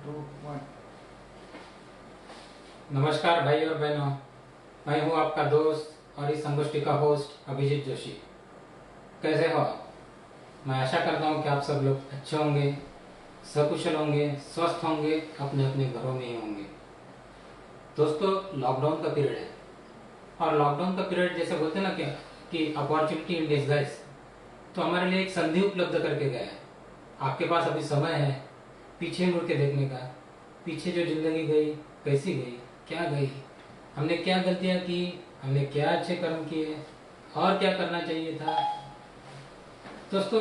To one. नमस्कार भाई और बहनों, मैं हूं आपका दोस्त और इस संगोष्ठी का होस्ट अभिजीत जोशी। कैसे हो आप? मैं आशा करता हूं कि आप सब लोग अच्छे होंगे, सकुशल होंगे, स्वस्थ होंगे, अपने अपने घरों में ही होंगे। दोस्तों, लॉकडाउन का पीरियड है और लॉकडाउन का पीरियड जैसे बोलते हैं ना क्या कि अपॉर्चुनिटी इन डिस्गाइज, तो हमारे लिए एक संधि उपलब्ध करके गया है। आपके पास अभी समय है पीछे मुड़ के देखने का, पीछे जो जिंदगी गई कैसी गई, क्या गई, हमने क्या गलतियां की, हमने क्या अच्छे कर्म किए और क्या करना चाहिए था। दोस्तों,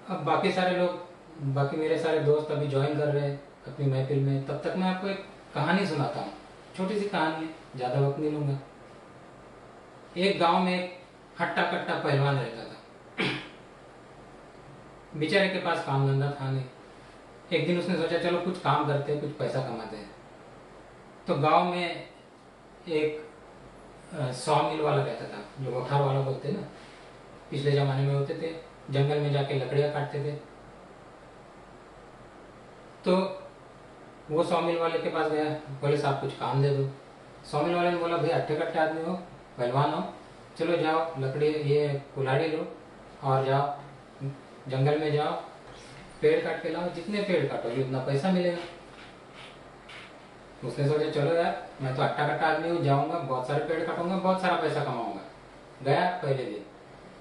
अब बाकी मेरे सारे दोस्त अभी ज्वाइन कर रहे हैं अपनी महफिल में, तब तक मैं आपको एक कहानी सुनाता हूँ। छोटी सी कहानी है, ज़्यादा वक्त नहीं लूंगा। एक गांव में एक हट्टा कट्टा पहलवान रहता था। बेचारे के पास काम धंधा था नहीं। एक दिन उसने सोचा चलो कुछ काम करते हैं, कुछ पैसा कमाते हैं। तो गांव में एक सॉ मिल वाला रहता था, जो मोठार वाला बोलते हैं ना, पिछले जमाने में होते थे, जंगल में जाके लकड़ियां काटते थे। तो वो सॉ मिल वाले के पास गया, बोले साहब कुछ काम दे दो। सॉ मिल वाले ने बोला भाई अट्ठे कट्टे आदमी हो, पहलवान हो, चलो जाओ लकड़ी ये कुल्हाड़ी लो और जाओ जंगल में जाओ, पेड़ काट के लाओ, जितने पेड़ काटोगे उतना पैसा मिलेगा। उसने सोचा चलो यार, मैं तो अट्टा कट्टा आदमी हूँ, जाऊंगा बहुत सारे पेड़ काटूंगा, बहुत सारा पैसा कमाऊंगा। गया पहले दिन,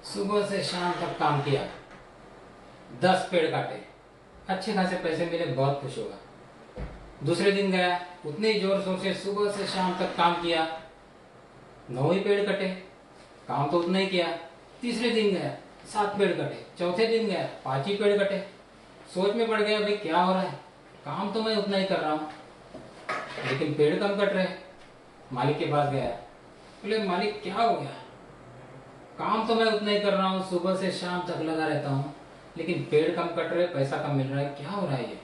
सुबह से शाम तक काम किया, 10 पेड़ काटे, अच्छे खासे पैसे मिले, बहुत खुश होगा। दूसरे दिन गया, उतने ही जोर शोर से सुबह से शाम तक काम किया, 9 ही पेड़ कटे, काम तो उतना ही किया। तीसरे दिन गया, 7 पेड़ कटे। चौथे दिन गया, 5 ही पेड़ कटे। सोच में पड़ गया भाई क्या हो रहा है, काम तो मैं उतना ही कर रहा हूँ लेकिन पेड़ कम कट रहे। मालिक के पास गया, बोले मालिक क्या हो गया, काम तो मैं उतना ही कर रहा हूँ, सुबह से शाम तक लगा रहता हूँ, लेकिन पेड़ कम कट रहे, पैसा कम मिल रहा है, क्या हो रहा है ये।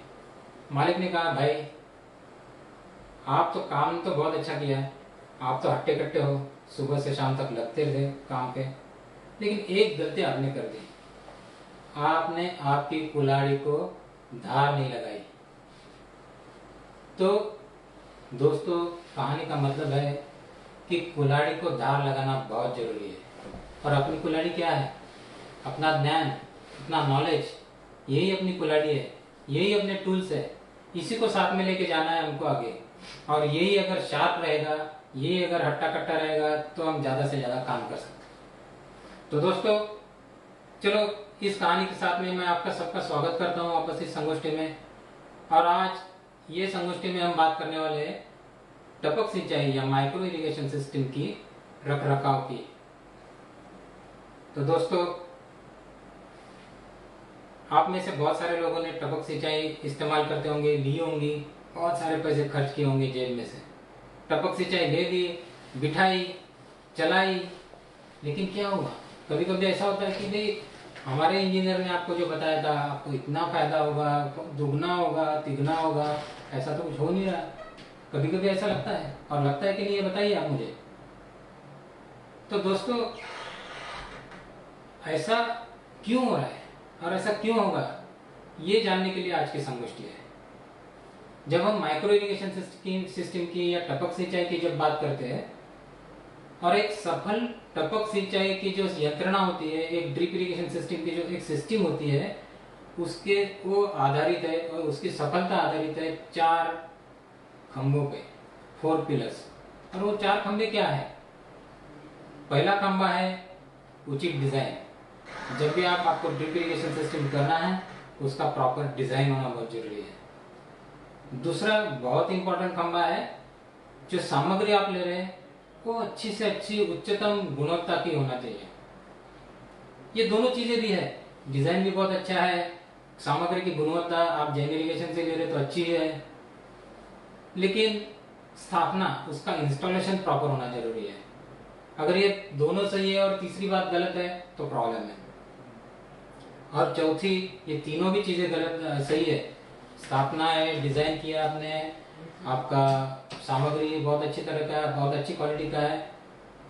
मालिक ने कहा भाई आप तो काम तो बहुत अच्छा किया है, आप तो हट्टे कट्टे हो, सुबह से शाम तक लगते रहे काम पे, लेकिन एक गलती आपने कर दी, आपने आपकी कुल्हाड़ी को धार नहीं लगाई। तो दोस्तों, कहानी का मतलब है कि कुल्हाड़ी को धार लगाना बहुत जरूरी है। और अपनी कुल्हाड़ी क्या है? अपना ज्ञान, अपना नॉलेज, यही अपनी कुल्हाड़ी है, यही अपने टूल्स है। इसी को साथ में लेके जाना है हमको आगे। और यही अगर शार्प रहेगा, यही अगर हट्टा कट्टा रहेगा, तो हम ज्यादा से ज्यादा काम कर सकते हैं। तो दोस्तों, चलो इस कहानी के साथ में मैं आपका सबका स्वागत करता हूँ वापस इस संगोष्ठी में। और आज ये संगोष्ठी में हम बात करने वाले हैं टपक सिंचाई या माइक्रो इरिगेशन सिस्टम की रख रखाव की। तो दोस्तों, आप में से बहुत सारे लोगों ने टपक सिंचाई इस्तेमाल करते होंगे, ली होंगी, बहुत सारे पैसे खर्च किए होंगे जेब में से। टपक सिंचाई ले ली, बिठाई, चलाई, लेकिन क्या हुआ? कभी कभी ऐसा होता है कि भाई हमारे इंजीनियर ने आपको जो बताया था आपको इतना फायदा होगा, दुगना होगा, तिगना होगा, ऐसा तो कुछ हो नहीं रहा। कभी कभी ऐसा लगता है, और लगता है कि नहीं ये बताइए आप मुझे। तो दोस्तों, ऐसा क्यों हो रहा है और ऐसा क्यों होगा, ये जानने के लिए आज की संगोष्ठी है। जब हम माइक्रो इरिगेशन सिस्टम की या टपक सिंचाई की जब बात करते हैं, और एक सफल टपक सिंचाई की जो यंत्रणा होती है, एक ड्रिप इरिगेशन सिस्टम की जो एक सिस्टम होती है, उसके वो आधारित है और उसकी सफलता आधारित है 4 खंभों पे, 4 पिलर्स। और वो 4 खंभे क्या है? पहला खंभा है उचित डिजाइन। जब भी आपको ड्रिप इरिगेशन सिस्टम करना है, उसका प्रॉपर डिजाइन होना बहुत जरूरी है। दूसरा बहुत इंपॉर्टेंट खंभा है, जो सामग्री आप ले रहे हैं वो अच्छी से अच्छी उच्चतम गुणवत्ता की होना चाहिए। ये दोनों चीजें भी है, डिजाइन भी बहुत अच्छा है, सामग्री की गुणवत्ता आप जैन इरिगेशन से ले रहे तो अच्छी है, लेकिन स्थापना, उसका इंस्टॉलेशन प्रॉपर होना जरूरी है। अगर ये दोनों सही है और तीसरी बात गलत है तो प्रॉब्लम है। और चौथी, ये तीनों भी चीजें गलत सही है, स्थापना है, डिजाइन किया आपने, आपका सामग्री बहुत अच्छी तरह का है, बहुत अच्छी क्वालिटी का है,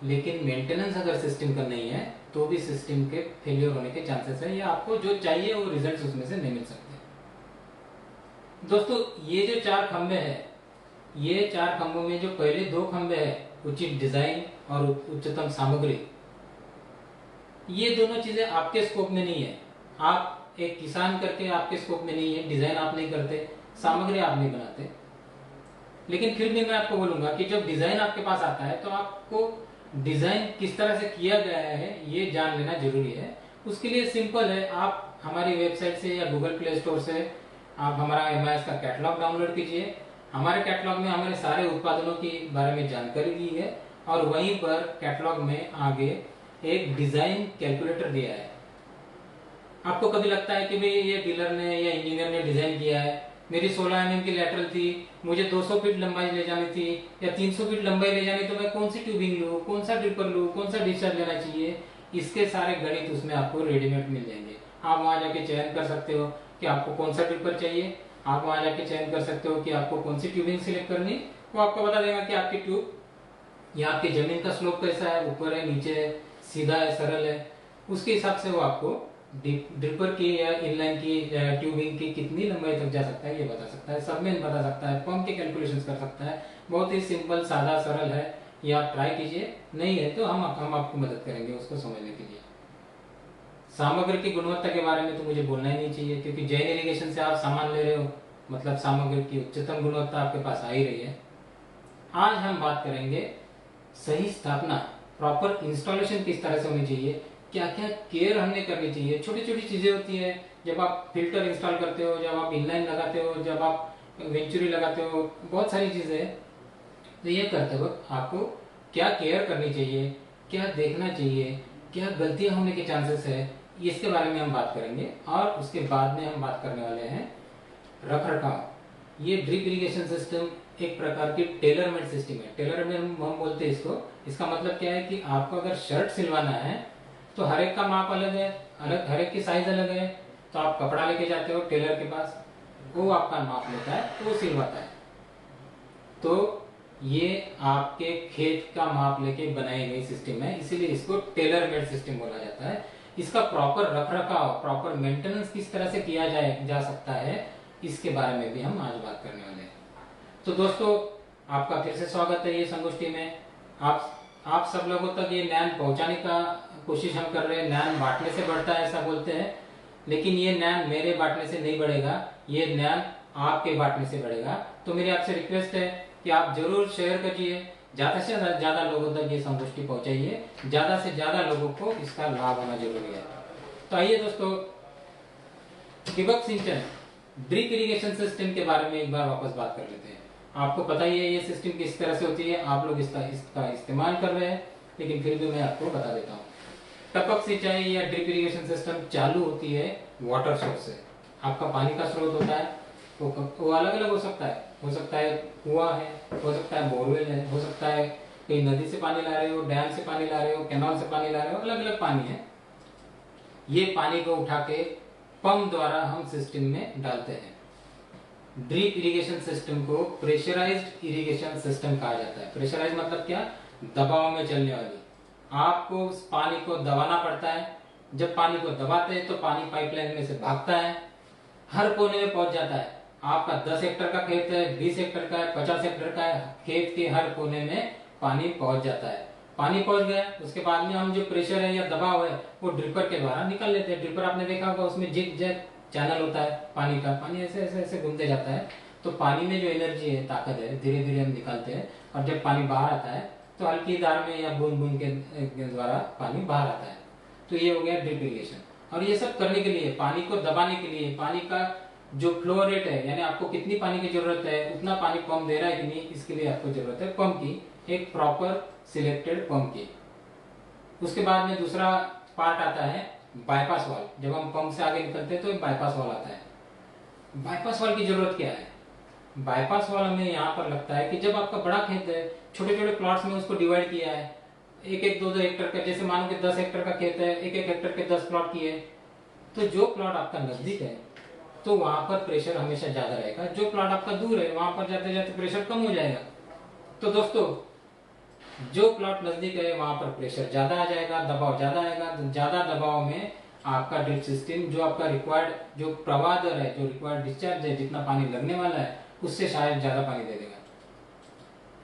लेकिन मेंटेनेंस अगर सिस्टम का नहीं है तो भी सिस्टम के फेलियर होने के चांसेस है, या आपको जो चाहिए वो रिजल्ट्स उसमें से नहीं मिल सकते। दोस्तों ये जो 4 खंबे हैं, ये 4 खंभों में जो पहले 2 खंबे हैं, उचित डिजाइन और उच्चतम सामग्री, ये दोनों चीजें आपके स्कोप में नहीं है। आप एक किसान करके आपके स्कोप में नहीं है, डिजाइन आप नहीं करते, सामग्री आप नहीं बनाते। लेकिन फिर भी मैं आपको बोलूंगा कि जब डिजाइन आपके पास आता है तो आपको डिजाइन किस तरह से किया गया है ये जान लेना जरूरी है। उसके लिए सिंपल है, आप हमारी वेबसाइट से या गूगल प्ले स्टोर से आप हमारा एमआईएस का कैटलॉग डाउनलोड कीजिए। हमारे कैटलॉग में हमारे सारे उत्पादनों के बारे में जानकारी दी है और वहीं पर कैटलॉग में आगे एक डिजाइन कैलकुलेटर दिया है। आपको कभी लगता है कि भाई ये डीलर ने या इंजीनियर ने डिजाइन किया है, मेरी 16 mm की लैटरल थी, मुझे 200 फीट लंबाई ले जानी थी या 300 फीट लंबाई ले जानी, तो मैं कौन सी ट्यूबिंग लूँ, कौन सा ड्रिपर लूँ, कौन सा डिस्चार्ज लेना चाहिए, इसके सारे गणित उसमें आपको रेडीमेड मिल जाएंगे। आप वहां जाके चयन कर सकते हो कि आपको कौन सा ड्रिपर चाहिए, आप वहां जाके चयन कर सकते हो कि आपको कौन सी ट्यूबिंग सिलेक्ट करनी। वो आपको बता देगा कि आपकी ट्यूब या आपकी जमीन का स्लोप कैसा है, ऊपर है, नीचे है, सीधा है, सरल है, उसके हिसाब से वो आपको ड्रिपर की या इनलाइन की ट्यूबिंग की कितनी लंबाई तक जा सकता है ये बता सकता है, सबमेन बता सकता है, पंप के कैलकुलेशंस कर सकता है। बहुत ही सिंपल, सादा, सरल है। ये आप ट्राई कीजिए, नहीं है तो हम आपको मदद करेंगे उसको समझने के लिए। सामग्री की गुणवत्ता के बारे में तो मुझे बोलना ही नहीं चाहिए, क्योंकि जैन इरिगेशन से आप सामान ले रहे हो, मतलब सामग्री की उच्चतम गुणवत्ता आपके पास आ ही रही है। आज हम बात करेंगे सही स्थापना, प्रॉपर इंस्टॉलेशन किस तरह से होनी चाहिए, क्या क्या केयर हमने करनी चाहिए। छोटी छोटी चीजें होती है, जब आप फिल्टर इंस्टॉल करते हो, जब आप इनलाइन लगाते हो, जब आप वेंचुरी लगाते हो, बहुत सारी चीजें। तो ये करते वक्त आपको क्या केयर करनी चाहिए, क्या देखना चाहिए, क्या गलतियां होने के चांसेस है, इसके बारे में हम बात करेंगे। और उसके बाद में हम बात करने वाले हैं रख रखाव। ये ड्रिप इरिगेशन सिस्टम एक प्रकार की टेलर मेड सिस्टम है। टेलर मेड हम बोलते हैं इसको। इसका मतलब क्या है कि आपको अगर शर्ट सिलवाना है तो हर एक का माप अलग है, हर एक की साइज अलग है। तो आप कपड़ा लेके जाते हो टेलर के पास, वो आपका माप लेता है, तो वो सिलवाता है। तो ये आपके खेत का माप लेके बनाई गई सिस्टम है, इसीलिए इसको टेलर मेड सिस्टम बोला जाता है। इसका प्रॉपर रख रखाव, प्रॉपर मेंटेनेंस किस तरह से किया जा सकता है, इसके बारे में भी हम आज बात करने वाले हैं। तो दोस्तों, आपका फिर से स्वागत है ये संगोष्ठी में। आप सब लोगों तक ये ज्ञान पहुंचाने का कोशिश हम कर रहे हैं। ज्ञान बांटने से बढ़ता है ऐसा बोलते हैं, लेकिन ये ज्ञान मेरे बांटने से नहीं बढ़ेगा, ये ज्ञान आपके बांटने से बढ़ेगा। तो मेरी आपसे रिक्वेस्ट है कि आप जरूर शेयर करिए, ज्यादा से ज्यादा लोगों तक ये संगोष्ठी पहुंचाइए, ज्यादा से ज्यादा लोगों को इसका लाभ होना जरूरी है। तो आइए दोस्तों, ठिबक सिंचन, ड्रिप इरिगेशन सिस्टम के बारे में एक बार वापस बात कर लेते हैं। आपको पता ही है ये सिस्टम किस तरह से होती है, आप लोग इसका इस्तेमाल कर रहे हैं, लेकिन फिर भी मैं आपको बता देता हूँ। टपक सिंचाई या ड्रिप इरिगेशन सिस्टम चालू होती है वाटर सोर्स से। आपका पानी का स्रोत होता है, वो अलग अलग हो सकता है कुआं है, हो सकता है बोरवेल है, हो सकता है कहीं नदी से पानी ला रहे हो, डैम से पानी ला रहे हो, कैनाल से पानी ला रहे हो, अलग अलग पानी है। ये पानी को उठा के पंप द्वारा हम सिस्टम में डालते हैं। ड्रिप इरिगेशन सिस्टम को प्रेशराइज्ड इरिगेशन सिस्टम कहा जाता है। प्रेशराइज मतलब क्या, दबाव में चलने वाली। आपको उस पानी को दबाना पड़ता है। जब पानी को दबाते हैं तो पानी पाइपलाइन में से भागता है, हर कोने में पहुंच जाता है। आपका 10 हेक्टर का खेत है, 20 हेक्टर का है, 50 हेक्टर का है, खेत के हर कोने में पानी पहुंच जाता है। पानी पहुंच गया, उसके बाद में हम जो प्रेशर है या दबाव है वो ड्रिपर के द्वारा निकाल लेते हैं। ड्रिपर आपने देखा होगा, उसमें जिग जैग चैनल होता है पानी का, पानी ऐसे ऐसे ऐसे घूमते जाता है। तो पानी में जो एनर्जी है, ताकत है, धीरे धीरे हम निकालते हैं। और जब पानी बाहर आता है तो हल्की धार में या बूंद बूंद के द्वारा पानी बाहर आता है। तो ये हो गया ड्रिप इरिगेशन। और ये सब करने के लिए, पानी को दबाने के लिए, पानी का जो फ्लो रेट है, यानी आपको कितनी पानी की जरूरत है, उतना पानी पंप दे रहा है कि नहीं, इसके लिए आपको जरूरत है पंप की, एक प्रॉपर सिलेक्टेड पंप की। उसके बाद में दूसरा पार्ट आता है बाईपास वाल्व। जब हम पंप से आगे निकलते हैं तो एक बाईपास वाल्व आता है। बाईपास वाल्व की जरूरत क्या है? बाईपास वाल्व में यहाँ पर लगता है कि जब आपका बड़ा खेत है, छोटे छोटे प्लॉट्स में उसको डिवाइड किया है, एक एक दो दो हेक्टर का, जैसे मानो कि 10 हेक्टर का खेत है, एक एक हेक्टर के 10 प्लॉट किए, तो जो प्लॉट आपका नजदीक है तो वहां पर प्रेशर हमेशा ज्यादा रहेगा, जो प्लॉट आपका दूर है वहां पर जाते जाते प्रेशर कम हो जाएगा। तो दोस्तों, जो प्लॉट नजदीक है वहां पर प्रेशर ज्यादा आ जाएगा, दबाव ज्यादा आएगा। ज्यादा दबाव में आपका ड्रिप सिस्टम जो आपका रिक्वायर्ड जो प्रवाह दर है, जो रिक्वायर्ड डिस्चार्ज है, जितना पानी लगने वाला है उससे शायद ज्यादा पानी दे देगा।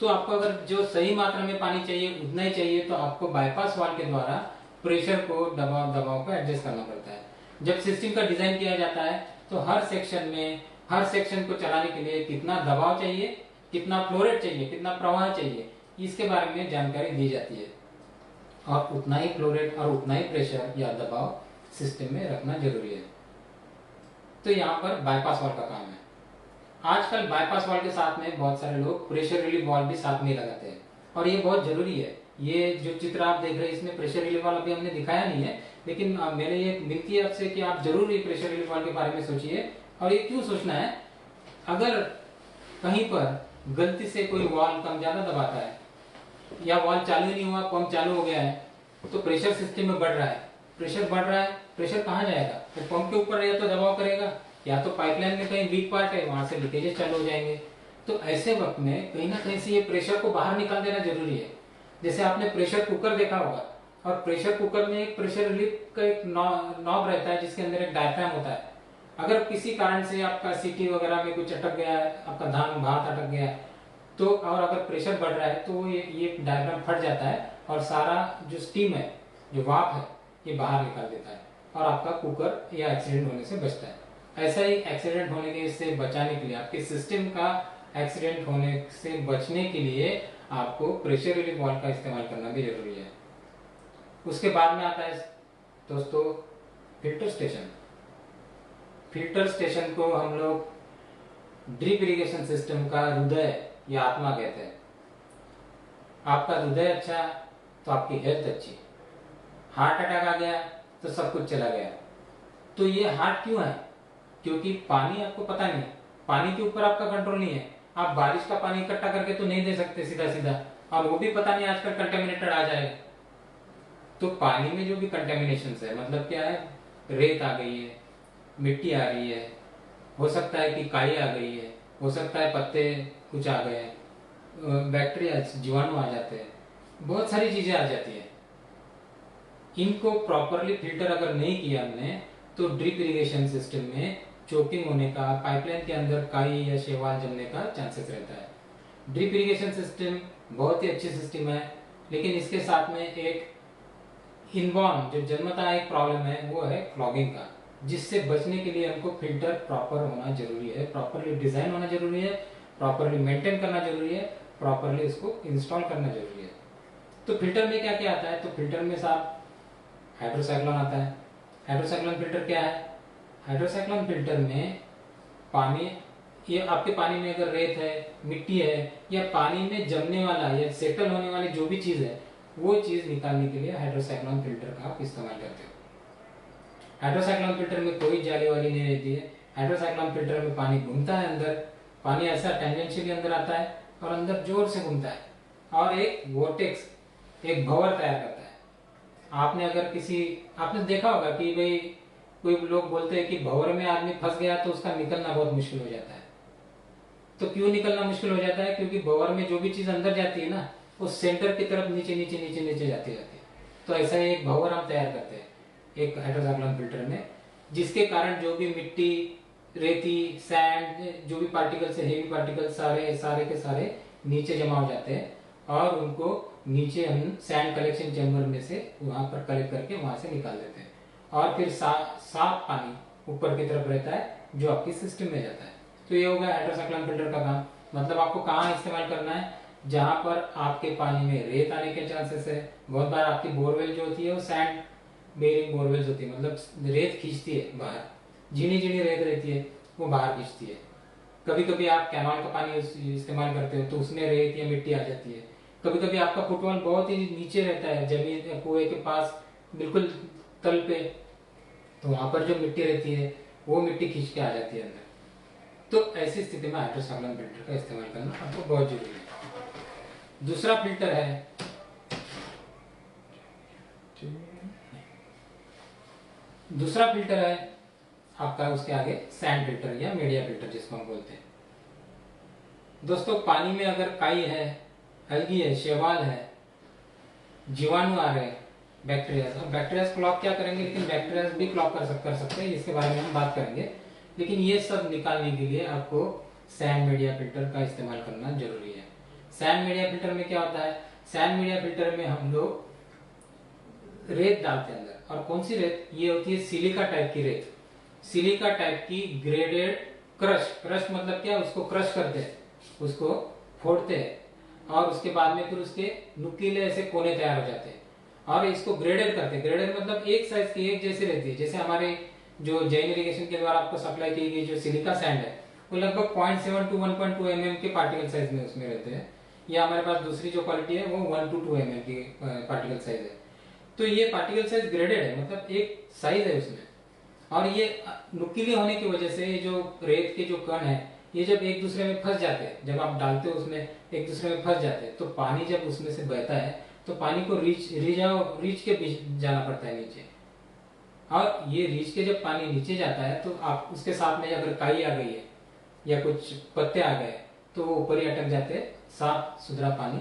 तो आपको अगर जो सही मात्रा में पानी चाहिए उतना ही चाहिए तो आपको बाईपास वाल्व के द्वारा प्रेशर को दबाव को एडजस्ट करना पड़ता है। जब सिस्टम का डिजाइन किया जाता है तो हर सेक्शन को चलाने के लिए कितना दबाव चाहिए, कितना फ्लो रेट चाहिए, कितना प्रवाह चाहिए, इसके बारे में जानकारी दी जाती है और उतना ही फ्लो रेट और उतना ही प्रेशर या दबाव सिस्टम में रखना जरूरी है। तो यहाँ पर बाईपास वाल्व का काम है। आजकल बाईपास वाल्व के साथ में बहुत सारे लोग प्रेशर रिलीफ वाल्व भी साथ में लगाते हैं और ये बहुत जरूरी है। ये जो चित्र आप देख रहे हैं इसमें प्रेशर रिलीफ वाल्व अभी हमने दिखाया नहीं है, लेकिन मेरे ये विनती है आपसे कि आप जरूर ये प्रेशर रिलीफ वाल्व के बारे में सोचिए। और ये क्यों सोचना है, अगर कहीं पर गलती से कोई वाल्व कम ज्यादा दबाता है या वाल्व चालू ही नहीं हुआ, पंप चालू हो गया है, तो प्रेशर सिस्टम में बढ़ रहा है, प्रेशर कहाँ जाएगा? तो पंप के ऊपर या तो दबाव करेगा या तो पाइपलाइन में कहीं वीक पार्ट है वहां से लीकेजेस चालू हो जाएंगे। तो ऐसे वक्त में कहीं ना कहीं से ये प्रेशर को बाहर निकाल देना जरूरी है। जैसे आपने प्रेशर कुकर देखा होगा और प्रेशर कुकर में एक प्रेशर रिलीफ का एक नॉब रहता है जिसके अंदर एक डायफ्राम होता है। अगर किसी कारण से आपका सीटी वगैरह में कुछ अटक गया है, आपका धान भात अटक गया है, तो और अगर प्रेशर बढ़ रहा है तो ये डायफ्राम फट जाता है और सारा जो स्टीम है, जो वाफ है, ये बाहर निकाल देता है और आपका कुकर या एक्सीडेंट होने से बचता है। ऐसा ही एक्सीडेंट होने के से बचाने के लिए, आपके सिस्टम का एक्सीडेंट होने से बचने के लिए आपको प्रेशर रिलीफ वाल्व का इस्तेमाल करना भी जरूरी है। उसके बाद में आता है दोस्तों फिल्टर स्टेशन। फिल्टर स्टेशन को हम लोग ड्रिप इरिगेशन सिस्टम का हृदय या आत्मा कहते हैं। आपका हृदय अच्छा तो आपकी हेल्थ अच्छी। हार्ट अटैक आ गया तो सब कुछ चला गया। तो ये हार्ट क्यों है? क्योंकि पानी आपको पता नहीं, पानी के ऊपर आपका कंट्रोल नहीं है। आप बारिश का पानी इकट्ठा करके तो नहीं दे सकते सीधा सीधा, और वो भी पता नहीं आजकल कंटेमिनेटेड आ जाएगा। तो पानी में जो भी कंटेमिनेशन है, मतलब क्या है, रेत आ गई है, मिट्टी आ रही है, हो सकता है कि काई आ गई है, हो सकता है पत्ते कुछ आ गए, बैक्टीरिया जीवाणु आ जाते हैं, बहुत सारी चीजें आ जाती है। इनको प्रॉपरली फिल्टर अगर नहीं किया हमने तो ड्रिप इरिगेशन सिस्टम में चोकिंग होने का, पाइपलाइन के अंदर काई या शैवाल जमने का चांसेस रहता है। ड्रिप इरिगेशन सिस्टम बहुत ही अच्छी सिस्टम है, लेकिन इसके साथ में एक इनबॉर्न जो जन्मता एक प्रॉब्लम है वो है क्लॉगिंग का, जिससे बचने के लिए हमको फिल्टर प्रॉपर होना जरूरी है, प्रॉपरली डिजाइन होना जरूरी है, प्रॉपरली मेंटेन करना जरूरी है, प्रॉपरली इसको इंस्टॉल करना जरूरी है। तो फिल्टर में क्या क्या आता है? तो फिल्टर में साहब हाइड्रोसाइक्लोन आता है। हाइड्रोसाइक्लोन फिल्टर क्या है? हाइड्रोसाइक्लोन फिल्टर में पानी, ये आपके पानी में अगर रेत है, मिट्टी है, या पानी में जमने वाला या सेटल होने वाली जो भी चीज है, वो चीज निकालने के लिए हाइड्रोसाइक्लोन फिल्टर का आप इस्तेमाल करते हो। हाइड्रोसाइक्लोन फिल्टर में कोई जाली वाली नहीं रहती है। हाइड्रोसाइक्लोन फिल्टर में पानी घूमता है अंदर, पानी ऐसा टेंजेंशियली अंदर आता है और अंदर जोर से घूमता है और एक वोर्टेक्स, एक भंवर तैयार करता है। आपने देखा होगा कि भाई कोई लोग बोलते हैं कि भंवर में आदमी फंस गया तो उसका निकलना बहुत मुश्किल हो जाता है। तो क्यों निकलना मुश्किल हो जाता है? क्योंकि भंवर में जो भी चीज अंदर जाती है ना, वो सेंटर की तरफ नीचे नीचे नीचे नीचे जाती है। तो ऐसा ही एक भंवर हम तैयार करते हैं एक हाइड्रोसाइक्लोन फिल्टर में, जिसके कारण जो भी मिट्टी, रेती, सैंड, जो भी पार्टिकल्स है, हेवी पार्टिकल सारे के सारे नीचे जमा हो जाते हैं और उनको नीचे हम सैंड कलेक्शन चैम्बर में से वहां पर कलेक्ट करके वहां से निकाल देते हैं और फिर साफ पानी ऊपर की तरफ रहता है जो आपकी सिस्टम में जाता है। तो ये हो गया हाइड्रोसाइक्लोन फिल्टर का काम। मतलब आपको कहाँ इस्तेमाल करना है? जहां पर आपके पानी में रेत आने के चांसेस है। बहुत बार आपकी बोरवेल जो होती है वो सैंड बेरिंग बोरवेल्स होती है, मतलब रेत खींचती है बाहर, झीनी झीनी रेत रहती है वो बाहर खींचती है। कभी कभी आप कैनाल का पानी इस्तेमाल करते हो तो उसमें रेत या मिट्टी आ जाती है। कभी कभी आपका फुटबॉल बहुत ही नीचे रहता है, जमीन कुएं के पास बिल्कुल तल पे, तो वहां पर जो मिट्टी रहती है वो मिट्टी खींच के आ जाती है अंदर। तो ऐसी स्थिति में हाइड्रोसाइक्लोन फिल्टर का इस्तेमाल करना आपको बहुत जरूरी है। दूसरा फिल्टर है आपका उसके आगे सैंड फिल्टर या मीडिया फिल्टर जिसको हम बोलते हैं। दोस्तों पानी में अगर काई है, एल्गी है, शैवाल है, जीवाणु आ रहे हैं, बैक्टीरिया। अब बैक्टीरिया क्लॉग क्या करेंगे, लेकिन बैक्टीरिया भी क्लॉग कर सकते हैं, इसके बारे में हम बात करेंगे। लेकिन ये सब निकालने के लिए आपको सैंड मीडिया फिल्टर का इस्तेमाल करना जरूरी है। सैंड मीडिया फिल्टर में क्या होता है, सैंड मीडिया फिल्टर में हम लोग रेत डालते हैं अंदर। और कौन सी रेत, ये होती है सिलिका टाइप की रेत, सिलिका टाइप की ग्रेडेड क्रश मतलब क्या, उसको क्रश करते हैं, उसको फोड़ते हैं और उसके बाद में फिर उसके नुकीले ऐसे कोने तैयार हो जाते हैं और इसको ग्रेडेड करते हैं। ग्रेडेड मतलब एक साइज की एक जैसी रहती है। जैसे हमारे जो जैन इरिगेशन के द्वारा आपको सप्लाई की गई जो सिलिका सैंड है वो लगभग 0.7 to 1.2 mm के पार्टिकल साइज में उसमें रहते हैं। या हमारे पास दूसरी जो क्वालिटी है वो 1 to 2 mm की पार्टिकल साइज है। तो ये पार्टिकल साइज ग्रेडेड है, मतलब एक साइज है उसमें। और ये नुकीले होने की वजह से ये जो रेत के जो कण है ये जब एक दूसरे में फंस जाते हैं, जब आप डालते हो उसमें एक दूसरे में फंस जाते हैं, तो पानी जब उसमें से बहता है तो पानी को रीच के बीच जाना पड़ता है नीचे। और ये रीच के जब पानी नीचे जाता है तो आप उसके साथ में अगर काई आ गई है या कुछ पत्ते आ गए तो वो ऊपर ही अटक जाते हैं, साफ सुथरा पानी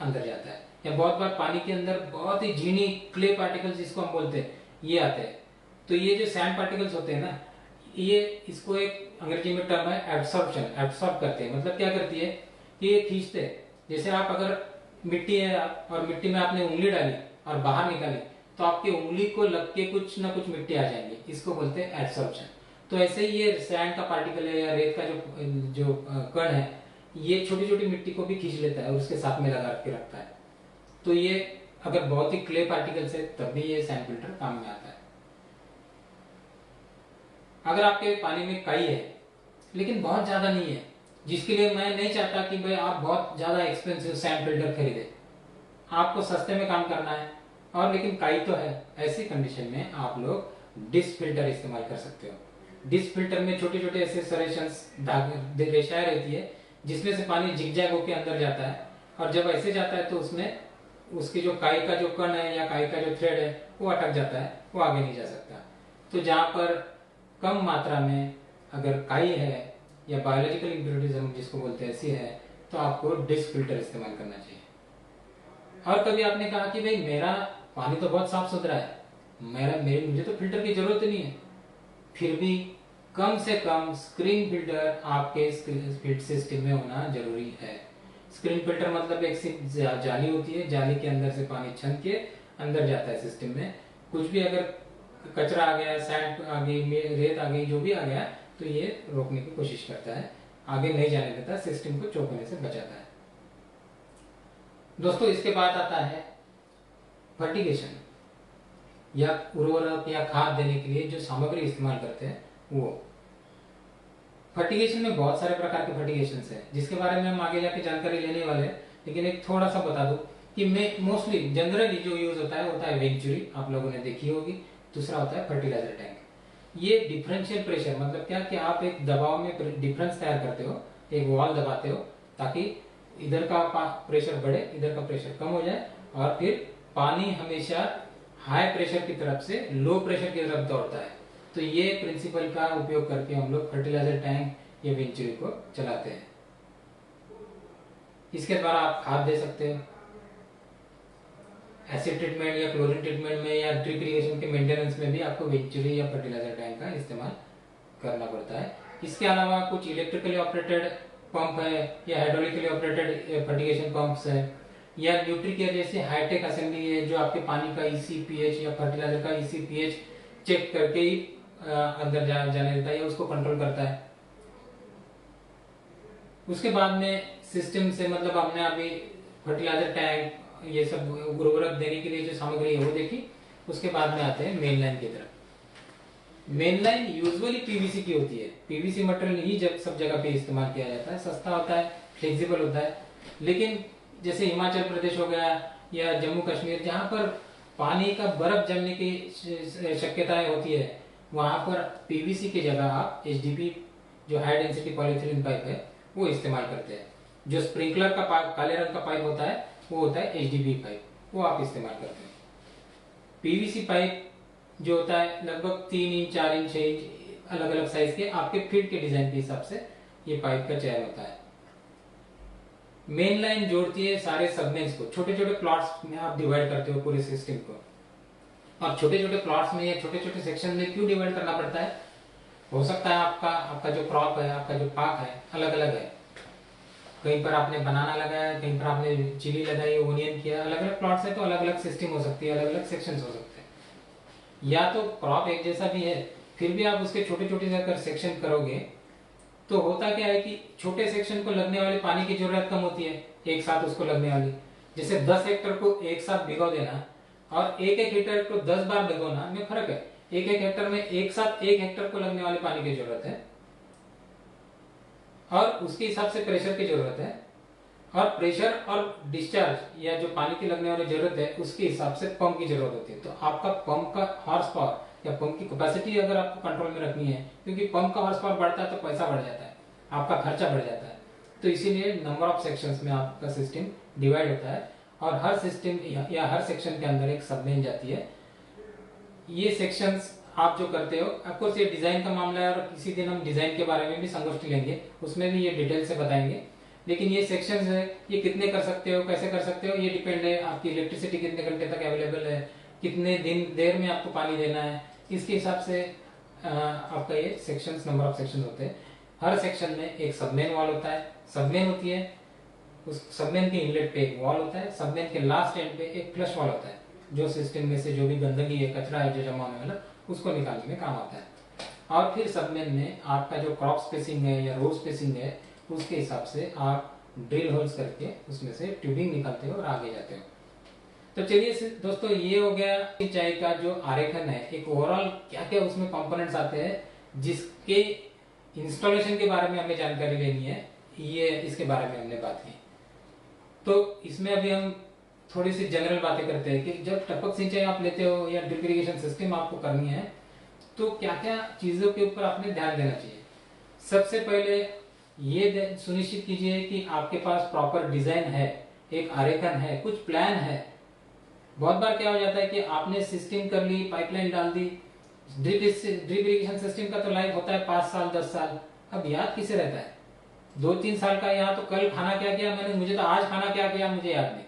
अंदर जाता है। या बहुत बार पानी के अंदर बहुत ही झीनी क्ले पार्टिकल्स जिसको हम बोलते हैं ये आते हैं। तो ये जो सैंड पार्टिकल्स होते हैं ना, ये इसको एक अंग्रेजी में टर्म है एब्सॉर्ब करते हैं। मतलब क्या करती है कि ये खींचते हैं। जैसे आप अगर मिट्टी है और मिट्टी में आपने उंगली डाली और बाहर निकाली तो आपकी उंगली को लग के कुछ ना कुछ मिट्टी आ जाएंगी, इसको बोलते हैं एब्सॉर्प्शन। तो ऐसे ही ये सैंड का पार्टिकल है या रेत का जो कण है ये छोटी छोटी मिट्टी को भी खींच लेता है और उसके साथ में लगा के रखता है। तो ये अगर बहुत ही क्ले पार्टिकल्स है तब भी ये सैंड फिल्टर काम में आता है। अगर आपके पानी में काई है लेकिन बहुत ज्यादा नहीं है, जिसके लिए मैं नहीं चाहता कि भाई आप बहुत ज्यादा एक्सपेंसिव सैंड फिल्टर खरीदे, आपको सस्ते में काम करना है और लेकिन काई तो है, ऐसी कंडीशन में आप लोग डिस्क फिल्टर इस्तेमाल कर सकते हो। डिस्क फिल्टर में छोटे छोटे ऐसे सरेशंस रेशाएं रहती है जिसमें से पानी जिगजैग होकर अंदर जाता है और जब ऐसे जाता है तो उसमें उसकी जो काई का जो कण है या काई का जो थ्रेड है वो अटक जाता है, वो आगे नहीं जा सकता। तो जहां पर कम मात्रा में अगर काई है या बायोलॉजिकल इम्प्योरिटीज हम जिसको बोलते हैं ऐसी है तो आपको डिस्क फिल्टर इस्तेमाल करना चाहिए। और कभी आपने कहा कि भाई मेरा पानी तो बहुत साफ सुथरा है, मुझे तो फिल्टर की जरूरत नहीं है, फिर भी कम से कम स्क्रीन फिल्टर आपके सिस्टम में होना जरूरी है। स्क्रीन फिल्टर मतलब एक जाली होती है, जाली के अंदर से पानी छन के अंदर जाता है सिस्टम में। कुछ भी अगर कचरा आ गया, सैंड आ गई, रेत आ गई, जो भी आ गया तो ये रोकने की कोशिश करता है, आगे नहीं जाने देता, सिस्टम को चौक होने से बचाता है। दोस्तों इसके बाद आता है फर्टिगेशन या उर्वरक या खाद देने के लिए जो सामग्री इस्तेमाल करते हैं वो। फर्टिगेशन में बहुत सारे प्रकार के फर्टिगेशन है जिसके बारे में हम आगे जाके जानकारी लेने वाले हैं, लेकिन एक थोड़ा सा बता दूं कि मैं मोस्टली जनरली जो यूज होता है वेंचुरी, आप लोगों ने देखी होगी। दूसरा होता है फर्टिलाइजर टैंक। ये डिफरेंशियल प्रेशर मतलब क्या कि आप एक दबाव में डिफरेंस तैयार करते हो, एक वॉल दबाते हो ताकि इधर का प्रेशर बढ़े, इधर का प्रेशर कम हो जाए और फिर पानी हमेशा हाई प्रेशर की तरफ से लो प्रेशर की तरफ दौड़ता है। तो ये प्रिंसिपल का उपयोग करके हम लोग फर्टिलाइजर टैंक या वेंचुरी को चलाते हैं। इसके द्वारा आप खाद दे सकते हो। एसिड ट्रीटमेंट या क्लोरीन ट्रीटमेंट में या ड्रिप इरिगेशन के मेंटेनेंस में भी आपको वेंचुरी या फर्टिलाइजर टैंक का इस्तेमाल करना पड़ता है। इसके अलावा कुछ इलेक्ट्रिकली ऑपरेटेड पंप है या हाइड्रोलिकली ऑपरेटेड फर्टिगेशन पंप्स है या न्यूट्रीकेयर जैसे हाईटेक असेंबली है जो आपके पानी का EC-pH या फर्टिलाइजर का EC-pH चेक करके ही अंदर जाने देता है या उसको कंट्रोल करता है। उसके बाद में सिस्टम से मतलब हमने अभी फर्टिलाइजर टैंक ये सब उर्वरक देने के लिए जो सामग्री है वो देखी। उसके बाद में आते हैं मेन लाइन की तरफ। मेन लाइन यूजुअली PVC की होती है। PVC मटेरियल ही जब सब जगह पे इस्तेमाल किया जाता है, सस्ता होता है, फ्लेक्सिबल होता है। लेकिन जैसे हिमाचल प्रदेश हो गया या जम्मू कश्मीर जहाँ पर पानी का बर्फ जमने की शक्यताएं होती है वहां पर PVC की जगह आप HDP जो हाई डेंसिटी पॉलीथिलीन पाइप है वो इस्तेमाल करते हैं। जो स्प्रिंकलर का काले रंग का पाइप होता है वो होता है HDP पाइप, वो आप इस्तेमाल करते हैं। PVC पाइप जो होता है लगभग 3 इंच 4 इंच 6 इंच अलग अलग साइज के आपके फीट के डिजाइन के हिसाब से ये पाइप का चयन होता है। मेन लाइन जोड़ती है सारे सेगमेंट्स को, छोटे छोटे प्लॉट्स में आप डिवाइड करते हो पूरे सिस्टम को। और छोटे छोटे प्लॉट्स में या छोटे छोटे सेक्शन में क्यों डिवाइड करना पड़ता है? हो सकता है आपका आपका जो क्रॉप है, आपका जो पाक है अलग अलग है, कहीं पर आपने बनाना लगाया, कहीं पर आपने चिली लगाई, ओनियन किया, अलग अलग प्लॉट्स है तो अलग अलग सिस्टम हो सकती है, अलग अलग सेक्शंस हो सकते हैं। या तो क्रॉप एक जैसा भी है, फिर भी आप उसके छोटे छोटे अगर सेक्शन करोगे तो होता क्या है कि छोटे सेक्शन को लगने वाले पानी की जरूरत कम होती है, एक साथ उसको लगने वाली। जैसे 10 हेक्टर को एक साथ भिगो देना और एक एक हेक्टर को 10 बार भिगोना में फर्क है। एक एक हेक्टर में एक साथ 1 हेक्टर को लगने वाले पानी की जरूरत है और उसके हिसाब से प्रेशर की जरूरत है, और प्रेशर और डिस्चार्ज या जो पानी की लगने वाली जरूरत है उसके हिसाब से पंप की जरूरत होती है। तो आपका पंप का हॉर्स पावर या पंप की कैपेसिटी अगर आपको कंट्रोल में रखनी है, क्योंकि पंप का हॉर्स पावर बढ़ता है तो पैसा बढ़ जाता है, आपका खर्चा बढ़ जाता है, तो इसीलिए नंबर ऑफ सेक्शंस में आपका सिस्टम डिवाइड होता है और हर सिस्टम या हर सेक्शन के अंदर एक सबमेन जाती है। ये सेक्शंस आप जो करते हो, ऑफकोर्स ये डिजाइन का मामला है और किसी दिन हम डिजाइन के बारे में भी संगोष्ठी लेंगे, उसमें भी ये डिटेल से बताएंगे। लेकिन ये सेक्शंस है, ये कितने कर सकते हो, कैसे कर सकते हो, ये डिपेंड है आपकी इलेक्ट्रिसिटी कितने घंटे तक अवेलेबल है, कितने दिन देर में आपको पानी देना है, इसके हिसाब से आपका ये सेक्शंस, नंबर ऑफ सेक्शन होते हैं। हर सेक्शन में एक सबमेन वॉल होता है, सबमेन होती है, उस सबमेन के इनलेट पे एक वॉल होता है, सबमेन के लास्ट एंड पे एक फ्लश वॉल होता है, जो सिस्टम में से जो भी गंदगी है, कचरा है जो जमा होने वाला, उसको निकालने में काम आता है। और फिर सबमेन में आपका जो क्रॉप स्पेसिंग है या रोड स्पेसिंग है, उसके हिसाब से आप ड्रिल होल्स करके उसमें से ट्यूबिंग निकालते हो और आगे जाते हो। तो चलिए दोस्तों, ये हो गया सिंचाई का जो आरेखन है, एक ओवरऑल क्या क्या उसमें कंपोनेंट्स आते हैं जिसके इंस्टॉलेशन के बारे में हमें जानकारी लेनी है, ये इसके बारे में हमने बात की। तो इसमें अभी हम थोड़ी सी जनरल बातें करते हैं कि जब टपक सिंचाई आप लेते हो या ड्रिप इरिगेशन सिस्टम आपको करनी है तो क्या क्या चीजों के ऊपर आपने ध्यान देना चाहिए। सबसे पहले ये सुनिश्चित कीजिए कि आपके पास प्रॉपर डिजाइन है, एक आरेखन है, कुछ प्लान है। बहुत बार क्या हो जाता है कि आपने सिस्टम कर ली, पाइपलाइन डाल दी, ड्रिप इरिगेशन सिस्टम का तो लाइफ होता है 5 साल 10 साल, अब याद किसे रहता है 2-3 साल का, यहाँ तो कल खाना क्या किया मैंने, मुझे तो आज खाना क्या किया मुझे याद नहीं।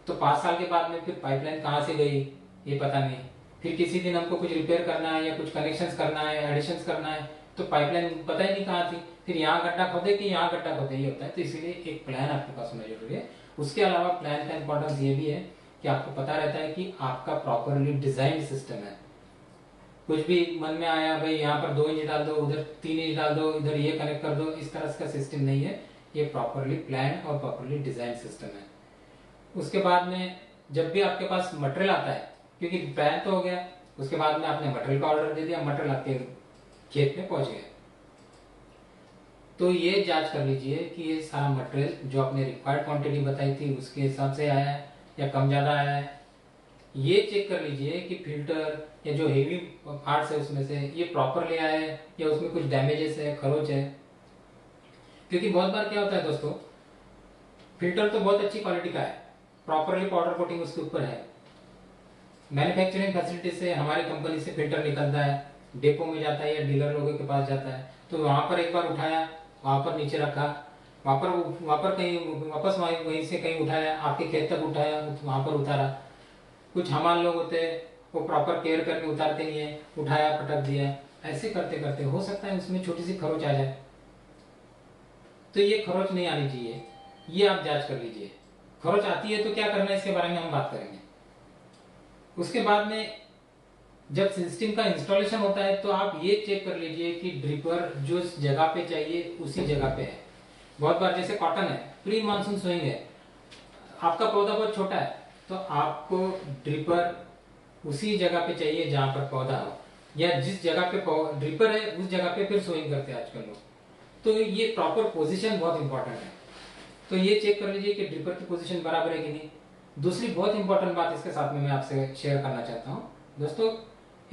तो 5 साल के बाद में फिर पाइपलाइन कहाँ से गई ये पता नहीं, फिर किसी दिन हमको कुछ रिपेयर करना है या कुछ कनेक्शंस करना है, एडिशंस करना है, तो पाइपलाइन पता ही नहीं कहाँ थी, फिर यहाँ गड्ढा खोदे कि यहाँ गड्ढा खोदे, ये होता है। तो इसीलिए एक प्लान आपके पास होना जरूरी है। उसके अलावा प्लान का इंपॉर्टेंस ये भी है कि आपको पता रहता है कि आपका प्रॉपरली डिजाइन सिस्टम है। कुछ भी मन में आया भाई यहाँ पर 2 इंच डाल दो, उधर 3 इंच डाल दो, इधर ये कनेक्ट कर दो, इस तरह का सिस्टम नहीं है। ये प्रॉपरली प्लान और प्रॉपरली डिजाइन सिस्टम है। उसके बाद में जब भी आपके पास मटेरियल आता है, क्योंकि प्लान तो हो गया, उसके बाद में आपने मटेरियल का ऑर्डर दे दिया, मटेरियल आपके खेत में पहुंच गया, तो ये जांच कर लीजिए कि ये सारा मटेरियल जो आपने रिक्वायर्ड क्वांटिटी बताई थी उसके हिसाब से आया है या कम ज्यादा आया है। ये चेक कर लीजिए कि फिल्टर या जो हेवी पार्ट्स है उसमें से ये प्रॉपरली आया है या उसमें कुछ डैमेजेस है, खरोच है। क्योंकि बहुत बार क्या होता है दोस्तों, फिल्टर तो बहुत अच्छी क्वालिटी का है, प्रॉपरली पाउडर कोटिंग उसके ऊपर है, मैन्युफैक्चरिंग फैसिलिटी से हमारी कंपनी से फिल्टर निकलता है, डेपो में जाता है या डीलर लोगों के पास जाता है, तो वहां पर एक बार उठाया, वहां पर नीचे रखा, वहां पर कहीं वापस वहीं से कहीं उठाया, आपके खेत तक उठाया, वहां पर उतारा। कुछ हमारे लोग होते हैं वो प्रॉपर केयर करके उतारते नहीं है, उठाया पटक दिया, ऐसे करते करते हो सकता है उसमें छोटी सी खरोच आ जाए। तो ये खरोच नहीं आनी चाहिए, ये आप जांच कर लीजिए। खरोच आती है तो क्या करना है इसके बारे में हम बात करेंगे। उसके बाद में जब सिस्टम का इंस्टॉलेशन होता है तो आप ये चेक कर लीजिए कि ड्रिपर जो जगह पे चाहिए उसी जगह पे है। बहुत बार जैसे कॉटन है, प्री मानसून सोइंग है, आपका पौधा बहुत छोटा है, तो आपको ड्रिपर उसी जगह पे चाहिए जहां पर पौधा हो, या जिस जगह पे ड्रिपर है उस जगह पे फिर सोइंग करते हैं आजकल लोग। तो ये प्रॉपर पोजीशन बहुत इंपॉर्टेंट है, तो ये चेक कर लीजिए कि ड्रिपर की पोजीशन बराबर है कि नहीं। दूसरी बहुत इंपॉर्टेंट बात इसके साथ में मैं आपसे शेयर करना चाहता हूँ दोस्तों,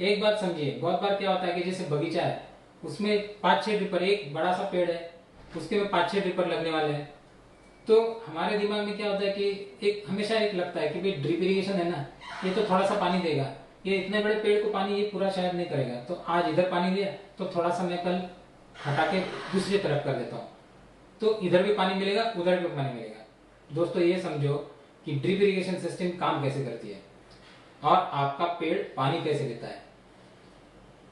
एक बात समझिए, बहुत बार क्या होता है कि जैसे बगीचा है उसमें 5-6 ड्रिपर, एक बड़ा सा पेड़ है उसके में 5-6 ड्रिपर लगने वाले हैं, तो हमारे दिमाग में क्या होता है कि एक हमेशा एक लगता है कि भाई ड्रिप इरिगेशन है ना, ये तो थोड़ा सा पानी देगा, ये इतने बड़े पेड़ को पानी ये पूरा शायद नहीं करेगा, तो आज इधर पानी दिया तो थोड़ा सा मैं कल हटा के दूसरी तरफ कर देता हूँ, तो इधर भी पानी मिलेगा उधर भी पानी मिलेगा। दोस्तों ये समझो कि ड्रिप इरिगेशन सिस्टम काम कैसे करती है, और आपका पेड़ पानी कैसे लेता है।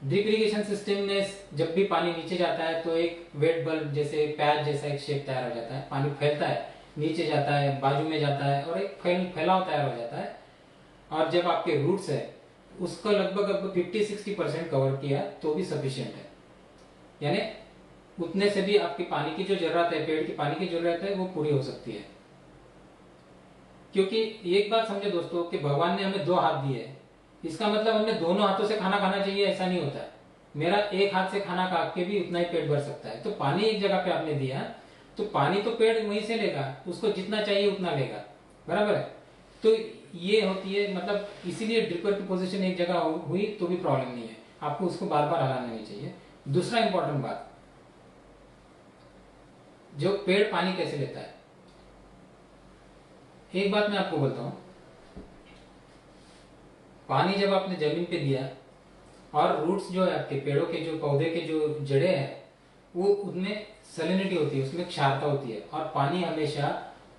ड्रिप इरिगेशन सिस्टम में जब भी पानी नीचे जाता है तो एक वेट बल्ब जैसे पैच जैसा एक शेप तैयार हो जाता है, पानी फैलता है, नीचे जाता है, बाजू में जाता है और एक फैलाव तैयार हो जाता है। और जब आपके रूट्स है उसको लगभग 50-60% कवर किया तो भी सफिशिएंट है, यानी उतने से भी आपकी पानी की जो जरूरत है, पेड़ की पानी की जरूरत है वो पूरी हो सकती है। क्योंकि एक बात समझे दोस्तों कि भगवान ने हमें 2 हाथ दिए हैं, इसका मतलब हमें दोनों हाथों से खाना खाना चाहिए ऐसा नहीं होता है। मेरा एक हाथ से खाना खा के भी उतना ही पेट भर सकता है। तो पानी एक जगह पे आपने दिया तो पानी तो पेड़ वहीं से लेगा, उसको जितना चाहिए उतना लेगा, बराबर है। तो ये होती है, मतलब इसीलिए ड्रिपर की पोजीशन एक जगह हुई तो भी प्रॉब्लम नहीं है, आपको उसको बार बार हलाना नहीं चाहिए। दूसरा इंपॉर्टेंट बात, जो पेड़ पानी कैसे लेता है, एक बात मैं आपको बोलता हूं, पानी जब आपने जमीन पे दिया और रूट्स जो है आपके पेड़ों के, जो पौधे के जो जड़ें हैं वो उनमें सलिनिटी होती है, उसमें क्षारता होती है और पानी हमेशा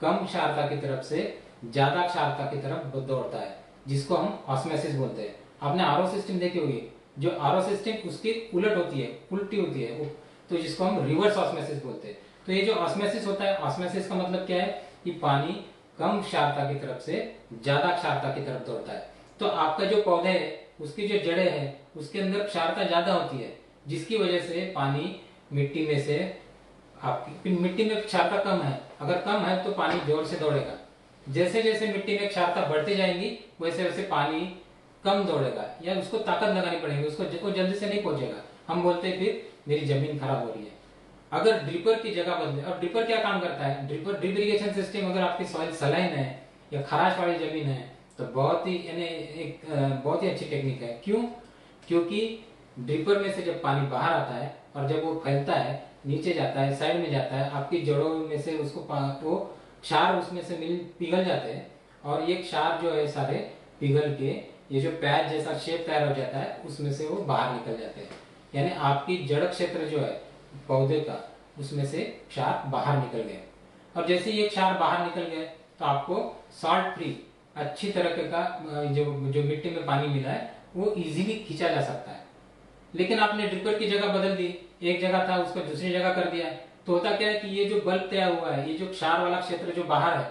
कम क्षारता की तरफ से ज्यादा क्षारता की तरफ दौड़ता है, जिसको हम ऑस्मोसिस बोलते हैं। आपने आरओ सिस्टम देखी होगी, जो आरओ सिस्टम उसकी उलट होती है, उल्टी होती है, तो जिसको हम रिवर्स ऑस्मोसिस बोलते हैं। तो ये जो ऑस्मोसिस होता है, ऑस्मोसिस का मतलब क्या है कि पानी कम क्षारता की तरफ से ज्यादा क्षारता की तरफ दौड़ता है। तो आपका जो पौधे है उसकी जो जड़ें हैं उसके अंदर क्षारता ज्यादा होती है, जिसकी वजह से पानी मिट्टी में से, आपकी मिट्टी में क्षारता कम है, अगर कम है तो पानी जोर से दौड़ेगा। जैसे जैसे मिट्टी में क्षारता बढ़ती जाएगी वैसे वैसे पानी कम दौड़ेगा या उसको ताकत लगानी पड़ेगी, उसको जल्दी से नहीं पहुंचेगा। हम बोलते हैं फिर मेरी जमीन खराब हो रही है। अगर ड्रिपर की जगह बदले, और ड्रिपर क्या काम करता है, ड्रिप इरिगेशन सिस्टम अगर आपकी सॉइल सलाइन है या खराश वाली जमीन है तो बहुत ही यानी एक बहुत ही अच्छी टेक्निक है। क्यों? क्योंकि ड्रिपर में से जब पानी बाहर आता है और जब वो फैलता है, नीचे जाता है, साइड में जाता है, आपकी जड़ों में से उसको वो क्षार उसमें से पिघल जाते हैं और ये क्षार जो है सारे पिघल के ये जो पैच जैसा शेप तैयार हो जाता है उसमें से वो बाहर निकल जाते हैं, यानी आपकी जड़ क्षेत्र जो है पौधे का उसमें से क्षार बाहर निकल गए। और जैसे ये क्षार बाहर निकल गए तो आपको सॉल्ट फ्री अच्छी तरह का जो मिट्टी में पानी मिला है वो इजीली खींचा जा सकता है। लेकिन आपने ड्रिपर की जगह बदल दी, एक जगह था उसको दूसरी जगह कर दिया, तो होता क्या है कि ये जो बल्ब तैयार हुआ है, ये जो क्षार वाला क्षेत्र जो बाहर है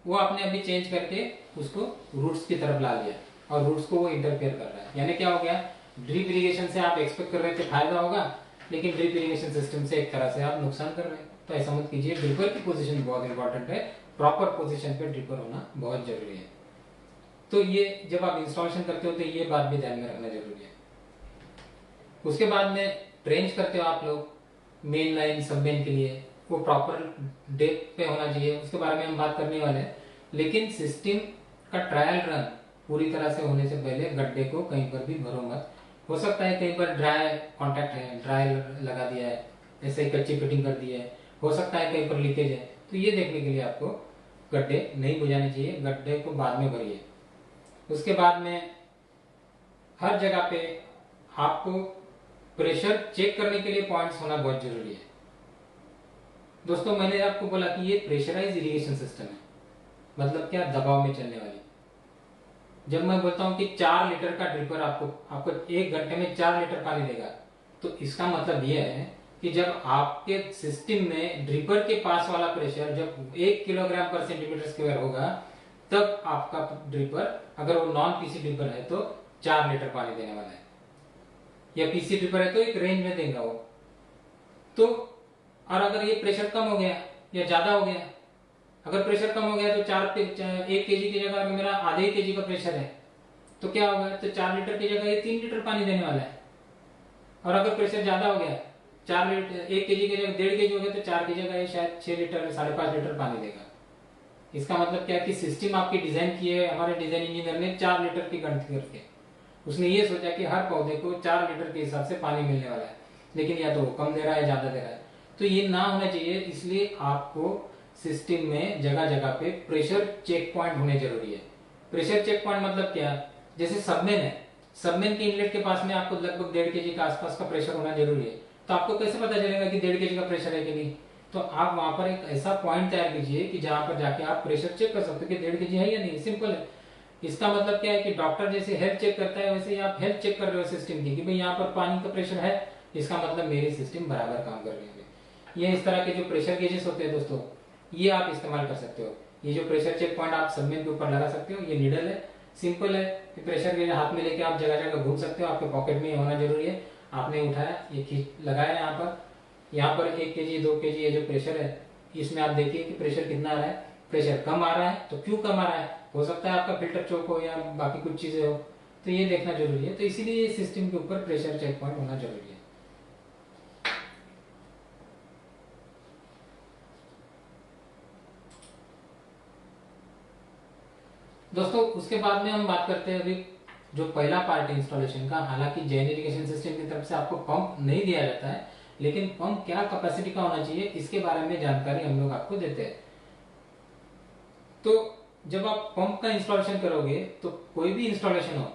वो आपने अभी चेंज करके उसको रूट्स की तरफ ला लिया और रूट्स को वो इंटरफेयर कर रहा है। यानी क्या हो गया, ड्रिप इरिगेशन से आप एक्सपेक्ट कर रहे थे फायदा होगा, लेकिन ड्रिप इरिगेशन सिस्टम से एक तरह से आप नुकसान कर रहे हैं। तो ऐसा मत कीजिए, ड्रिपर की पोजीशन बहुत इंपॉर्टेंट है, प्रॉपर पोजीशन पे ड्रिपर होना बहुत जरूरी है। तो ये जब आप इंस्टॉलेशन करते हो तो ये बात भी ध्यान में रखना जरूरी है। उसके बाद में ट्रेंच करते हो आप लोग मेन लाइन सब मेन के लिए, वो प्रॉपर डेप्थ पे होना चाहिए, उसके बारे में हम बात करने वाले हैं। लेकिन सिस्टम का ट्रायल रन पूरी तरह से होने से पहले गड्ढे को कहीं पर भी भरो मत। हो सकता है कहीं पर ड्राई कॉन्टैक्ट है, ड्राई लगा दिया है, ऐसे ही कच्ची फिटिंग कर दी है, हो सकता है कहीं पर लीकेज है, तो ये देखने के लिए आपको गड्ढे नहीं बुझाने चाहिए, गड्ढे को बाद में भरिए। उसके बाद में हर जगह पे आपको प्रेशर चेक करने के लिए पॉइंट्स होना बहुत जरूरी है। दोस्तों मैंने आपको बोला कि ये प्रेशराइज इरिगेशन सिस्टम है, मतलब क्या, दबाव में चलने वाली। जब मैं बोलता हूं कि 4 लीटर का ड्रिपर आपको 1 घंटे में 4 लीटर पानी देगा, तो इसका मतलब यह है कि जब आपके सिस्टम में ड्रिपर के पास वाला प्रेशर जब 1 किलोग्राम पर सेंटीमीटर स्क्वायर होगा, तब आपका ड्रिपर, अगर वो नॉन पीसी ड्रिपर है तो 4 लीटर पानी देने वाला है, या पीसी ड्रिपर है तो एक रेंज में देगा वो। तो और अगर ये प्रेशर कम हो गया या ज्यादा हो गया, अगर प्रेशर कम हो गया तो 1 केजी की जगह मेरा आधे केजी का प्रेशर है तो क्या होगा, तो 4 लीटर की जगह ये 3 लीटर पानी देने वाला है। और अगर प्रेशर ज्यादा हो गया, 4 लीटर 1 केजी की जगह 1.5 केजी हो गया तो 4 की जगह ये शायद 6 लीटर 5.5 लीटर पानी देगा। इसका मतलब क्या है कि सिस्टम आपकी डिजाइन की है हमारे डिजाइन इंजीनियर ने 4 लीटर की गणती करके, उसने ये सोचा कि हर पौधे को 4 लीटर के हिसाब से पानी मिलने वाला है, लेकिन या तो वो कम दे रहा है ज्यादा दे रहा है, तो ये ना होना चाहिए। इसलिए आपको सिस्टम में जगह जगह पे प्रेशर चेक पॉइंट होने जरूरी है। प्रेशर चेक पॉइंट मतलब क्या, जैसे सबमेन है, सबमेन के इनलेट के पास में आपको लगभग 1.5 केजी के आसपास का प्रेशर होना जरूरी है। तो आपको कैसे पता चलेगा कि 1.5 केजी का प्रेशर है कि नहीं, तो आप वहां पर एक ऐसा पॉइंट तैयार कीजिए कि जहां पर जाके आप प्रेशर चेक कर सकते हो कि 1.5 केजी है या नहीं। सिंपल है, इसका मतलब क्या है कि डॉक्टर जैसे हेल्थ चेक करता है वैसे ही आप हेल्थ चेक कर रहे हो सिस्टम की कि भाई यहाँ पर पानी का प्रेशर है, इसका मतलब मेरी सिस्टम बराबर काम कर रही है। ये इस तरह के जो प्रेशर गेजेस होते हैं दोस्तों, ये आप इस्तेमाल कर सकते हो। ये जो प्रेशर चेक पॉइंट आप सबमिट के ऊपर लगा सकते हो, ये नीडल है, सिंपल है। प्रेशर गेज हाथ में लेके आप जगह जगह घूम सकते हो, आपके पॉकेट में होना जरूरी है। आपने उठाया, ये खींच लगाया यहाँ पर 1 kg 2 kg ये जो प्रेशर है, इसमें आप देखिए कि प्रेशर कितना आ रहा है। प्रेशर कम आ रहा है तो क्यों कम आ रहा है, हो सकता है आपका फिल्टर चोक हो या बाकी कुछ चीजें हो, तो ये देखना जरूरी है। तो इसीलिए सिस्टम के ऊपर प्रेशर चेक पॉइंट होना जरूरी है। दोस्तों उसके बाद में हम बात करते हैं अभी जो पहला पार्ट है इंस्टॉलेशन का। हालांकि जैन इरिगेशन सिस्टम की तरफ से आपको पंप नहीं दिया जाता है, लेकिन पंप क्या कैपेसिटी का होना चाहिए इसके बारे में जानकारी हम लोग आपको देते हैं। तो जब आप पंप का इंस्टॉलेशन करोगे तो कोई भी इंस्टॉलेशन हो,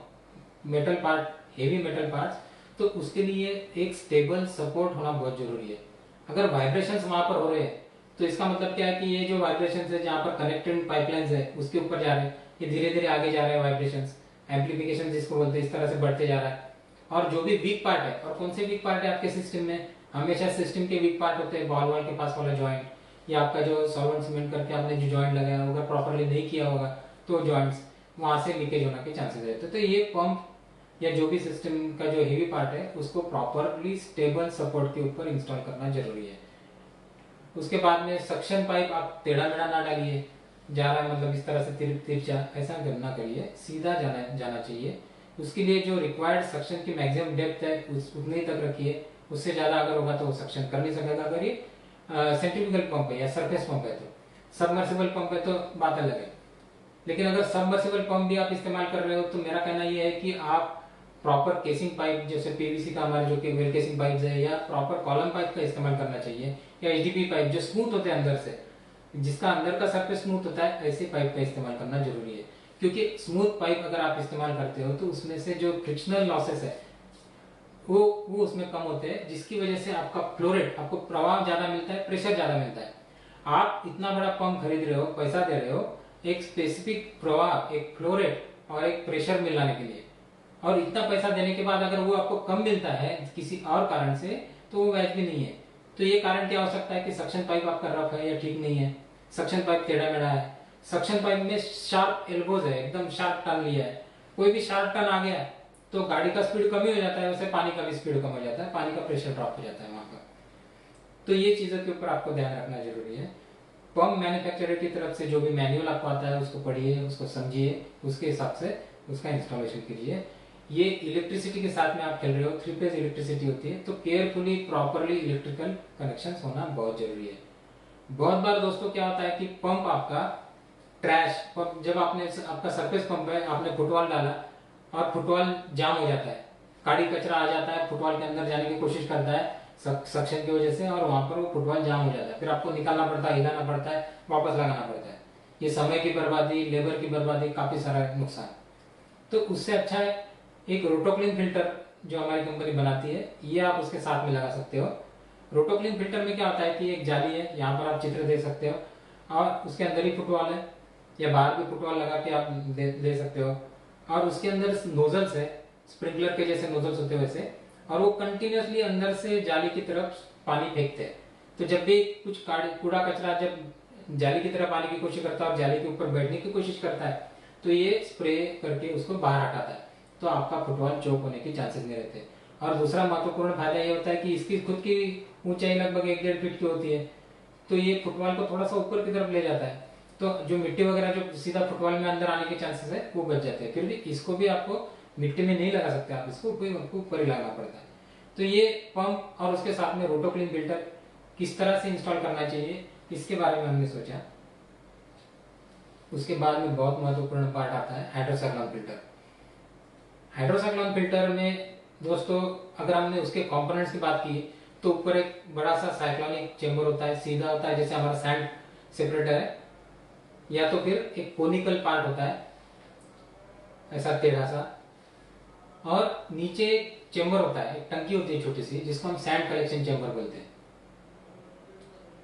metal part, heavy metal parts, तो उसके लिए एक स्टेबल सपोर्ट होना बहुत जरूरी है। अगर वाइब्रेशंस वहां पर हो रहे हैं तो इसका मतलब क्या है कि ये जो वाइब्रेशंस है जहां पर कनेक्टेड पाइपलाइंस है उसके ऊपर जा रहे हैं, ये धीरे धीरे आगे जा रहे हैं वाइब्रेशंस, एम्पलीफिकेशन जिसको बोलते हैं, इस तरह से बढ़ते जा रहा है। और जो भी वीक पार्ट है, और कौन से वीक पार्ट है आपके सिस्टम में, हमेशा सिस्टम के वीक पार्ट होते हैं बॉल वॉल के पास वाला जॉइंट, या आपका जो सॉल्वेंट सीमेंट करके आपने जो जॉइंट लगाया होगा प्रॉपरली नहीं किया होगा तो जॉइंट्स वहां से लीकेज होने के चांसेस रहते हैं। तो ये पंप या जो भी सिस्टम का जो हेवी पार्ट है उसको प्रॉपरली स्टेबल सपोर्ट के ऊपर इंस्टॉल करना जरूरी है। उसके बाद में सक्शन पाइप आप टेढ़ा मेढ़ा ना डालिए, जा रहा है मतलब इस तरह से तिरछा, ऐसा ना करिए, सीधा जाना चाहिए। उसके लिए जो रिक्वायर्ड सक्शन की मैक्सिमम डेप्थ है उतने ही तक रखिए, उससे ज्यादा अगर होगा तो सक्शन कर नहीं सकेगा। अगर ये सेंट्रीफ्यूगल पंप है या सरफेस पंप है, तो सबमर्सिबल पंप है तो बात अलग है। लेकिन अगर सबमर्सिबल पंप भी आप इस्तेमाल कर रहे हो तो मेरा कहना यह है कि आप प्रॉपर केसिंग पाइप, जैसे पीवीसी का हमारे जो कि वेल केसिंग पाइप है, या प्रॉपर कॉलम पाइप का इस्तेमाल करना चाहिए, या एचडीपी पाइप जो स्मूथ होते हैं अंदर से, जिसका अंदर का सरफेस स्मूथ होता है, ऐसे पाइप का इस्तेमाल करना जरूरी है। क्योंकि स्मूथ पाइप अगर आप इस्तेमाल करते हो तो उसमें से जो फ्रिक्शनल लॉसेस है वो उसमें कम होते हैं, जिसकी वजह से आपका फ्लो रेट, आपको प्रवाह ज्यादा मिलता है, प्रेशर ज्यादा मिलता है। आप इतना बड़ा पंप खरीद रहे हो, पैसा दे रहे हो एक स्पेसिफिक प्रवाह, एक फ्लो रेट और एक प्रेशर मिलाने के लिए, और इतना पैसा देने के बाद अगर वो आपको कम मिलता है किसी और कारण से, तो वो वैध भी नहीं है। तो ये कारण क्या हो सकता है कि सक्शन पाइप आपका रफ है या ठीक नहीं है, सक्शन पाइप टेढ़ा मेढ़ा है, सक्शन पाइप में शार्प एल्बोज है, एकदम शार्प टर्न लिया है, कोई भी शार्प टर्न आ गया तो गाड़ी का स्पीड कम ही हो जाता है, वैसे पानी का भी स्पीड कम हो जाता है, पानी का प्रेशर ड्रॉप हो जाता है वहां पर। तो ये चीजों के ऊपर आपको ध्यान रखना जरूरी है। पंप मैन्युफैक्चरर की तरफ से जो भी मैनुअल आपको आता है उसको पढ़िए, उसको समझिए, उसके हिसाब से उसका इंस्टॉलेशन कीजिए। ये इलेक्ट्रिसिटी के साथ में आप खेल रहे हो, 3 फेज इलेक्ट्रिसिटी होती है, तो केयरफुली प्रॉपरली इलेक्ट्रिकल कनेक्शन होना बहुत जरूरी है। बहुत बार दोस्तों क्या होता है कि पंप आपका ट्रैश, जब आपने आपका सरफेस पंप है, आपने फुटबॉल डाला और फुटबॉल जाम हो जाता है, काड़ी कचरा आ जाता है, फुटबॉल के अंदर जाने की कोशिश करता है सक्शन की वजह से, और वहां पर वो फुटबॉल जाम हो जाता है, फिर आपको निकालना पड़ता है, हिलाना पड़ता है, वापस लगाना पड़ता है। ये समय की बर्बादी, लेबर की बर्बादी, काफी सारा नुकसान। तो उससे अच्छा है एक रोटोक्लीन फिल्टर जो हमारी कंपनी बनाती है, ये आप उसके साथ में लगा सकते हो। रोटोक्लीन फिल्टर में क्या होता है कि एक जाली है, यहाँ पर आप चित्र देख सकते हो, और उसके अंदर ही फुटबॉल है, या बाहर भी फुटबॉल लगा के आप दे सकते हो, और उसके अंदर नोजल्स है, स्प्रिंकलर के जैसे नोजल्स होते हैं वैसे, और वो कंटिन्यूसली अंदर से जाली की तरफ पानी फेंकते हैं। तो जब भी कुछ कूड़ा कचरा जब जाली की तरफ आने की कोशिश करता है और जाली के ऊपर बैठने की कोशिश करता है, तो ये स्प्रे करके उसको बाहर हटाता है, तो आपका फुटबॉल चोक होने के चांसेस नहीं रहते। और दूसरा महत्वपूर्ण फायदा ये होता है कि इसकी खुद की ऊंचाई लगभग 1-1.5 फीट की होती है, तो ये फुटबॉल को थोड़ा सा ऊपर की तरफ ले जाता है, तो जो मिट्टी वगैरह जो सीधा फुटबॉल में अंदर आने के चांसेस है वो बच जाते हैं। फिर भी इसको भी आपको मिट्टी में नहीं लगा सकते, आप इसको ऊपर ही लगाना पड़ता है। तो ये पंप और उसके साथ में रोटोक्लीन फिल्टर किस तरह से इंस्टॉल करना चाहिए इसके बारे में हमने सोचा। उसके बाद में बहुत महत्वपूर्ण पार्ट आता है हाइड्रोसाइक्लोन फिल्टर। हाइड्रोसाइक्लोन फिल्टर में दोस्तों अगर हमने उसके कंपोनेंट्स की बात की तो ऊपर एक बड़ा सा साइक्लोनिक चेंबर होता है, सीधा होता है जैसे हमारा सैंड सेपरेटर है, या तो फिर एक कोनिकल पार्ट होता है ऐसा टेढ़ा सा, और नीचे एक चेंबर होता है, एक टंकी होती है छोटी सी जिसको हम सैंड कलेक्शन चेंबर बोलते हैं।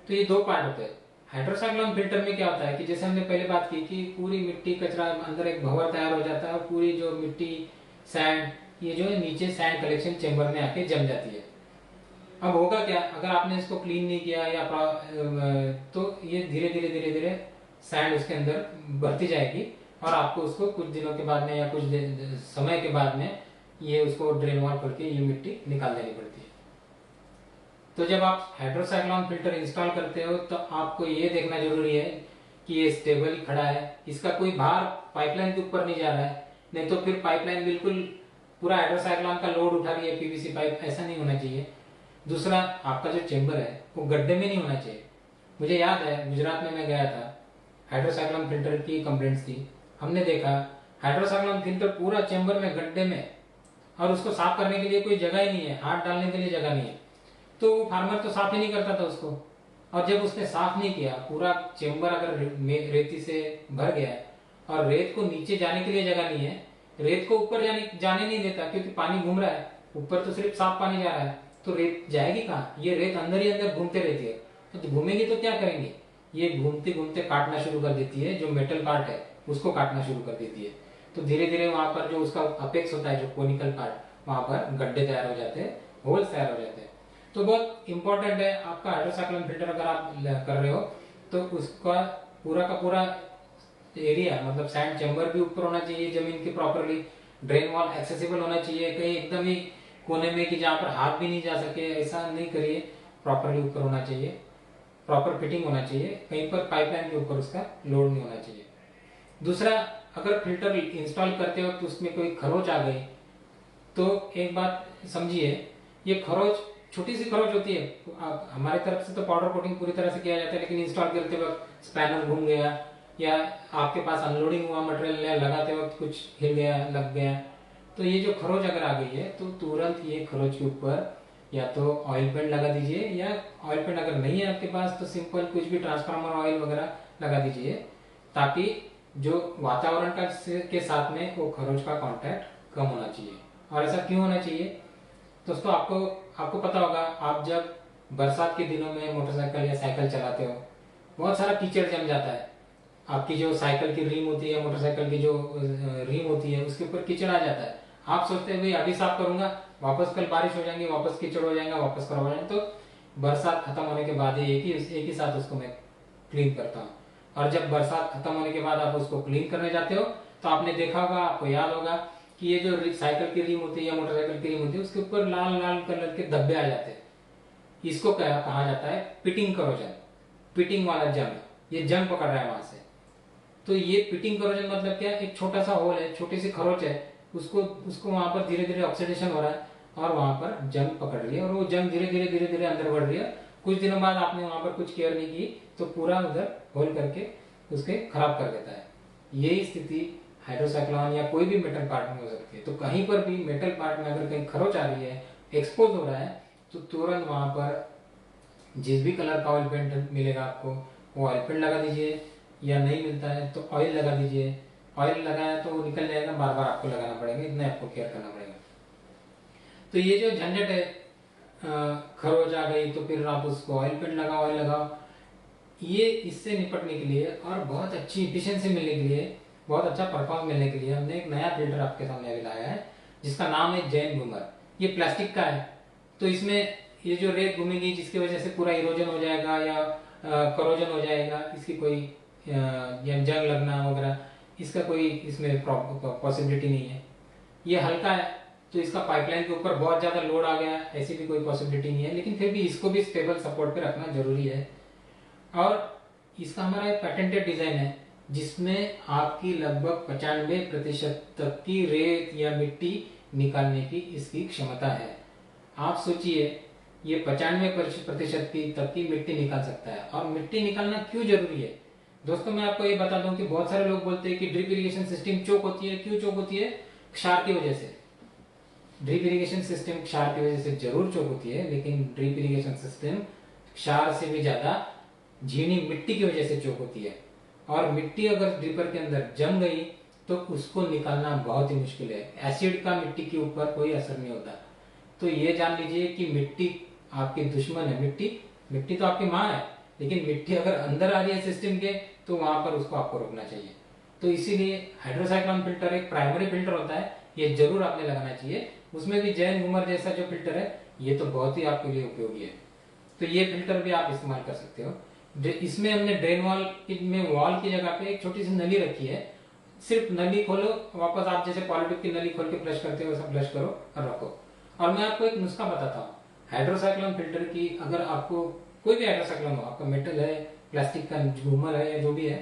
तो ये 2 पार्ट होते हैं हाइड्रोसाइक्लोन फिल्टर में क्या होता है कि जैसे हमने पहले बात की कि पूरी मिट्टी कचरा अंदर एक भंवर तैयार हो जाता है और पूरी जो मिट्टी सैंड ये जो है नीचे सैंड कलेक्शन चेम्बर में आके जम जाती है। अब होगा क्या, अगर आपने इसको क्लीन नहीं किया या तो ये धीरे धीरे धीरे धीरे सैंड उसके अंदर बढ़ती जाएगी और आपको उसको कुछ दिनों के बाद में या कुछ समय के बाद में ये उसको ड्रेन वॉल करके ये मिट्टी निकाल देनी पड़ती है। तो जब आप हाइड्रोसाइक्लोन फिल्टर इंस्टॉल करते हो तो आपको ये देखना जरूरी है कि ये स्टेबल खड़ा है, इसका कोई भार पाइपलाइन के ऊपर नहीं जा रहा है, नहीं तो फिर पाइपलाइन बिल्कुल पूरा हाइड्रोसाइक्लोन का लोड उठा रही है पीवीसी पाइप, ऐसा नहीं होना चाहिए। दूसरा, आपका जो चेंबर है वो गड्ढे में नहीं होना चाहिए। मुझे याद है गुजरात में मैं गया था, हाइड्रोसाइक्लोन फिल्टर की कंप्लेंट्स थी, हमने देखा हाइड्रोसाइक्लोन फिल्टर पूरा चेंबर में गड्ढे में, और उसको साफ करने के लिए कोई जगह ही नहीं है, हाथ डालने के लिए जगह नहीं है। तो फार्मर तो साफ ही नहीं करता था उसको, और जब उसने साफ नहीं किया, पूरा चेंबर अगर रेती से भर गया है और रेत को नीचे जाने के लिए जगह नहीं है, रेत को ऊपर जाने नहीं देता क्योंकि पानी घूम रहा है, ऊपर तो सिर्फ साफ पानी जा रहा है, तो रेत जाएगी कहाँ? ये रेत अंदर ही अंदर घूमते रहती है, तो घूमेगी तो क्या करेंगे, ये घूमते घूमते काटना शुरू कर देती है, जो मेटल पार्ट है उसको काटना शुरू कर देती है। तो धीरे धीरे वहां पर जो उसका अपेक्स होता है, जो कोनिकल पार्ट, वहां पर गड्ढे तैयार हो जाते हैं, होल्स तैयार हो जाते हैं। तो बहुत इंपॉर्टेंट है आपका हाइड्रोसाइक्लोन फिल्टर अगर आप कर रहे हो तो उसका पूरा का पूरा एरिया, मतलब सैंड चेंबर भी ऊपर होना चाहिए जमीन के प्रॉपरली, ड्रेन वॉल एक्सेसिबल होना चाहिए, कहीं एकदम ही कोने में कि जहां पर हाथ भी नहीं जा सके, ऐसा नहीं करिए, प्रॉपरली ऊपर होना चाहिए, प्रॉपर फिटिंग होना चाहिए, कहीं पर पाइपलाइन के ऊपर उसका लोड नहीं होना चाहिए। दूसरा, अगर फिल्टर इंस्टॉल करते हो तो उसमें कोई खरोच आ गई तो एक बात समझिए, ये खरोच छोटी सी खरोच होती है, हमारी तरफ से तो पाउडर कोटिंग पूरी तरह से किया जाता है, लेकिन इंस्टॉल करते वक्त स्पैनर घूम गया या आपके पास अनलोडिंग हुआ मटेरियल लगाते वक्त कुछ हिल गया, लग गया, तो ये जो खरोच अगर आ गई है तो तुरंत ये खरोच के ऊपर या तो ऑयल पेंट लगा दीजिए, या ऑयल पेंट अगर नहीं है आपके पास तो सिंपल कुछ भी ट्रांसफार्मर ऑयल वगैरह लगा दीजिए, ताकि जो वातावरण का के साथ में वो खरोच का कांटेक्ट कम होना चाहिए। और ऐसा क्यों होना चाहिए दोस्तों, आपको पता होगा, आप जब बरसात के दिनों में मोटरसाइकिल या साइकिल चलाते हो, बहुत सारा कीचड़ जम जाता है, आपकी जो साइकिल की रिम होती है, मोटरसाइकिल की जो रिम होती है, उसके ऊपर कीचड़ आ जाता है। आप सोचते हैं भाई अभी साफ करूंगा, वापस कल बारिश हो जाएंगी, वापस कीचड़ हो जाएगा, वापस करवा जाएंगे, तो बरसात खत्म होने के बाद एक ही साथ उसको मैं क्लीन करता हूँ। और जब बरसात खत्म होने के बाद आप उसको क्लीन करने जाते हो तो आपने देखा होगा, आपको याद होगा कि ये जो साइकिल की रिम होती है या मोटरसाइकिल की रिम होती है, उसके ऊपर लाल लाल कलर के धब्बे आ जाते हैं। इसको कहा जाता है पिटिंग करोजन, पिटिंग वाला जंग, ये जंग पकड़ रहा है वहां से। तो ये पिटिंग करोजन मतलब क्या, एक छोटा सा होल है, छोटी सी खरोच है, उसको वहां पर धीरे धीरे ऑक्सीडेशन हो रहा है और वहां पर जंग पकड़ रही है, और वो जंग धीरे धीरे अंदर बढ़ रही है। कुछ दिनों बाद आपने वहां पर कुछ केयर नहीं की तो पूरा उधर होल करके उसके खराब कर देता है। यही स्थिति हाइड्रोसाइक्लोन या कोई भी मेटल पार्ट में हो सकती है। तो कहीं पर भी मेटल पार्ट में अगर कहीं खरोच आ रही है, एक्सपोज हो रहा है, तो तुरंत वहां पर जिस भी कलर का ऑयल पेंट मिलेगा आपको, वो ऑयल पेंट लगा दीजिए, या नहीं मिलता है तो ऑयल लगा दीजिए। ऑयल लगाया तो वो निकल जाएगा, बार बार आपको लगाना पड़ेगा, इतना आपको केयर करना पड़ेगा। तो ये जो झंझट है, खरोच आ गई तो फिर आप उसको ऑयल पेंट लगाओ, ऑयल लगाओ, ये इससे निपटने के लिए और बहुत अच्छी इफिशियंसी मिलने के लिए, बहुत अच्छा परफॉर्मेंस मिलने के लिए हमने एक नया फिल्टर आपके सामने अभी लाया है, जिसका नाम है जैन बूमर। ये प्लास्टिक का है, तो इसमें ये जो रेत घूमेगी जिसकी वजह से पूरा इरोजन हो जाएगा या करोजन हो जाएगा, इसकी कोई या जंग लगना वगैरह, इसका कोई इसमें पॉसिबिलिटी नहीं है। ये हल्का है तो इसका पाइपलाइन के ऊपर बहुत ज्यादा लोड आ गया, ऐसी भी कोई पॉसिबिलिटी नहीं है, लेकिन फिर भी इसको भी स्टेबल सपोर्ट पे रखना जरूरी है। और इसका हमारा एक पैटेंटेड डिजाइन है जिसमें आपकी लगभग 95% तक की रेत या मिट्टी निकालने की इसकी क्षमता है। आप सोचिए, ये 95% की तक की मिट्टी निकाल सकता है। और मिट्टी निकालना क्यों जरूरी है दोस्तों, मैं आपको ये बता दूं कि बहुत सारे लोग बोलते हैं कि ड्रिप इरिगेशन सिस्टम चोक होती है। क्यों चोक होती है? क्षार की वजह से। ड्रिप इरिगेशन सिस्टम क्षार की वजह से जरूर चोक होती है, लेकिन ड्रिप इरिगेशन सिस्टम क्षार से भी ज्यादा झीनी मिट्टी की वजह से चोक होती है। और मिट्टी अगर ड्रिपर के अंदर जम गई तो उसको निकालना बहुत ही मुश्किल है। एसिड का मिट्टी के ऊपर कोई असर नहीं होता। तो ये जान लीजिए कि मिट्टी आपकी दुश्मन है। मिट्टी तो आपकी माँ है, लेकिन मिट्टी अगर अंदर आ रही है सिस्टम के तो वहां पर उसको आपको रोकना चाहिए। तो इसीलिए हाइड्रोसाइक्लोन फिल्टर एक प्राइमरी फिल्टर होता है, ये जरूर आपने लगाना चाहिए। उसमें भी जैन घूमर जैसा जो फिल्टर है ये तो बहुत ही आपके लिए उपयोगी है, तो ये फिल्टर भी आप इस्तेमाल कर सकते हो। इसमें हमने ड्रेन वॉल में वॉल की जगह पे एक छोटी सी नली रखी है, सिर्फ नली खोलो, वापस आप जैसे पॉलिट्यूब की नली खोल के फ्लश करते हो वैसा फ्लश करो और रखो। और मैं आपको एक नुस्खा बताता हूँ हाइड्रोसाइक्लोन फिल्टर की। अगर आपको कोई भी हाइड्रोसाइक्लोन हो, आपका मेटल है, प्लास्टिक का झूमर है या जो भी है,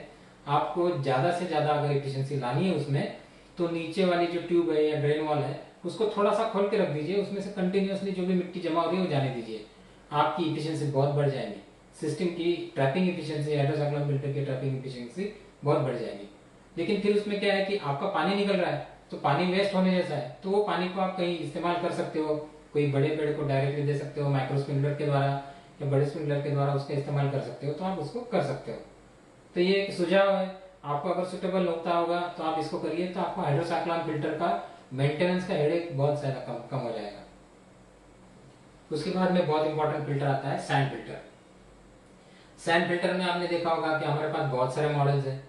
आपको ज्यादा से ज्यादा अगर एफिशिएंसी लानी है उसमें, तो नीचे वाली जो ट्यूब है या ड्रेन वॉल है उसको थोड़ा सा खोल के रख दीजिए, उसमें से कंटिन्यूअसली जो भी मिट्टी जमा हो रही है वो जाने दीजिए, आपकी इफिशियंसी बहुत बढ़ जाएगी। सिस्टम की ट्रैपिंग इफिशियंसी, हाइड्रोसाइक्लोन फिल्टर की ट्रैपिंग इफिशियंसी बहुत बढ़ जाएगी। लेकिन फिर उसमें क्या है कि आपका पानी निकल रहा है तो पानी वेस्ट होने जैसा है, तो वो पानी को आप कहीं इस्तेमाल कर सकते हो, कोई बड़े पेड़ को डायरेक्टली दे सकते हो माइक्रो स्प्रिंकलर के द्वारा या बड़े स्प्रिंकलर के द्वारा उसका इस्तेमाल कर सकते हो, तो आप उसको कर सकते हो। तो ये एक सुझाव है, आपको अगर सुटेबल होता होगा तो आप इसको करिए, तो आपको हाइड्रोसाइक्लोन फिल्टर का मेंटेनेंस का हेडेक बहुत ज्यादा कम हो जाएगा। उसके बाद में बहुत इंपॉर्टेंट फिल्टर आता है सैंड फिल्टर। सैंड फिल्टर में आपने देखा होगा कि हमारे पास बहुत सारे मॉडल्स हैं।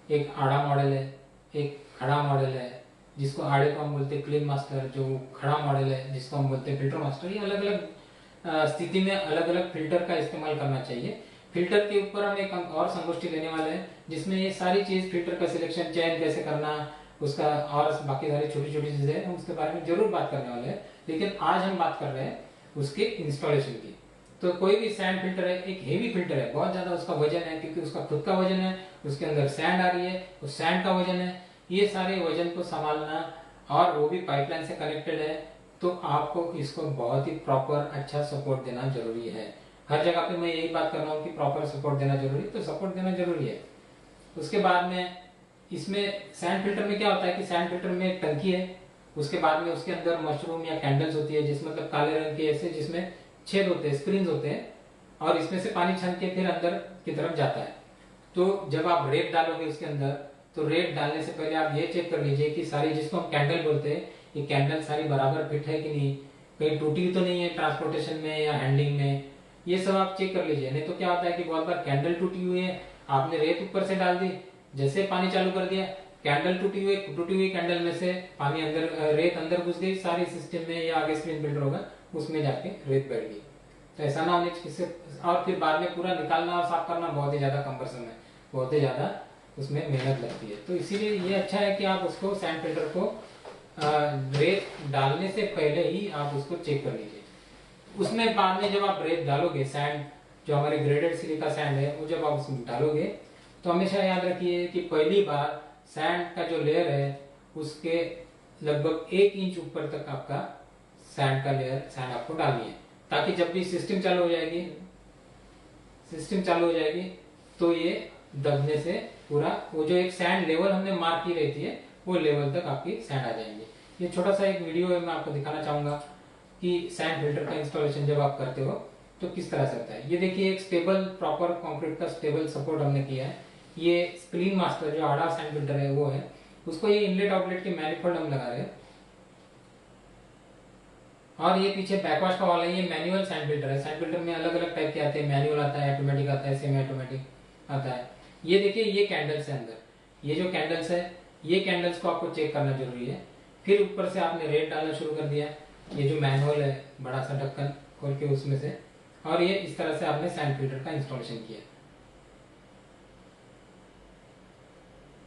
एक आड़ा मॉडल है, एक खड़ा मॉडल है जिसको आड़े को हम बोलते हैं क्लीन मास्टर, जो खड़ा मॉडल है जिसको हम बोलते हैं फिल्टर मास्टर। ये अलग अलग स्थिति में अलग अलग फिल्टर का इस्तेमाल करना चाहिए। फिल्टर के ऊपर हम एक और संगोष्ठी लेने वाले हैं जिसमें ये सारी चीज, फिल्टर का सिलेक्शन, चयन कैसे करना, उसका और बाकी सारी छोटी छोटी चीजें हम उसके बारे में जरूर बात करने वाले हैं। लेकिन आज हम बात कर रहे हैं उसके इंस्टॉलेशन की। तो कोई भी सैंड फिल्टर है, एक हेवी फिल्टर है, बहुत ज्यादा उसका वजन है क्योंकि उसका खुद का वजन है, उसके अंदर सैंड आ रही है, उस सैंड का वजन है, ये सारे वजन को संभालना, और वो भी पाइपलाइन से कनेक्टेड है, तो आपको इसको बहुत ही प्रॉपर अच्छा सपोर्ट देना जरूरी है। हर जगह पे मैं यही बात कर रहा हूँ कि प्रॉपर सपोर्ट देना जरूरी है, तो सपोर्ट देना जरूरी है। उसके बाद में इसमें सैंड फिल्टर में क्या होता है कि सैंड फिल्टर में एक टंकी है, उसके बाद में उसके अंदर मशरूम या कैंडल्स होती है, जिस मतलब काले रंग की ऐसे, जिसमें छेद होते हैं, स्क्रीन होते हैं, और इसमें से पानी छन के फिर अंदर की तरफ जाता है। तो जब आप रेत डालोगे उसके अंदर, तो रेत डालने से पहले आप ये चेक कर लीजिए कि सारी, जिसको हम कैंडल बोलते हैं, ये कैंडल सारी बराबर फिट है कि नहीं, कहीं टूटी तो नहीं है ट्रांसपोर्टेशन में या हैंडलिंग में, ये सब आप चेक कर लीजिए। नहीं तो क्या होता है कि बहुत बार कैंडल टूटी हुई है, आपने रेत ऊपर से डाल दी, जैसे पानी चालू कर दिया, कैंडल टूटी हुई कैंडल में से पानी अंदर, रेत अंदर घुस गई सारी सिस्टम में, या आगे स्क्रीन फिल्टर होगा उसमें जाके रेत बैठ गई। तो ऐसा ना होने चाहिए, और फिर बाद में पूरा निकालना और साफ करना बहुत ही ज्यादा कम्बरसम है, बहुत ही ज्यादा उसमें मेहनत लगती है। तो इसीलिए ये अच्छा है कि आप उसको सैंड फिल्टर को रेत डालने से पहले ही आप उसको चेक कर लीजिए। उसमें बाद में जब आप रेत डालोगे, सैंड जो हमारे ग्रेडेड सिलिका सैंड है, वो जब आप उसमें डालोगे तो हमेशा याद रखिए कि पहली बार सैंड का जो लेयर है उसके लगभग 1 इंच ऊपर तक आपका सैंड का लेयर, सैंड आपको डालनी है, ताकि जब भी सिस्टम चालू हो जाएगी तो ये दबने से पूरा वो जो एक सैंड लेवल हमने मार्क की रहती है वो लेवल तक आपकी सैंड आ जाएंगे। ये छोटा सा एक वीडियो है, मैं आपको दिखाना चाहूंगा कि सैंड फिल्टर का इंस्टॉलेशन जब आप करते हो तो किस तरह से होता है। ये देखिए, एक स्टेबल प्रॉपर कंक्रीट का स्टेबल सपोर्ट हमने किया है। ये क्लीन मास्टर जो आड़ा सैंड फिल्टर है वो है, उसको ये इनलेट आउटलेट के मैनिफोल्ड हम लगा रहे हैं, और ये पीछे बैकवाश का वाला है, ये मैनुअल सैंड फिल्टर है। सैंड फिल्टर में अलग अलग टाइप के आते हैं, मैनुअल आता है, ऑटोमेटिक आता है, सेमी ऑटोमेटिक आता है। ये देखिए, ये कैंडल्स है अंदर, ये जो कैंडल्स है, ये कैंडल्स को आपको चेक करना जरूरी है। फिर ऊपर से आपने रेत डालना शुरू कर दिया, ये जो मैनुअल है बड़ा सा ढक्कन खोल के उसमें से, और ये इस तरह से आपने सैंड फिल्टर का इंस्टॉलेशन किया।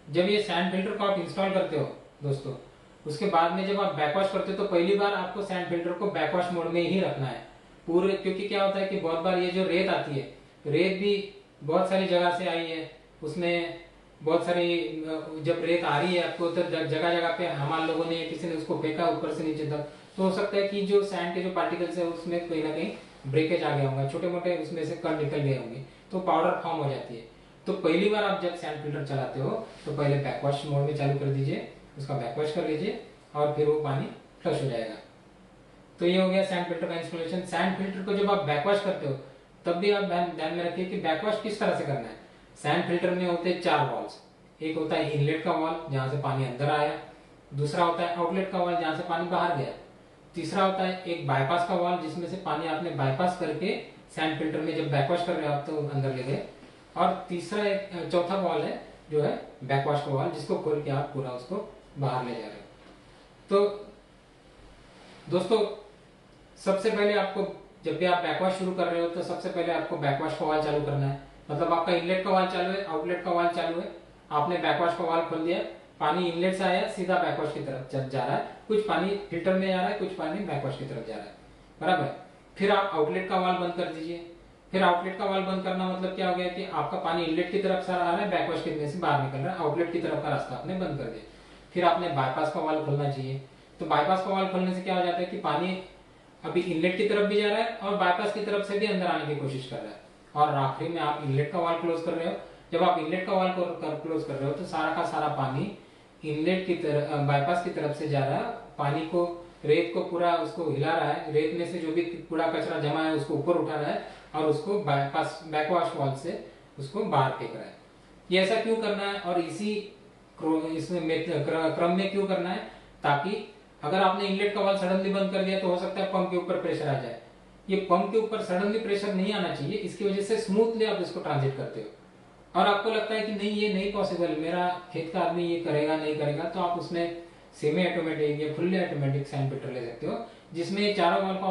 जब ये सैंड फिल्टर को आप इंस्टॉल करते हो दोस्तों, उसके बाद में जब आप बैकवॉश करते हो तो पहली बार आपको सैंड फिल्टर को बैकवॉश मोड में ही रखना है पूरे, क्योंकि क्या होता है कि बहुत बार ये जो रेत आती है, रेत भी बहुत सारी जगह से आई है, उसमें बहुत सारी, जब रेत आ रही है आपको तो जगह जगह पे हमारे लोगों ने, किसी ने उसको फेंका ऊपर से नीचे तक, तो हो सकता है कि जो सैंड के जो पार्टिकल्स है उसमें कहीं ना कहीं ब्रेकेज आ गया होगा, छोटे मोटे उसमें से कण निकल गए होंगे, तो पाउडर फॉर्म हो जाती है। तो पहली बार आप जब सैंड फिल्टर चलाते हो तो पहले बैकवॉश मोड में चालू कर दीजिए, उसका बैकवॉश कर लीजिए, और फिर वो पानी फ्लश हो जाएगा। तो ये हो गया सैंड फिल्टर का इंस्टॉलेशन। सैंड फिल्टर को जब आप बैकवॉश करते हो तब भी आप ध्यान में रखिए कि बैकवॉश किस तरह से करना है। सैंड फिल्टर में होते हैं 4 वॉल्स, एक होता है इनलेट का वॉल जहां से पानी अंदर आया, दूसरा होता है आउटलेट का वॉल जहां से पानी बाहर गया, तीसरा होता है एक बाईपास का वॉल जिसमें से पानी आपने बाईपास करके सैंड फिल्टर में जब बैकवॉश कर रहे हो आप तो अंदर ले गए। और तीसरा एक चौथा वॉल है जो है बैकवॉश का वॉल, जिसको खोल के आप पूरा उसको बाहर ले जा रहे हो। तो दोस्तों सबसे पहले आपको जब भी आप बैकवॉश शुरू कर रहे हो तो सबसे पहले आपको बैकवॉश का वाल चालू करना है। मतलब आपका इनलेट का वाल चालू है, आउटलेट का वाल चालू है, आपने बैकवॉश का वाल खोल दिया, पानी इनलेट से आया सीधा बैकवॉश की तरफ जा रहा है, कुछ पानी फिल्टर में जा रहा है, कुछ पानी बैकवॉश की तरफ जा रहा है, बराबर। फिर आप आउटलेट का वाल बंद कर दीजिए। फिर आउटलेट का वाल बंद करना मतलब क्या हो गया कि आपका पानी इनलेट की तरफ से आ रहा है, बैकवॉश के से बाहर निकल रहा है, आउटलेट की तरफ का रास्ता आपने बंद कर दिया। फिर आपने बाईपास का वाल खोलना चाहिए। तो बाईपास का वाल खोलने से क्या हो जाता है कि पानी अभी इनलेट की तरफ भी जा रहा है और बाईपास की तरफ से भी अंदर आने की कोशिश कर रहा है। और आखिरी में आप इनलेट का वाल क्लोज कर रहे हो। जब आप इनलेट का वाल क्लोज कर रहे हो तो सारा का सारा पानी इनलेट की तरफ बाईपास की तरफ से जा रहा है, पानी को रेत को पूरा उसको हिला रहा है, रेत में से जो भी कूड़ा कचरा जमा है उसको ऊपर उठा रहा है और उसको बैकवॉश वाल से उसको बाहर फेंक रहा है। ये ऐसा क्यों करना है और इसी इसमें क्रम में क्यों करना है, ताकि अगर आपने इनलेट का वाल सडनली बंद कर दिया तो हो सकता है पंप के ऊपर प्रेशर आ जाए। ये पंप के ऊपर सडनली प्रेशर नहीं आना चाहिए, इसकी वजह से स्मूथली आप इसको ट्रांजिट करते हो। और आपको लगता है कि नहीं ये नहीं पॉसिबल, मेरा खेत का आदमी ये करेगा नहीं करेगा, तो आप उसमें सेमी ऑटोमेटिक या फुल्ली ऑटोमेटिक सैंड फिल्टर ले सकते हो, जिसमें ये चारों वाल का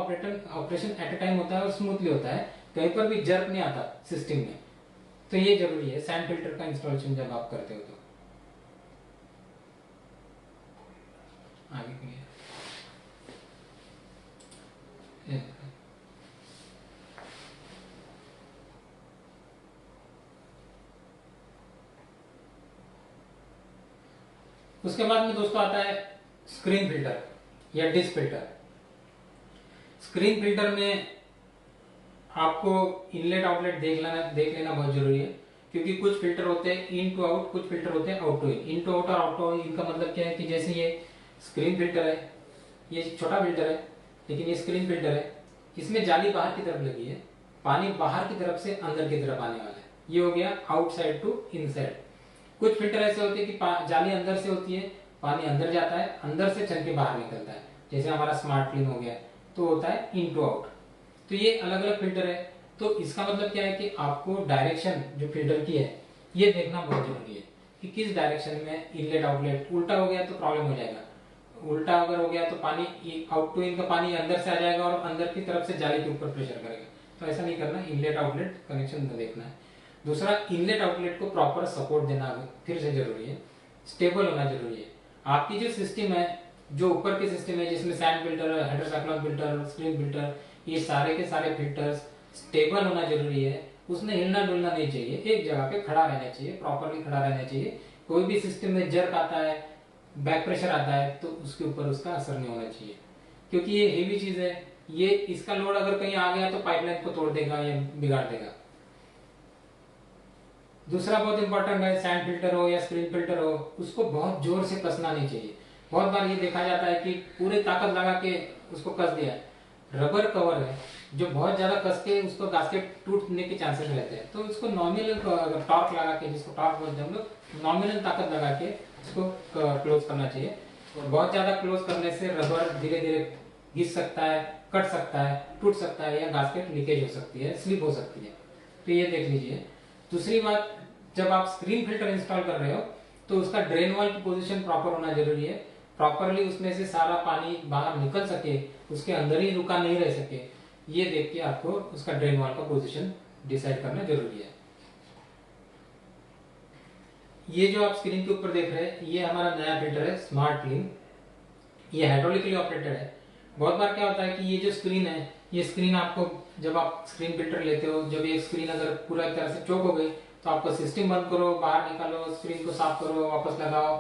ऑपरेशन एट अ टाइम होता है और स्मूथली होता है, कहीं पर भी जर्क नहीं आता सिस्टम में। तो ये जरूरी है सैंड फिल्टर का इंस्टॉलेशन जब आप करते हो तो। आगे क्लियर। उसके बाद में दोस्तों आता है स्क्रीन फिल्टर या डिस्क फिल्टर। स्क्रीन फिल्टर में आपको इनलेट आउटलेट देख लेना बहुत जरूरी है, क्योंकि कुछ फिल्टर होते हैं इन टू आउट, कुछ फिल्टर होते हैं out to in. In to out और आउट टू इन का मतलब क्या है कि जैसे ये स्क्रीन फिल्टर है, ये छोटा फिल्टर है लेकिन ये स्क्रीन फिल्टर है, इसमें जाली बाहर की तरफ लगी है, पानी बाहर की तरफ से अंदर की तरफ आने वाला है, ये हो गया आउटसाइड टू इनसाइड। कुछ फिल्टर ऐसे होते हैं कि जाली अंदर से होती है, पानी अंदर जाता है, अंदर से चल के बाहर निकलता है, जैसे हमारा स्मार्ट क्लीन हो गया, तो होता है इन टू आउट। तो ये अलग अलग फिल्टर है। तो इसका मतलब क्या है कि आपको डायरेक्शन जो फिल्टर की है ये देखना बहुत जरूरी है कि किस डायरेक्शन में इनलेट आउटलेट, उल्टा हो गया तो प्रॉब्लम हो जाएगा, उल्टा अगर हो गया तो पानी आउट टू इन का पानी अंदर से आ जाएगा और अंदर की तरफ से जाली के ऊपर प्रेशर करेगा। तो ऐसा नहीं करना, इनलेट आउटलेट कनेक्शन देखना है। दूसरा, इनलेट आउटलेट को प्रॉपर सपोर्ट देना फिर से जरूरी है, स्टेबल होना जरूरी है। आपकी जो सिस्टम है, जो ऊपर की सिस्टम है जिसमें sand filter, hydrocyclone filter, screen filter, ये सारे के सारे फिल्टर्स स्टेबल होना जरूरी है, उसमें हिलना डुलना नहीं चाहिए, एक जगह पे खड़ा रहना चाहिए, प्रॉपरली खड़ा रहना चाहिए। कोई भी सिस्टम में जर्क आता है, बैक प्रेशर आता है तो उसके ऊपर उसका असर नहीं होना चाहिए, क्योंकि ये हेवी चीज है, ये इसका लोड अगर कहीं आ गया तो पाइपलाइन को तोड़ देगा या बिगाड़ देगा। दूसरा बहुत इंपॉर्टेंट है, सैंड फिल्टर हो या स्क्रीन फिल्टर हो, उसको बहुत जोर से कसना नहीं चाहिए। बहुत बार ये देखा जाता है कि पूरे ताकत लगा के उसको कस दिया, रबर कवर है जो बहुत ज्यादा कस के उसको गास्केट टूटने के चांसेस रहते हैं, तो उसको नॉमिनल टॉर्क लगा के, जिसको टॉर्क बोलते हैं हम लोग, नॉमिनल ताकत लगा के उसको क्लोज करना चाहिए। बहुत ज्यादा क्लोज करने से रबर धीरे धीरे घिस सकता है, कट सकता है, टूट सकता है, या गास्केट लीकेज हो सकती है, स्लिप हो सकती है, तो ये देख लीजिए। दूसरी बात, जब आप स्क्रीन फिल्टर इंस्टॉल कर रहे हो तो उसका ड्रेन वॉल की पोजीशन प्रॉपर होना जरूरी है, प्रॉपरली उसमें से सारा पानी बाहर निकल सके, उसके अंदर ही रुका नहीं रह सके, ये देख के आपको उसका ड्रेन वॉल का पोजीशन डिसाइड करना जरूरी है। ये जो आप स्क्रीन के ऊपर देख रहे हैं ये हमारा नया फिल्टर है स्मार्ट क्लीन, ये हाइड्रोलिकली ऑपरेटेड है। बहुत बार क्या होता है कि ये जो स्क्रीन है, ये स्क्रीन आपको जब आप स्क्रीन फिल्टर लेते हो, जब ये स्क्रीन अगर पूरा तरह से चोक हो गई तो आपको सिस्टम बंद करो, बाहर निकालो, स्क्रीन को साफ करो, वापस लगाओ,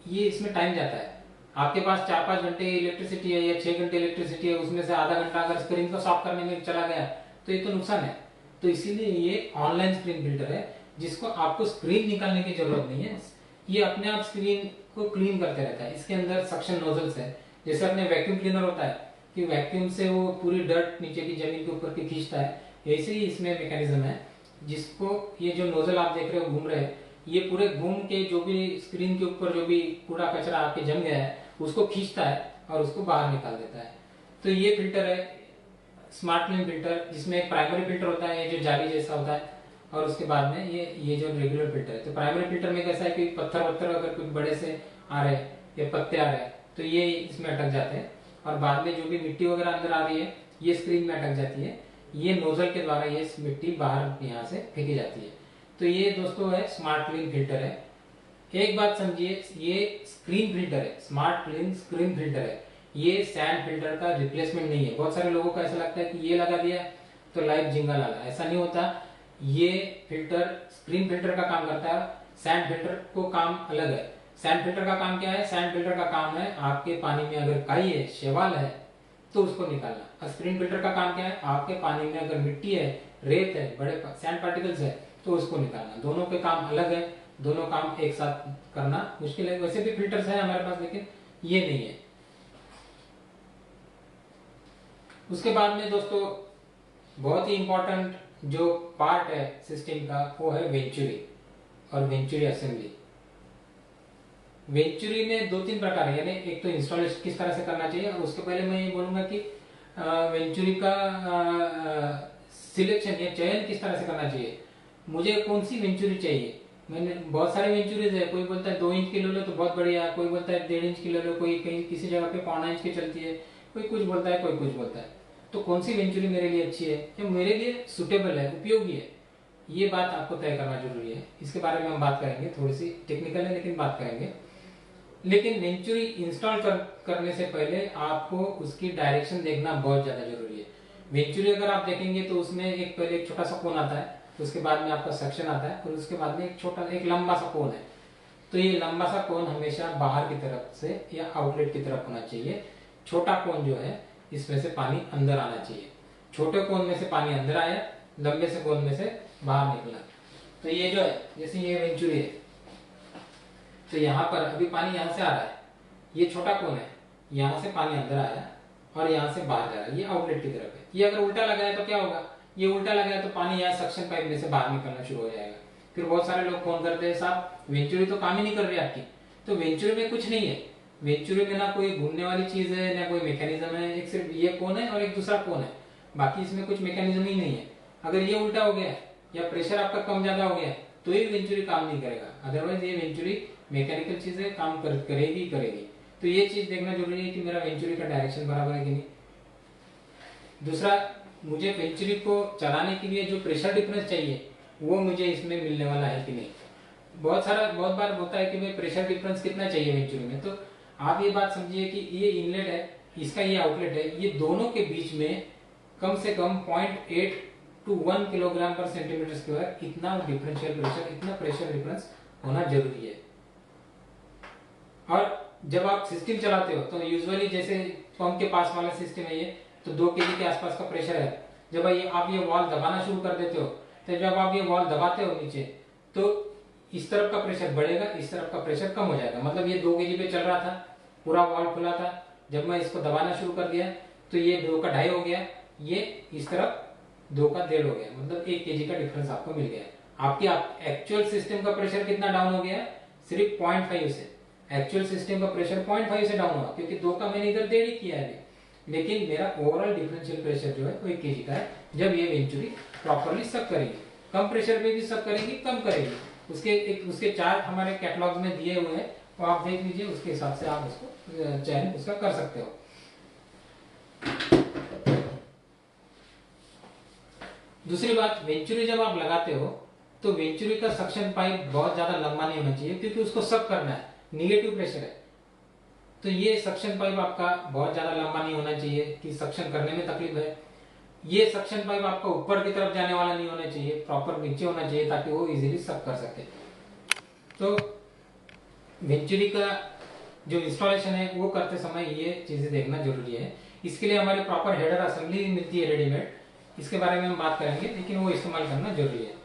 ये इसमें टाइम जाता है। आपके पास 4-5 घंटे इलेक्ट्रिसिटी है या 6 घंटे इलेक्ट्रिसिटी है, उसमें से आधा घंटा अगर स्क्रीन को साफ करने में चला गया तो ये तो नुकसान है। तो इसीलिए ये ऑनलाइन स्क्रीन फिल्टर है, जिसको आपको स्क्रीन निकालने की जरूरत नहीं है, ये अपने आप स्क्रीन को क्लीन करते रहता है। इसके अंदर सक्शन नोजल्स है, जैसे अपने वैक्यूम क्लीनर होता है कि वैक्यूम से वो पूरी डर्ट नीचे की जमीन के ऊपर की खींचता है, ऐसे ही इसमें मैकेनिज्म है जिसको ये जो नोजल आप देख रहे हो घूम रहे हैं, ये पूरे घूम के जो भी स्क्रीन के ऊपर जो भी कूड़ा कचरा आके जम गया है उसको खींचता है और उसको बाहर निकाल देता है। तो ये फिल्टर है, स्मार्ट क्लीन फिल्टर, जिसमें एक प्राइमरी फिल्टर होता है जो जाली जैसा होता है, और उसके बाद में ये जो रेगुलर फिल्टर है। तो प्राइमरी फिल्टर में कैसा है कि पत्थर वत्थर अगर कुछ बड़े से आ रहे हैं या पत्ते आ रहे हैं तो ये इसमें अटक जाते हैं, और बाद में जो भी मिट्टी वगैरह अंदर आ रही है ये स्क्रीन में अटक जाती है। ये नोजल के द्वारा ये मिट्टी बाहर यहाँ से फेंकी जाती है। तो ये दोस्तों है स्मार्ट क्लीन फिल्टर है। एक बात समझिए, ये स्क्रीन फिल्टर है, स्मार्ट क्लीन स्क्रीन फिल्टर है, ये सैंड फिल्टर का रिप्लेसमेंट नहीं है। बहुत सारे लोगों को ऐसा लगता है कि ये लगा दिया तो लाइफ जिंगल आला, ऐसा नहीं होता। ये फिल्टर स्क्रीन फिल्टर का काम करता है, सैंड फिल्टर को काम अलग है। सैंड फिल्टर का काम क्या है? सैंड फिल्टर का काम है आपके पानी में अगर काई है, शैवाल है तो उसको निकालना। और स्क्रीन फिल्टर का काम क्या है? आपके पानी में अगर मिट्टी है, रेत है, बड़े सैंड पार्टिकल्स है तो उसको निकालना। दोनों के काम अलग है, दोनों काम एक साथ करना मुश्किल है। वैसे भी फिल्टर्स है हमारे पास, लेकिन ये नहीं है। उसके बाद में दोस्तों बहुत ही इंपॉर्टेंट जो पार्ट है सिस्टम का वो है वेंचुरी और वेंचुरी असेंबली। वेंचुरी में 2-3 प्रकार है, यानी एक तो इंस्टॉलेशन किस तरह से करना चाहिए, और उसके पहले मैं ये बोलूंगा कि वेंचुरी का सिलेक्शन या चयन किस तरह से करना चाहिए। मुझे कौन सी वेंचुरी चाहिए? मैंने बहुत सारे वेंचुरीज है, कोई बोलता है 2 इंच की ले लो तो बहुत बढ़िया, कोई बोलता है 1.5 इंच की ले लो, कोई कहीं किसी जगह पे 1.25 इंच की चलती है, कोई कुछ बोलता है, कोई कुछ बोलता है। तो कौन सी वेंचुरी मेरे लिए अच्छी है, जो मेरे लिए सुटेबल है, उपयोगी है, ये बात आपको तय करना जरूरी है। इसके बारे में हम बात करेंगे, थोड़ी सी टेक्निकल है लेकिन बात करेंगे। लेकिन वेंचुरी इंस्टॉल करने से पहले आपको उसकी डायरेक्शन देखना बहुत ज्यादा जरूरी है। वेंचुरी अगर आप देखेंगे तो उसमें एक पहले एक छोटा सा कोन आता है, उसके बाद में आपका सेक्शन आता है, और उसके बाद में एक लंबा सा कोन है। तो ये लंबा सा कोन हमेशा बाहर की तरफ से या आउटलेट की तरफ होना चाहिए। छोटा कोन जो है इसमें से पानी अंदर आना चाहिए। छोटे कोन में से पानी अंदर आया, लंबे से कोन में से बाहर निकला। तो ये जो है, जैसे ये वेंचुरी है तो यहाँ पर अभी पानी यहाँ से आ रहा है, ये छोटा कोन है, यहाँ से पानी अंदर आया और यहाँ से बाहर जा रहा है, ये आउटलेट की तरफ है। ये अगर उल्टा लगाया तो क्या होगा? ये उल्टा लगाया तो पानी यहाँ सक्शन पाइप में से बाहर निकलना शुरू हो जाएगा। फिर बहुत सारे लोग फोन करते हैं, साहब वेंचुरी तो काम ही नहीं कर रही आपकी। तो वेंचुरी में कुछ नहीं है, वेंचुरी में ना कोई घूमने वाली चीज है ना कोई मैकेनिज्म है, एक सिर्फ ये कोन है और एक दूसरा कोन है, बाकी इसमें कुछ मैकेनिज्म ही नहीं है। अगर ये उल्टा हो गया या प्रेशर आपका कम ज्यादा हो गया तो ये वेंचुरी काम नहीं करेगा, अदरवाइज ये वेंचुरी मैकेनिकल चीजें काम करेगी करेगी। तो ये चीज देखना जरूरी है कि मेरा वेंचुरी का डायरेक्शन बराबर है कि नहीं। दूसरा, मुझे वेंचुरी को चलाने के लिए जो प्रेशर डिफरेंस चाहिए वो मुझे इसमें मिलने वाला है कि नहीं। बहुत बार होता है कि भाई प्रेशर डिफरेंस कितना चाहिए वेंचुरी में, तो आप ये बात समझिए कि ये इनलेट है, इसका ये आउटलेट है, ये दोनों के बीच में कम से कम 0.8 to 1 किलोग्राम पर सेंटीमीटर स्क्वायर इतना डिफरेंशियल प्रेशर, इतना प्रेशर डिफरेंस होना जरूरी है। और जब आप सिस्टम चलाते हो तो यूजुअली जैसे पंप के पास वाला सिस्टम है ये, तो 2 kg के आसपास का प्रेशर है। जब आप ये वॉल्व दबाना शुरू कर देते हो तो जब आप ये वॉल्व दबाते हो नीचे तो इस तरफ का प्रेशर बढ़ेगा, इस तरफ का प्रेशर कम हो जाएगा। मतलब ये 2 kg पे चल रहा था, पूरा वॉल्व खुला था, जब मैं इसको दबाना शुरू कर दिया तो ये 2 का 2.5 हो गया, ये इस तरफ 2 का 1.5 हो गया, मतलब 1 kg का डिफरेंस आपको मिल गया। आपकी एक्चुअल सिस्टम का प्रेशर कितना डाउन हो गया? सिर्फ 0.5 से। एक्चुअल सिस्टम का प्रेशर 0.5 से डाउन हुआ, क्योंकि 2 का मैंने इधर 1.5 ही किया है, लेकिन मेरा ओवरऑल डिफरेंशियल प्रेशर जो है वो 1 kg का है। जब ये वेंचुरी प्रॉपर्ली सक करेगी, कम प्रेशर पे भी सक करेगी, कम करेगी, उसके चार्ट हमारे कैटलॉग में दिए हुए हैं, तो आप देख लीजिए, उसके हिसाब से आप उसको चयन उसका कर सकते हो। दूसरी बात, वेंचुरी जब आप लगाते हो तो वेंचुरी का सक्शन पाइप बहुत ज्यादा लंबा नहीं होना चाहिए, क्योंकि उसको सक करना है, निगेटिव प्रेशर है। तो ये सक्शन पाइप आपका बहुत ज्यादा लंबा नहीं होना चाहिए कि सक्शन करने में तकलीफ है। ये सक्शन पाइप आपका ऊपर की तरफ जाने वाला नहीं होना चाहिए, प्रॉपर नीचे होना चाहिए ताकि वो इजीली सक कर सके। तो वेंचुरी का जो इंस्टॉलेशन है वो करते समय ये चीजें देखना जरूरी है। इसके लिए हमारे प्रॉपर हेडर असेंबली मिलती है रेडीमेड, इसके बारे में हम बात करेंगे, लेकिन वो इस्तेमाल करना जरूरी है।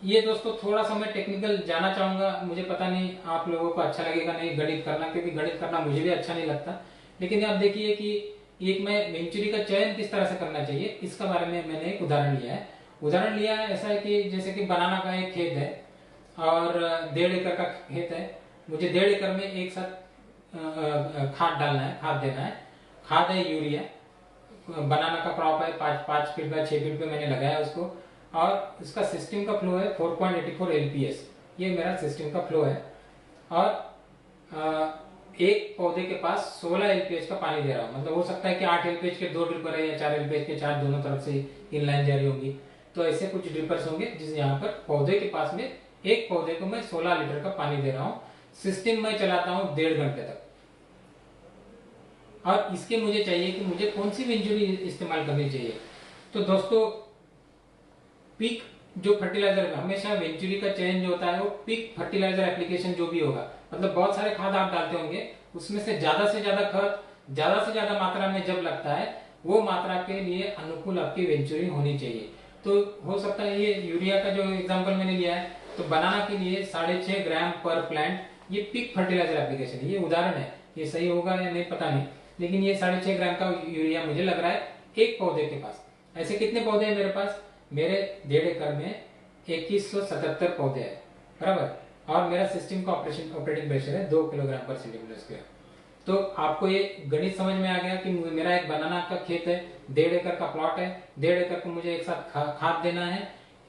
ये दोस्तों थोड़ा सा मैं टेक्निकल जाना चाहूंगा, मुझे पता नहीं आप लोगों को अच्छा लगेगा नहीं गणित करना, क्योंकि गणित करना मुझे भी अच्छा नहीं लगता। लेकिन आप देखिए कि एक मैं वेंचुरी का चयन किस तरह से करना चाहिए, इसका बारे में मैंने एक उदाहरण लिया है। उदाहरण लिया है ऐसा है कि जैसे कि बनाना का एक खेत है और 1.5 एकड़ का खेत है, मुझे 1.5 एकड़ में एक साथ खाद डालना है, खाद देना है। खाद है यूरिया, बनाना का क्रॉप है 5 फीट बाय 6 फीट पे मैंने लगाया उसको, और इसका सिस्टम का फ्लो है 4.84 LPS। ये मेरा सिस्टम का फ्लो है, और एक पौधे के पास 16 LPS का पानी दे रहा हूँ। मतलब हो सकता है कि 8 LPS के 2 ड्रिपर है, या 4 LPS के 4 दोनों तरफ से इनलाइन जा रही होंगी। तो ऐसे कुछ ड्रिपर्स होंगे जिस यहाँ पर पौधे के पास में एक पौधे को मैं 16 लीटर का पानी दे रहा हूँ। सिस्टम मैं चलाता हूँ 1.5 घंटे तक। और इसके मुझे चाहिए कि मुझे कौन सी वेंचुरी इस्तेमाल करनी चाहिए। तो दोस्तों, पीक जो फर्टिलाइजर, हमेशा वेंचुरी का चयन जो होता है वो पीक फर्टिलाइजर एप्लीकेशन जो भी होगा, मतलब बहुत सारे खाद आप डालते होंगे, उसमें से ज्यादा खाद ज्यादा से ज्यादा मात्रा में जब लगता है, वो मात्रा के लिए अनुकूल आपकी वेंचुरी होनी चाहिए। तो हो सकता है ये यूरिया का जो एग्जांपल मैंने लिया है, तो बनाना के लिए 6.5 ग्राम पर प्लांट, ये पीक फर्टिलाइजर एप्लीकेशन है, ये उदाहरण है, ये सही होगा या नहीं पता नहीं, लेकिन ये 6.5 ग्राम का यूरिया मुझे लग रहा है एक पौधे के पास। ऐसे कितने पौधे हैं मेरे पास? मेरे 1.5 एकड़ में 2177 पौधे हैं, बराबर। और मेरा सिस्टम का ऑपरेटिंग प्रेशर है 2 किलोग्राम पर सेंटीमीटर स्क्वायर। तो आपको ये गणित समझ में आ गया कि मेरा एक बनाना का खेत है, 1.5 एकड़ का प्लॉट है, 1.5 एकड़ को मुझे एक साथ खाद देना है,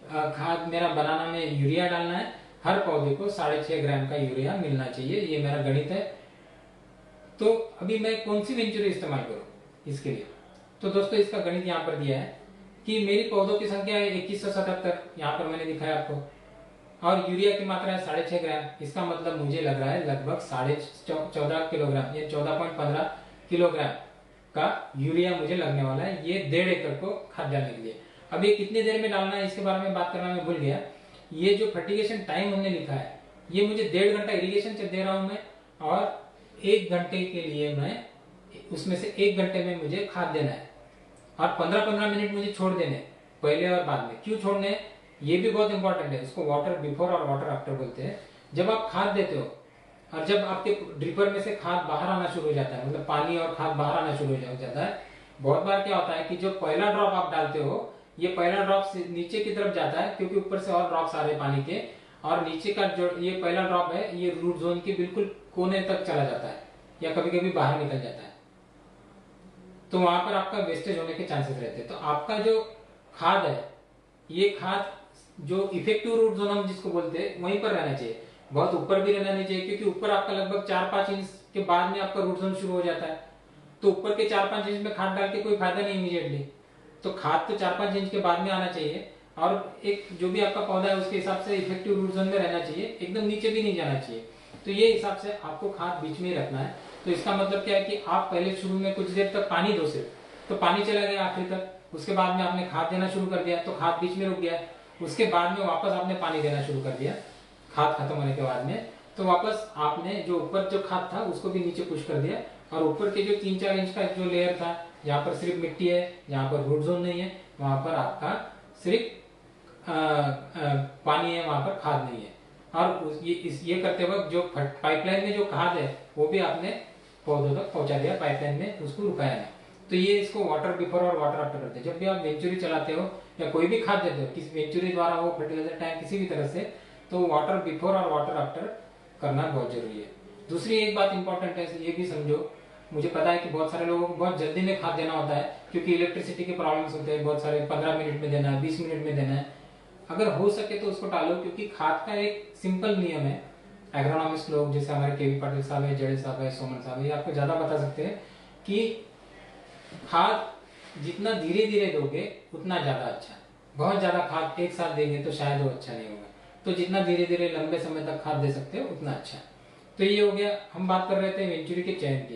खाद मेरा बनाना में यूरिया डालना है, हर पौधे को 6.5 ग्राम का यूरिया मिलना चाहिए, ये मेरा गणित है। तो अभी मैं कौन सी वेंचुरी इस्तेमाल करूं इसके लिए? तो दोस्तों, इसका गणित यहाँ पर दिया है कि मेरी पौधों की संख्या है 2177, यहाँ पर मैंने दिखाया आपको, और यूरिया की मात्रा है 6.5 ग्राम। इसका मतलब मुझे लग रहा है लगभग 14.5 किलोग्राम या 14.15 किलोग्राम का यूरिया मुझे लगने वाला है, ये 1.5 एकड़ को खाद डालने के लिए। अब ये कितनी देर में डालना है इसके बारे में बात करना मैं भूल गया। ये जो फर्टिगेशन टाइम हमने लिखा है, ये मुझे 1.5 घंटा इरिगेशन दे रहा हूं मैं, और 1 घंटे के लिए मैं उसमें से 1 घंटे में मुझे खाद देना है, और 15-15 मिनट मुझे छोड़ देने पहले और बाद में। क्यों छोड़ने, ये भी बहुत इंपॉर्टेंट है। इसको वाटर बिफोर और वाटर आफ्टर बोलते हैं। जब आप खाद देते हो और जब आपके ड्रिपर में से खाद बाहर आना शुरू हो जाता है, मतलब पानी और खाद बाहर आना शुरू हो जाता है, बहुत बार क्या होता है कि जो पहला ड्रॉप आप डालते हो, ये पहला ड्रॉप नीचे की तरफ जाता है, क्योंकि ऊपर से और ड्रॉप्स आ रहे हैं पानी के, और नीचे का जो ये पहला ड्रॉप है, ये रूट जोन के बिल्कुल कोने तक चला जाता है, या कभी कभी बाहर निकल जाता है। तो वहां पर आपका वेस्टेज होने के चांसेस रहते हैं। तो आपका जो खाद है, ये खाद जो इफेक्टिव रूट जोन हम जिसको बोलते हैं, वहीं पर रहना चाहिए, बहुत ऊपर भी रहना नहीं चाहिए, क्योंकि ऊपर आपका लगभग 4-5 इंच के बाद में आपका रूट जोन शुरू हो जाता है। तो ऊपर के 4-5 इंच में खाद डाल के कोई फायदा नहीं इमीडिएटली। तो खाद तो 4-5 इंच के बाद में आना चाहिए, और एक जो भी आपका पौधा है उसके हिसाब से इफेक्टिव रूट जोन में रहना चाहिए, एकदम नीचे भी नहीं जाना चाहिए। तो ये हिसाब से आपको खाद बीच में ही रखना है। तो इसका मतलब क्या है कि आप पहले शुरू में कुछ देर तक पानी दो सिर्फ, तो पानी चला गया आखिर तक, उसके बाद में आपने खाद देना शुरू कर दिया, तो खाद बीच में रुक गया, उसके बाद में वापस आपने पानी देना शुरू कर दिया खाद खत्म होने के बाद में, तो वापस आपने जो ऊपर जो खाद था उसको भी नीचे पुश कर दिया, और ऊपर के जो 3-4 इंच का जो लेयर था, जहाँ पर सिर्फ मिट्टी है, जहाँ पर रूट जोन नहीं है, वहां पर आपका सिर्फ पानी है, वहां पर खाद नहीं है। और ये करते वक्त जो पाइपलाइन में जो खाद है वो भी आपने पौधों तक पहुंचा दिया, पाइपलाइन में उसको रुकाया नहीं। तो ये इसको वाटर बिफोर और वाटर आफ्टर करते हैं। जब भी आप वेंचुरी चलाते हो या कोई भी खाद देते हो, किसी वेंचुरी द्वारा हो, फर्टिलाइजर टैंक, किसी भी तरह से, तो वाटर बिफोर और वाटर आफ्टर करना बहुत जरूरी है। दूसरी एक बात इंपॉर्टेंट है, ये भी समझो, मुझे पता है कि बहुत सारे लोगों को बहुत जल्दी में खाद देना होता है, क्योंकि इलेक्ट्रिसिटी के प्रॉब्लम्स होते हैं, बहुत सारे 15 मिनट में देना है, 20 मिनट में देना है। अगर हो सके तो उसको टालो, क्योंकि खाद का एक सिंपल नियम है। एग्रोनॉमिस्ट लोग जैसे हमारे केवी पाटिल साहब है, जड़े साहब है, सोमन साहब है, ये आपको ज्यादा बता सकते हैं कि खाद जितना धीरे धीरे दोगे उतना ज्यादा अच्छा। बहुत ज्यादा खाद एक साथ देंगे तो शायद वो अच्छा नहीं होगा, तो जितना धीरे धीरे लंबे समय तक खाद दे सकते हो उतना अच्छा। तो ये हो गया, हम बात कर रहे थे वेंचुरी के चयन की।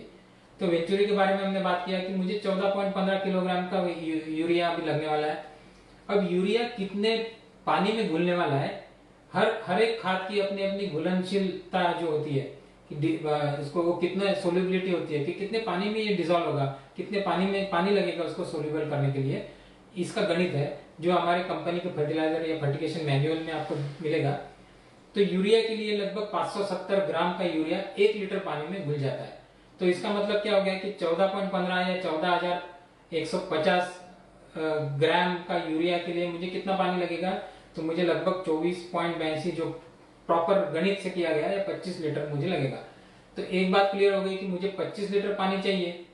तो वेंचुरी के बारे में हमने बात किया कि मुझे 14.15 किलोग्राम का यूरिया अभी लगने वाला है। अब यूरिया कितने पानी में घुलने वाला है, हर एक खाद की अपनी अपनी घुलनशीलता जो होती है, इसको वो कितना सोल्युबिलिटी होती है कि कितने पानी में ये डिजोल्व होगा, कितने पानी में पानी लगेगा उसको सोल्यूबल करने के लिए, इसका गणित है जो हमारे कंपनी के फर्टिलाइजर या फर्टिगेशन मैनुअल में आपको मिलेगा। तो यूरिया के लिए लगभग 570 ग्राम का यूरिया 1 लीटर पानी में घुल जाता है। तो इसका मतलब क्या हो गया कि 14.15 या 14,150 ग्राम का यूरिया के लिए मुझे कितना पानी लगेगा, तो मुझे लगभग 24.82 जो प्रॉपर गणित से किया गया है 25 लीटर मुझे लगेगा। तो एक बात क्लियर हो गई कि मुझे 25 लीटर पानी चाहिए,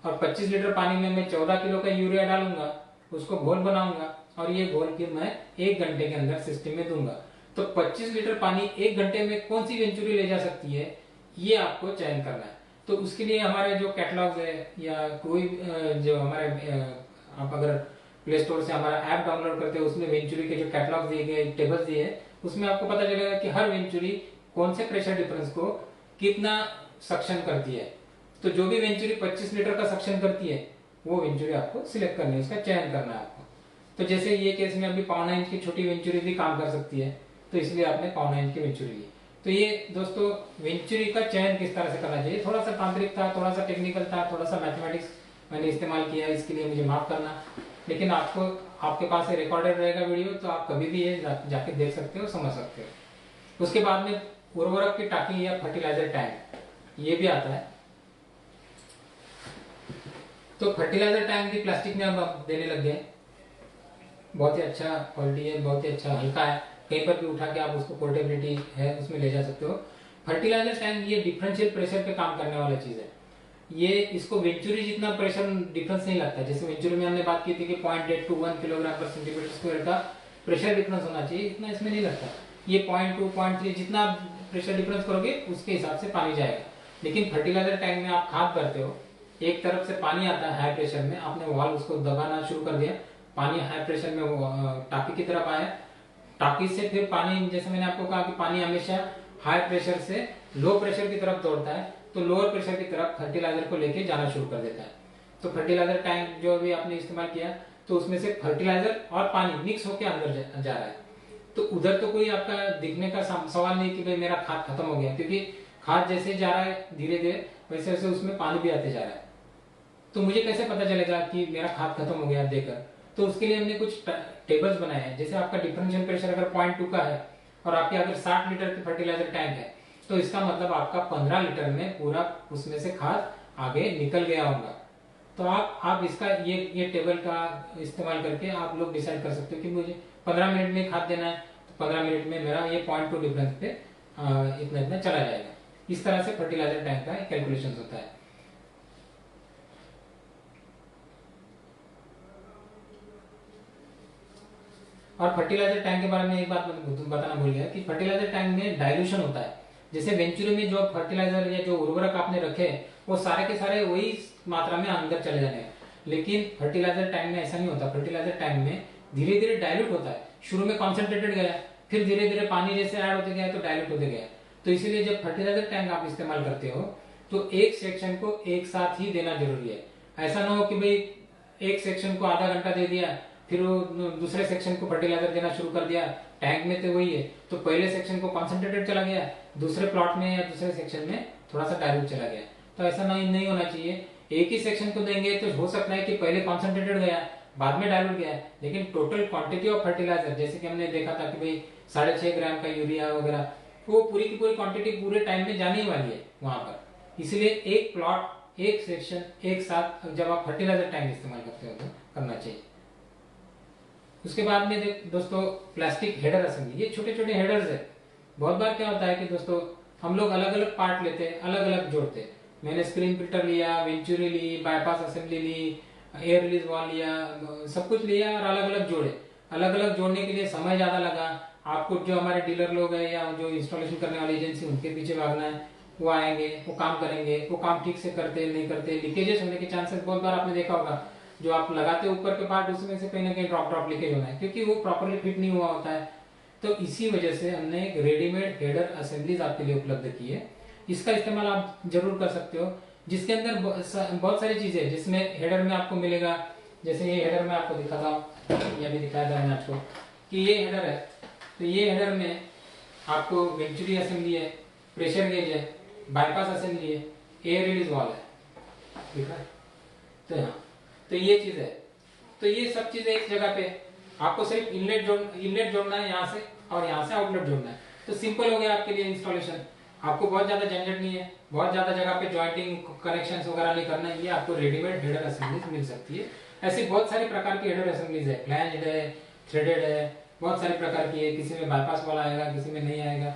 और 25 लीटर पानी में मैं 14 किलो का यूरिया डालूंगा, उसको घोल बनाऊंगा और ये घोल के मैं 1 घंटे के अंदर सिस्टम में दूंगा। तो 25 लीटर पानी 1 घंटे में कौन सी वेंचुरी ले जा सकती है, ये आपको चयन करना है। तो उसके लिए हमारे जो कैटलॉग है या कोई जो हमारे आप अगर प्ले स्टोर से हमारा ऐप डाउनलोड करते हैं, उसमें वेंचुरी के जो कैटलॉग दिए गए, टेबल्स दिए हैं, उसमें आपको पता चलेगा कि हर वेंचुरी कौन से प्रेशर डिफरेंस को कितना सक्शन करती है। तो जो भी वेंचुरी 25 लीटर का सक्शन करती है वो वेंचुरी आपको सिलेक्ट करनी है, उसका चयन करना है आपको। तो जैसे ये केस में अभी 1.25 इंच की छोटी वेंचुरी भी काम कर सकती है, तो इसलिए आपने 1.25 इंच की वेंचुरी ली। तो ये दोस्तों वेंचुरी का चयन किस तरह से करना चाहिए, थोड़ा सा तांत्रिक था, थोड़ा सा टेक्निकल था, थोड़ा सा मैथमेटिक्स मैंने इस्तेमाल किया, इसके लिए मुझे माफ करना। लेकिन आपको आपके पास रिकॉर्डेड रहेगा वीडियो, तो आप कभी भी ये जाके देख सकते हो, समझ सकते हो। उसके बाद में उर्वरक की टाकी या फर्टिलाइजर टैंक ये भी आता है। तो फर्टिलाइजर टैंक भी प्लास्टिक में अब देने लग गए, बहुत ही अच्छा क्वालिटी है, बहुत ही अच्छा हल्का है, कहीं पर भी उठा के आप उसको पोर्टेबिलिटी है उसमें ले जा सकते हो। फर्टिलाइजर टैंक ये डिफरेंशियल प्रेशर पे काम करने वाला चीज है। ये इसको वेंचुरी जितना प्रेशर डिफरेंस नहीं लगता। जैसे वेंचुरी में हमने बात की थी कि 0.8 to 1 किलोग्राम पर सेंटीमीटर स्क्वायर का प्रेशर डिफरेंस होना चाहिए, इतना इसमें नहीं लगता। ये 0.2 0.3 जितना प्रेशर डिफरेंस करोगे उसके हिसाब से पानी जाएगा। लेकिन फर्टिलाइजर टैंक में आप खाद भरते हो, एक तरफ से पानी आता है हाई प्रेशर में, आपने वाल्व उसको दबाना शुरू कर दिया, पानी हाई प्रेशर में टाकी की तरफ आया, टाकी से फिर पानी, जैसे मैंने आपको कहा कि पानी हमेशा हाई प्रेशर से लो प्रेशर की तरफ दौड़ता है, तो लोअर प्रेशर की तरफ फर्टिलाइजर को लेके जाना शुरू कर देता है। तो फर्टिलाइजर टैंक जो भी आपने इस्तेमाल किया, तो उसमें से फर्टिलाइजर और पानी मिक्स होकर अंदर जा रहा है। तो उधर तो कोई आपका दिखने का सवाल नहीं कि भाई मेरा खाद खत्म हो गया, क्योंकि खाद जैसे जा रहा है धीरे धीरे वैसे वैसे उसमें पानी भी आते जा रहा है। तो मुझे कैसे पता चलेगा कि मेरा खाद खत्म हो गया देकर? तो उसके लिए हमने कुछ टेबल्स बनाए हैं। जैसे आपका डिफरेंशियल प्रेशर अगर 0.2 का है और आपके अगर 60 लीटर की फर्टिलाइजर टैंक है, तो इसका मतलब आपका 15 लीटर में पूरा उसमें से खाद आगे निकल गया होगा। तो आप इसका ये टेबल का इस्तेमाल करके आप लोग डिसाइड कर सकते हो कि मुझे 15 मिनट में खाद देना है, तो 15 मिनट में मेरा ये 0.2 डिफरेंस पे इतना इतना चला जाएगा। इस तरह से फर्टिलाइजर टैंक का कैलकुलेशन होता है। और फर्टिलाइजर टैंक के बारे में एक बात बताना भूल गया कि फर्टिलाइजर टैंक में डाइल्यूशन होता है। जैसे वेंचुरी में जो फर्टिलाइजर या जो उर्वरक आपने रखे वो सारे के सारे वही मात्रा में अंदर चले जाने हैं, लेकिन फर्टिलाइजर टैंक में ऐसा नहीं होता। फर्टिलाइजर टैंक में धीरे धीरे डायल्यूट होता है। शुरू में कॉन्सेंट्रेटेड गया, फिर धीरे धीरे पानी जैसे ऐड होते गया तो डायल्यूट होते गया। तो इसीलिए जब फर्टिलाइजर टैंक आप इस्तेमाल करते हो तो एक सेक्शन को एक साथ ही देना जरूरी है। ऐसा ना हो कि भाई एक सेक्शन को आधा घंटा दे दिया, फिर वो दूसरे सेक्शन को फर्टिलाइजर देना शुरू कर दिया। टैंक में तो वही है, तो पहले सेक्शन को कॉन्सेंट्रेटेड चला गया, दूसरे प्लॉट में या दूसरे सेक्शन में थोड़ा सा डाइल्यूट चला गया। तो ऐसा नहीं होना चाहिए। एक ही सेक्शन को देंगे तो हो सकता है कि पहले कॉन्सेंट्रेटेड गया, बाद में डाइल्यूट गया, लेकिन टोटल क्वांटिटी ऑफ फर्टिलाइजर जैसे कि हमने देखा था कि भाई 6.5 ग्राम का यूरिया वगैरह, वो पूरी की पूरी क्वांटिटी पूरे टाइम में जाने ही वाली है वहां पर। इसलिए एक प्लॉट एक सेक्शन एक साथ जब आप फर्टिलाइजर टैंक इस्तेमाल करते हो तो करना चाहिए। उसके बाद में दोस्तों प्लास्टिक हेडर असेंबली, ये छोटे छोटे हेडर्स है। बहुत बार क्या होता है कि दोस्तों हम लोग अलग अलग पार्ट लेते हैं, अलग अलग जोड़ते हैं। मैंने स्क्रीन फिल्टर लिया, वेंचुरी ली, बाईपास असेंबली ली, एयर रिलीज वॉल लिया, सब कुछ लिया और अलग अलग जोड़े। अलग अलग जोड़ने के लिए समय ज्यादा लगा। आपको जो हमारे डीलर लोग हैं या जो इंस्टॉलेशन करने वाली एजेंसी उनके पीछे भागना है, वो आएंगे, वो काम करेंगे, वो काम ठीक से करते नहीं करते, लीकेजेस होने के चांसेस बहुत बार आपने देखा होगा। जो आप लगाते हो ऊपर के पार्ट उसमें से कहीं ना कहीं ड्रॉप लीकेज होना है, क्योंकि वो प्रॉपरली फिट नहीं हुआ होता है। तो इसी वजह से हमने एक रेडीमेड हेडर असेंबलीज आपके लिए उपलब्ध की है। इसका इस्तेमाल आप जरूर कर सकते हो, जिसके अंदर बहुत सारी चीजें है। जिसमें हेडर में आपको मिलेगा, जैसे ये हेडर में आपको दिखाता हूँ, ये भी दिखाया था मैंने आपको कि ये हेडर है। तो ये हेडर में आपको वेंचुरी असेंबली है, प्रेशर गेज है, बाईपास असेंबली है, एयर रिलीज वॉल है, दिखा है? तो ये चीज है। तो ये सब चीजें एक जगह पे, आपको सिर्फ इनलेट जोड़ना है यहाँ से, और यहाँ से आउटलेट जोड़ना है। तो सिंपल हो गया आपके लिए इंस्टॉलेशन। आपको बहुत ज्यादा झंझट नहीं है, बहुत ज्यादा जगह पे जॉइंटिंग कनेक्शंस वगैरह नहीं करना है। ये आपको रेडीमेड हेडर असेंबलीज मिल सकती है। ऐसी बहुत सारी प्रकार की हेडर असेंबलीज है, फ्लैंज्ड है, थ्रेडेड है, बहुत सारी प्रकार की है। किसी में बाईपास वाला आएगा, किसी में नहीं आएगा,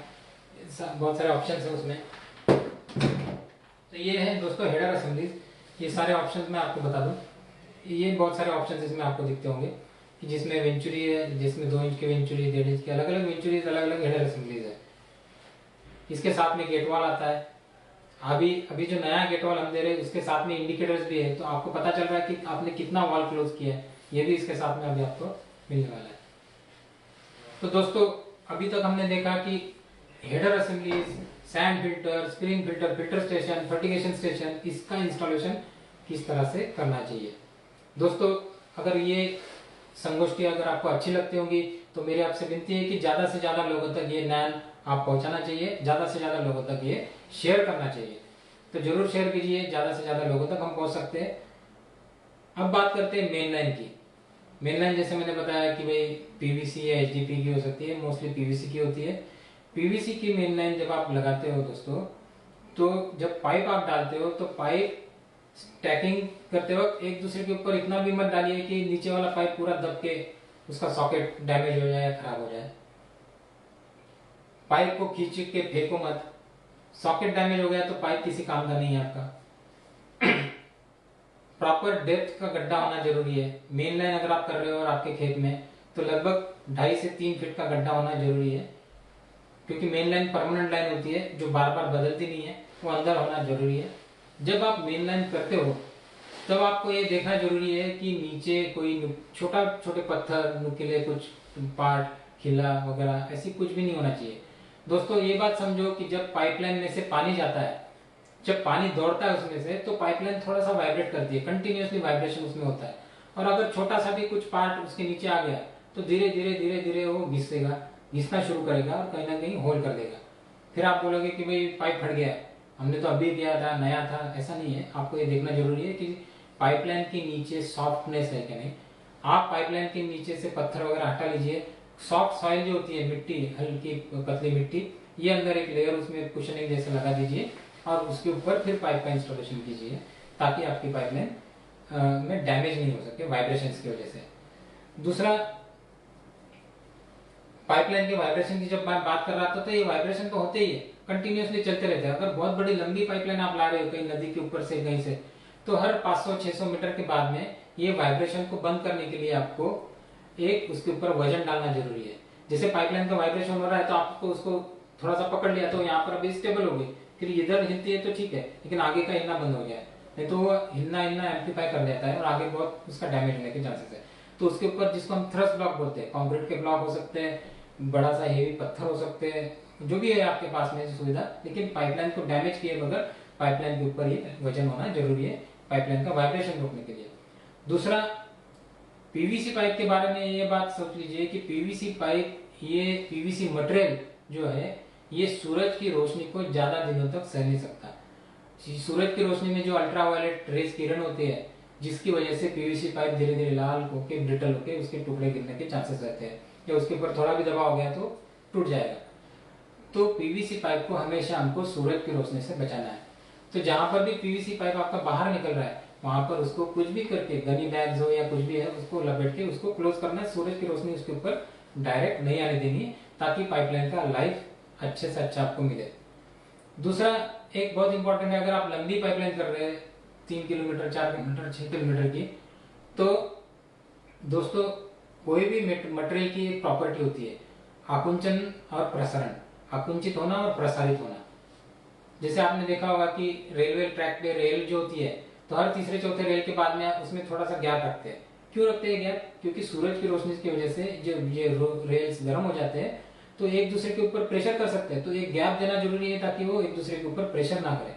बहुत सारे ऑप्शन है उसमें। तो ये है दोस्तों हेडर असेंबलीज। ये सारे ऑप्शंस मैं आपको बता दूं, ये बहुत सारे ऑप्शंस इसमें आपको दिखते होंगे कि जिसमें वेंचुरी है, जिसमें 2 इंच की वेंचुरी, 1.5 इंच की, अलग अलग वेंचुरीज, अलग अलग हेडर असेंबलीज है। इसके साथ में गेट वॉल आता है। अभी अभी जो नया गेट वॉल हम दे रहे हैं उसके साथ में इंडिकेटर्स भी है, तो आपको पता चल रहा है कि आपने कितना वॉल क्लोज किया है, ये भी इसके साथ में अभी आपको मिलने वाला है। तो दोस्तों अभी तक हमने देखा कि header assemblies, sand filter, spring filter, filter station, fertigation station, इसका इंस्टॉलेशन किस तरह से करना चाहिए। दोस्तों अगर ये संगोष्ठी अगर आपको अच्छी लगती होंगी तो मेरी आपसे विनती है कि ज्यादा से ज्यादा लोगों तक ये ज्ञान आप पहुंचाना चाहिए, ज्यादा से ज्यादा लोगों तक ये शेयर करना चाहिए। तो जरूर शेयर कीजिए, ज्यादा से ज्यादा लोगों तक हम पहुंच सकते हैं। अब बात करते हैं मेन लाइन की। मेन लाइन जैसे मैंने बताया कि भाई पीवीसी या एचडीपी की हो सकती है, मोस्टली पीवीसी की होती है। पीवीसी की मेन लाइन जब आप लगाते हो दोस्तों, तो जब पाइप आप डालते हो तो पाइप स्टैकिंग करते वक्त एक दूसरे के ऊपर इतना भी मत डालिए कि नीचे वाला पाइप पूरा दब के उसका सॉकेट डैमेज हो जाए या खराब हो जाए। पाइप को खींच के फेंको मत, सॉकेट डैमेज हो गया तो पाइप किसी काम का नहीं है आपका। प्रॉपर डेप्थ का गड्ढा होना जरूरी है। मेन लाइन अगर आप कर रहे हो और आपके खेत में, तो लगभग 2.5 से 3 फीट का गड्ढा होना जरूरी है, क्योंकि मेन लाइन परमानेंट लाइन होती है जो बार बार बदलती नहीं है, वो अंदर होना जरूरी है। जब आप मेन लाइन करते हो तब आपको ये देखना जरूरी है कि नीचे कोई छोटा छोटे पत्थर, नुकीले कुछ पार्ट, खिला वगैरह ऐसी कुछ भी नहीं होना चाहिए। दोस्तों ये बात समझो कि जब पाइपलाइन में से पानी जाता है, जब पानी दौड़ता है उसमें से, तो पाइपलाइन थोड़ा सा वाइब्रेट करती है, कंटिन्यूअसली वाइब्रेशन उसमें होता है। और अगर छोटा सा भी कुछ पार्ट उसके नीचे आ गया तो धीरे धीरे धीरे धीरे वो घिसेगा, घिसना शुरू करेगा और कहीं ना कहीं होल कर देगा। फिर आप बोलोगे कि भाई पाइप फट गया, हमने तो अभी किया था, नया था। ऐसा नहीं है। आपको ये देखना जरूरी है कि पाइपलाइन के नीचे सॉफ्टनेस है कि नहीं। आप पाइपलाइन के नीचे से पत्थर वगैरह हटा लीजिए, सॉफ्ट सॉइल जो होती है, मिट्टी, हल्की पतली मिट्टी, ये अंदर एक लेयर उसमें कुशनिंग जैसे लगा दीजिए और उसके ऊपर फिर पाइप का इंस्टॉलेशन कीजिए, ताकि आपकी पाइपलाइन में डैमेज नहीं हो सके वाइब्रेशन की वजह से। दूसरा, पाइपलाइन के वाइब्रेशन की जब मैं बात कर रहा था, तो ये वाइब्रेशन तो होते ही है, कंटिन्यूअसली चलते रहते हैं। अगर बहुत बड़ी लंबी पाइपलाइन आप ला रहे हो कहीं नदी के ऊपर से कहीं से, तो हर 500-600 मीटर के बाद में ये वाइब्रेशन को बंद करने के लिए आपको एक उसके ऊपर वजन डालना जरूरी है। जैसे पाइपलाइन का वाइब्रेशन हो रहा है तो आपको उसको थोड़ा सा पकड़ लिया तो यहाँ पर अभी स्टेबल हो गई, फिर इधर हिलती है तो ठीक है, लेकिन आगे का हिलना बंद हो गया है, नहीं तो वो हिलना हिलना एम्पलीफाई कर देता है और आगे बहुत उसका डैमेज होने के चांसेस है। तो उसके ऊपर जिसको हम थ्रस्ट ब्लॉक बोलते हैं, कॉन्क्रीट के ब्लॉक हो सकते हैं, बड़ा सा हेवी पत्थर हो सकते हैं, जो भी है आपके पास में सुविधा, लेकिन पाइपलाइन को डैमेज किए बगैर पाइपलाइन के ऊपर ये वजन होना जरूरी है पाइपलाइन का वाइब्रेशन रोकने के लिए। दूसरा, पीवीसी पाइप के बारे में ये बात सोच लीजिए कि पीवीसी पाइप, ये पीवीसी मटेरियल जो है, ये सूरज की रोशनी को ज्यादा दिनों तक सह नहीं सकता। सूरज की रोशनी में जो अल्ट्रावायलेट रेज किरण होती है, जिसकी वजह से पीवीसी पाइप धीरे धीरे लाल होके ब्रिटल होके उसके टुकड़े गिरने के चांसेस रहते हैं, या उसके ऊपर थोड़ा भी दबाव हो गया तो टूट जाएगा। तो पीवीसी पाइप को हमेशा हमको सूरज की रोशनी से बचाना है। तो जहां पर भी पीवीसी पाइप आपका बाहर निकल रहा है, वहां पर उसको कुछ भी करके, गनी बैग्स हो या कुछ भी है, उसको लपेट के उसको क्लोज करना है। सूरज की रोशनी उसके ऊपर डायरेक्ट नहीं आने देनी, ताकि पाइपलाइन का लाइफ अच्छे से अच्छा आपको मिले। दूसरा, एक बहुत इंपॉर्टेंट है, अगर आप लंबी पाइपलाइन कर रहे हैं 3 किलोमीटर, 4 किलोमीटर, 6 किलोमीटर की, तो दोस्तों कोई भी मटेरियल की एक प्रॉपर्टी होती है आकुंचन और प्रसारण, आकुंचित होना और प्रसारित होना। जैसे आपने देखा होगा कि रेलवे ट्रैक पे रेल जो होती है, तो हर तीसरे चौथे रेल के बाद में उसमें थोड़ा सा गैप रखते हैं। क्यों रखते हैं गैप? क्योंकि सूरज की रोशनी की वजह से जो ये रेल्स गर्म हो जाते हैं तो एक दूसरे के ऊपर प्रेशर कर सकते हैं, तो एक गैप देना जरूरी है ताकि वो एक दूसरे के ऊपर प्रेशर ना करे।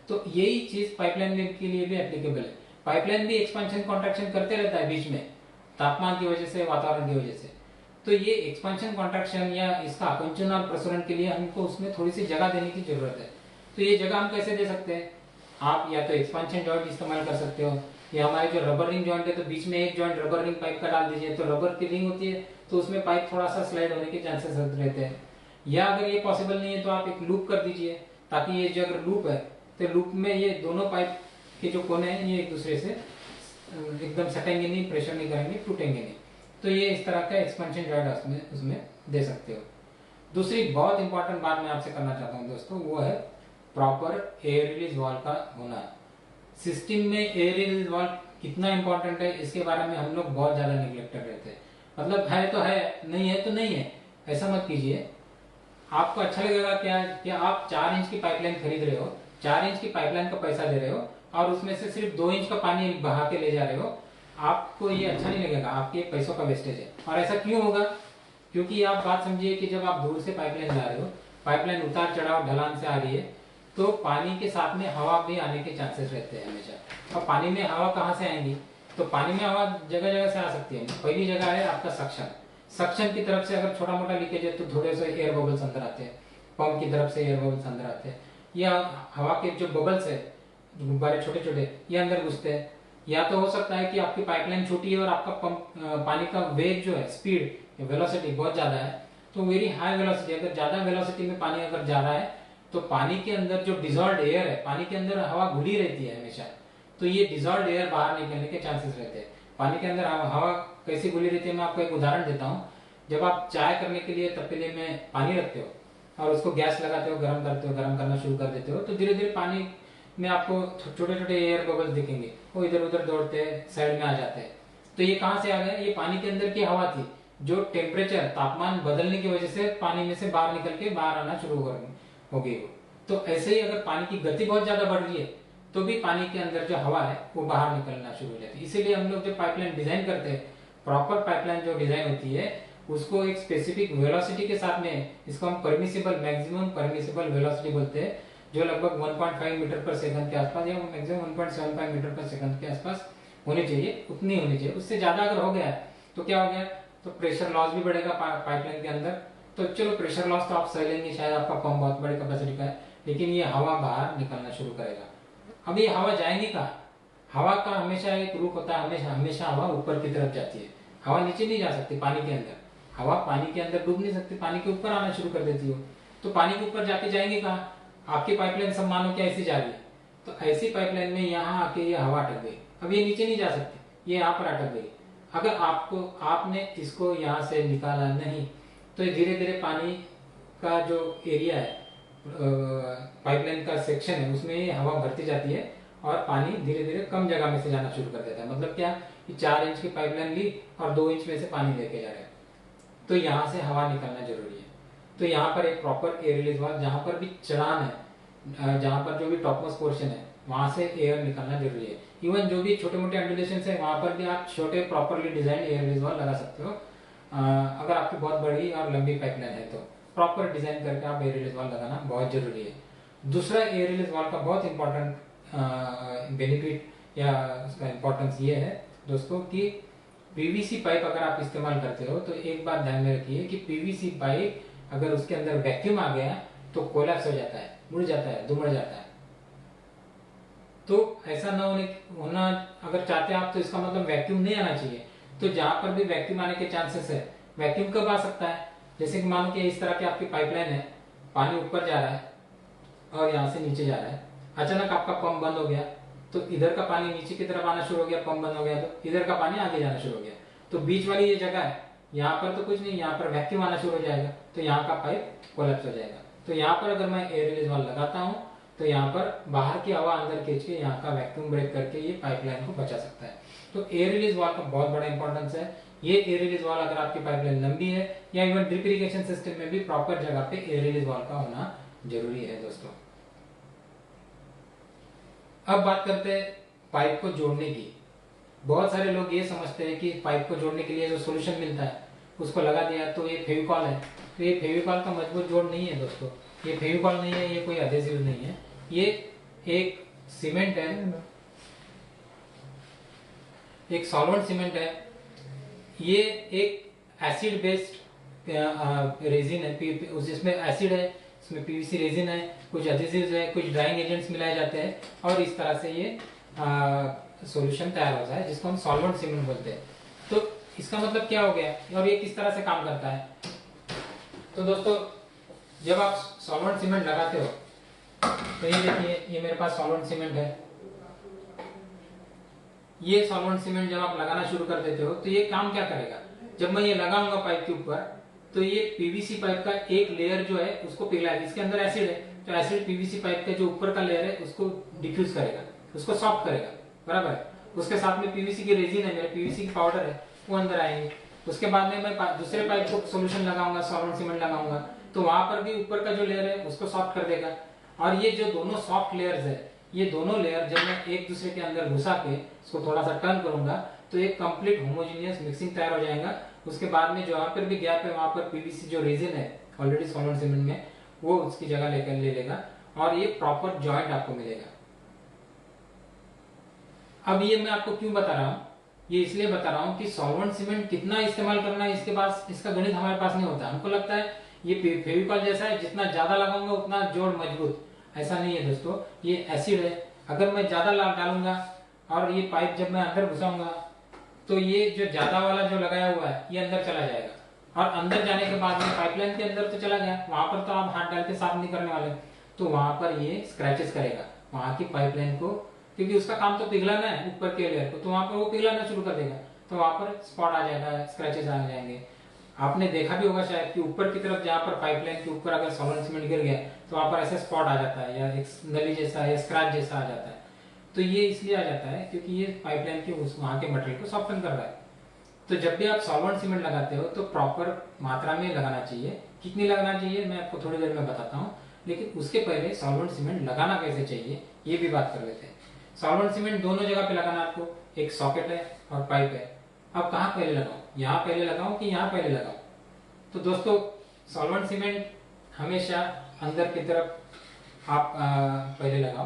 तो यही चीज पाइपलाइन के लिए भी एप्लीकेबल है। पाइपलाइन भी एक्सपेंशन कॉन्ट्रैक्शन करते रहता है बीच में, तापमान की वजह से, वातावरण की वजह से। तो ये एक्सपेंशन कॉन्ट्रैक्शन या इसका आकुंचन और प्रसरण के लिए हमको उसमें थोड़ी सी जगह देने की जरूरत है। तो ये जगह हम कैसे दे सकते हैं? आप या तो एक्सपेंशन जॉइंट इस्तेमाल कर सकते हो, या हमारे जो रबर रिंग जॉइंट है तो बीच में एक जॉइंट रबर रिंग पाइप का डाल दीजिए, तो रबर की रिंग होती है तो उसमें पाइप थोड़ा सा स्लाइड होने के चांसेस रहते हैं। या अगर ये पॉसिबल नहीं है तो आप एक लूप कर दीजिए, ताकि ये जो अगर लूप है तो लूप में ये दोनों पाइप के जो कोने हैं ये एक दूसरे से एकदम सटेंगे नहीं, प्रेशर नहीं करेंगे, टूटेंगे नहीं। तो ये इस तरह का एक्सपेंशन जॉइंट उसमें दे सकते हो। दूसरी बहुत इंपॉर्टेंट बात मैं आपसे करना चाहता हूँ दोस्तों, वो है प्रॉपर एयर रिलीज वाल्व का होना। सिस्टम में एयर रिलीज वाल्व कितना इंपॉर्टेंट है इसके बारे में हम लोग बहुत ज्यादा निगलेक्ट कर रहे थे। मतलब है तो है, नहीं है तो नहीं है, ऐसा मत कीजिए। आपको अच्छा लगेगा क्या कि आप 4 इंच की पाइपलाइन खरीद रहे हो, 4 इंच की पाइपलाइन का पैसा दे रहे हो और उसमें से सिर्फ 2 इंच का पानी बहा के ले जा रहे हो, आपको ये अच्छा नहीं लगेगा, आपके पैसों का वेस्टेज है। और ऐसा क्यों होगा? क्योंकि आप बात समझिए कि जब आप दूर से पाइपलाइन ला रहे हो, पाइपलाइन उतार चढ़ाव ढलान से आ रही है, तो पानी के साथ में हवा भी आने के चांसेस रहते हैं हमेशा। और पानी में हवा कहाँ से आएंगी? तो पानी में हवा जगह जगह से आ सकती है। पहली जगह है आपका सक्शन। सक्शन की तरफ से अगर छोटा मोटा लीकेज है तो थोड़े से एयर बबल्स अंदर आते हैं, पंप की तरफ से एयर बबल्स अंदर आते हैं, या हवा के जो बबल्स है, गुब्बारे छोटे छोटे, ये अंदर घुसते हैं। या तो हो सकता है कि आपकी पाइपलाइन छोटी है और आपका पंप पानी का वेग जो है, स्पीड वेलोसिटी बहुत ज्यादा है, तो वेरी हाई वेलोसिटी, अगर ज्यादा वेलोसिटी में पानी अगर जा रहा है तो पानी के अंदर जो डिजॉल्व एयर है, पानी के अंदर हवा घुली रहती है हमेशा, तो ये डिजॉल्व एयर बाहर निकलने के चांसेस रहते हैं। पानी के अंदर हवा कैसी घुली रहती है, मैं आपको एक उदाहरण देता हूँ। जब आप चाय करने के लिए तपेले में पानी रखते हो और उसको गैस लगाते हो, गर्म करते हो, गर्म करना शुरू कर देते हो, तो धीरे धीरे पानी में आपको छोटे छोटे एयर बबल्स दिखेंगे, वो इधर उधर दौड़ते हैं, साइड में आ जाते हैं। तो ये कहाँ से आ गए? ये पानी के अंदर की हवा थी, जो टेम्परेचर, तापमान बदलने की वजह से पानी में से बाहर निकल के बाहर आना शुरू हो गई वो। तो ऐसे ही अगर पानी की गति बहुत ज्यादा बढ़ रही है तो भी पानी के अंदर जो हवा है वो बाहर निकलना शुरू हो जाती है। इसीलिए हम लोग जो पाइपलाइन डिजाइन करते हैं, प्रॉपर पाइपलाइन जो डिजाइन होती है, उसको एक स्पेसिफिक वेलोसिटी के साथ में, इसको हम परमिसिबल, मैक्सिमम परमिसिबल वेलोसिटी बोलते हैं, जो लगभग 1.5 मीटर पर सेकंड के आसपास या मैक्सिमम 1.75 मीटर पर सेकंड के आसपास होनी चाहिए, उतनी होनी चाहिए। उससे ज्यादा अगर हो गया तो क्या हो गया? तो प्रेशर लॉस भी बढ़ेगा पाइपलाइन के अंदर। तो चलो प्रेशर लॉस तो आप सह लेंगे, शायद आपका पंप बहुत बड़ी कैपेसिटी का है, लेकिन ये हवा बाहर निकलना शुरू करेगा। अब ये हवा जाएगी कहाँ? हवा का हमेशा एक रूप होता है, हमेशा हमेशा हवा ऊपर की तरफ जाती है, हवा नीचे नहीं जा सकती पानी के अंदर। हवा पानी के अंदर डूब नहीं सकती, पानी के ऊपर आना शुरू कर देती हो। तो पानी के ऊपर जाके जाएंगे कहाँ? आपकी पाइपलाइन सब मानो क्या ऐसी जा रही है, तो ऐसी पाइपलाइन में यहाँ आके ये हवा अटक गई, अब ये नीचे नहीं जा सकती, ये यहाँ पर अटक गई। अगर आपने इसको यहाँ से निकाला नहीं तो धीरे धीरे पानी का जो एरिया है, पाइपलाइन का सेक्शन है, उसमें ये हवा भरती जाती है और पानी धीरे धीरे कम जगह में से जाना शुरू कर देता है। मतलब क्या कि 4 इंच की पाइपलाइन ली और 2 इंच में से पानी लेके जा रहे हैं, तो यहाँ से हवा निकलना जरूरी है। तो यहाँ पर एक प्रॉपर एयर रिलीज वाल्व, जहाँ पर भी चढ़ान है, जहाँ पर जो भी टॉपमोस्ट पोर्शन है, वहां से एयर निकलना जरूरी है। इवन जो भी छोटे मोटे एंडुलेशन है, वहां पर भी आप छोटे properly design air release valve लगा सकते हो। अगर आपकी बहुत बड़ी और लंबी पाइपलाइन है तो प्रॉपर डिजाइन करके आप एयर रिलीज वाल्व लगाना बहुत जरूरी है। दूसरा एयर रिलीज वाल्व का बहुत इंपॉर्टेंट बेनिफिट या उसका इंपॉर्टेंस ये है दोस्तों कि पीवीसी पाइप अगर आप इस्तेमाल करते हो तो एक बात ध्यान में रखिए कि पीवीसी पाइप अगर उसके अंदर वैक्यूम आ गया तो कोलैप्स हो जाता है, मुड़ जाता है, दुमड़ जाता है। तो ऐसा ना होना अगर चाहते हैं आप, तो इसका मतलब वैक्यूम नहीं आना चाहिए। तो जहां पर भी वैक्यूम आने के चांसेस है, वैक्यूम कब आ सकता है? जैसे कि मानो कि इस तरह की आपकी पाइपलाइन है, पानी ऊपर जा रहा है और यहाँ से नीचे जा रहा है, अचानक आपका पंप बंद हो गया तो इधर का पानी नीचे की तरफ आना शुरू हो गया, पंप बंद हो गया तो इधर का पानी आगे जाना शुरू हो गया। तो बीच वाली ये जगह है, यहाँ पर तो कुछ नहीं, यहाँ पर वैक्यूम आना शुरू हो जाएगा, तो यहाँ का पाइप कोलैप्स हो जाएगा। तो यहाँ पर अगर मैं एयर रिलीज वाल्व लगाता हूँ तो यहाँ पर बाहर की हवा अंदर खींच के यहाँ का वैक्यूम ब्रेक करके ये पाइपलाइन को बचा सकता है। तो एयर रिलीज वाल्व का बहुत बड़ा इंपॉर्टेंस है। ये एयर रिलीज वाल्व अगर आपकी पाइपलाइन लंबी है या इवन ड्रिप इरिगेशन सिस्टम में भी प्रॉपर जगह पे एयर रिलीज वाल्व का होना जरूरी है दोस्तों। अब बात करते हैं पाइप को जोड़ने की। बहुत सारे लोग ये समझते हैं कि पाइप को जोड़ने के लिए जो सोल्यूशन मिलता है उसको लगा दिया तो ये फेविकॉल है। तो ये फेविकॉल का मजबूत जोड़ नहीं है दोस्तों, ये फेविकॉल नहीं है, ये कोई एडहेसिव नहीं है, ये एक सीमेंट है, एक सॉल्वेंट सीमेंट है। ये एक एसिड बेस्ड रेजिन है, जिसमें एसिड है, इसमें पीवीसी रेजिन है, कुछ एडहेसिव्स है, कुछ ड्राइंग एजेंट्स मिलाए जाते हैं और इस तरह से ये सॉल्यूशन तैयार होता है जिसको हम सॉल्वेंट सीमेंट बोलते हैं। तो इसका मतलब क्या हो गया और ये किस तरह से काम करता है? तो दोस्तों जब आप सॉल्वेंट सीमेंट लगाते हो तो ये देखिए, ये मेरे पास सॉल्वेंट सीमेंट है। ये सॉल्वेंट सीमेंट जब आप लगाना शुरू कर देते हो तो ये काम क्या करेगा? जब मैं ये लगाऊंगा पाइप के ऊपर तो ये पीवीसी पाइप का एक लेयर जो है उसको पिघलाएगा। इसके अंदर एसिड है तो एसिड पीवीसी पाइप का जो ऊपर का लेयर है उसको डिफ्यूज करेगा, उसको सॉफ्ट करेगा, बराबर है। उसके साथ में पीवीसी की रेजिन है, मेरे पीवीसी की पाउडर है, वो अंदर आएंगे। उसके बाद में मैं दूसरे पाइप को सोल्यूशन लगाऊंगा, सॉल्वेंट सीमेंट लगाऊंगा, तो वहां पर भी ऊपर का जो लेयर है उसको सॉफ्ट कर देगा। और ये जो दोनों सॉफ्ट लेयर्स है, ये दोनों लेयर जब मैं एक दूसरे के अंदर घुसा के इसको थोड़ा सा टर्न करूंगा तो एक कंप्लीट होमोजेनियस मिक्सिंग तैयार हो जाएगा। उसके बाद में जो वहां पर भी गैप है वहां पर पीवीसी जो रेजिन है ऑलरेडी सॉल्वेंट सीमेंट में, वो उसकी जगह लेकर ले लेगा और ये प्रॉपर जॉइंट आपको मिलेगा। अब ये मैं आपको क्यों बता रहा हूँ, ये इसलिए बता रहा हूँ कि सॉल्वेंट सीमेंट कितना इस्तेमाल करना है इसके पास, इसका गणित हमारे पास नहीं होता। हमको लगता है ये फेविकॉल जैसा है, जितना ज्यादा लगाऊंगा उतना जोड़ मजबूत। ऐसा नहीं है दोस्तों, ये एसिड है। अगर मैं ज्यादा डालूंगा और ये पाइप जब मैं अंदर घुसाऊंगा तो ये जो ज्यादा वाला जो लगाया हुआ है ये अंदर चला जाएगा और अंदर जाने के बाद में पाइपलाइन के अंदर तो चला गया, वहां पर तो आप हाथ डाल के साफ नहीं करने वाले, तो वहां पर ये स्क्रैचेस करेगा वहां की पाइपलाइन को, क्योंकि उसका काम तो पिघलाना है ऊपर के लेयर को, तो वहां पर वो पिघलाना शुरू कर देगा, तो वहां पर स्पॉट आ जाएगा, स्क्रैचेस आ जाएंगे। आपने देखा भी होगा शायद कि ऊपर की तरफ जहां पर पाइपलाइन के ऊपर अगर सॉल्वेंट सीमेंट गिर गया तो वहां पर ऐसे स्पॉट आ जाता है या एक नली जैसा या स्क्रैच जैसा आ जाता है। तो ये इसलिए आ जाता है क्योंकि ये पाइपलाइन के उस वहां के मटेरियल को सॉफ्टन कर रहा है। तो जब भी आप सॉल्वेंट सीमेंट लगाते हो तो प्रॉपर मात्रा में लगाना चाहिए। कितनी लगाना चाहिए मैं आपको थोड़ी देर में बताता हूँ, लेकिन उसके पहले सॉल्वेंट सीमेंट लगाना कैसे चाहिए ये भी बात कर लेते हैं। सॉल्वेंट सीमेंट दोनों जगह पे लगाना आपको, एक सॉकेट है और पाइप है। अब कहाँ पहले लगाऊं, यहाँ पहले लगाऊं कि यहाँ पहले लगाऊं? तो दोस्तों सॉल्वेंट सीमेंट हमेशा अंदर की तरफ आप पहले लगाओ,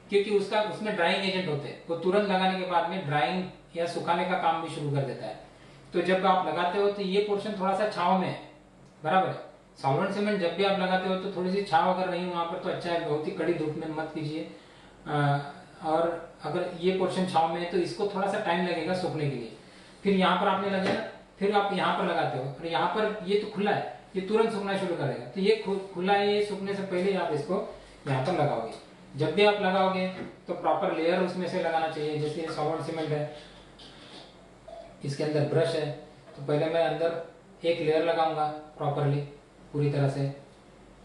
क्योंकि उसमें ड्राइंग एजेंट होते हैं, वो तुरंत लगाने के बाद में ड्राइंग या सुखाने का काम भी शुरू कर देता है। तो जब आप लगाते हो तो ये पोर्शन थोड़ा सा छांव में है, बराबर है। सॉल्वेंट सीमेंट जब भी आप लगाते हो तो थोड़ी सी छांव अगर नहीं वहां पर तो अच्छा है, बहुत ही कड़ी धूप में मत कीजिए। और अगर ये पोर्शन छांव में है तो इसको थोड़ा सा टाइम लगेगा सूखने के लिए। फिर यहाँ पर आपने लगाया, फिर आप यहाँ पर लगाते हो और यहाँ पर ये तो खुला है, ये तुरंत सूखना शुरू करेगा। तो ये खुला है, ये सूखने से पहले आप इसको यहाँ पर लगाओगे। जब भी आप लगाओगे तो प्रॉपर लेयर उसमें से लगाना चाहिए। जैसे ये सॉल्वेंट सीमेंट है, इसके अंदर ब्रश है, तो पहले मैं अंदर एक लेयर लगाऊंगा प्रॉपरली पूरी तरह से।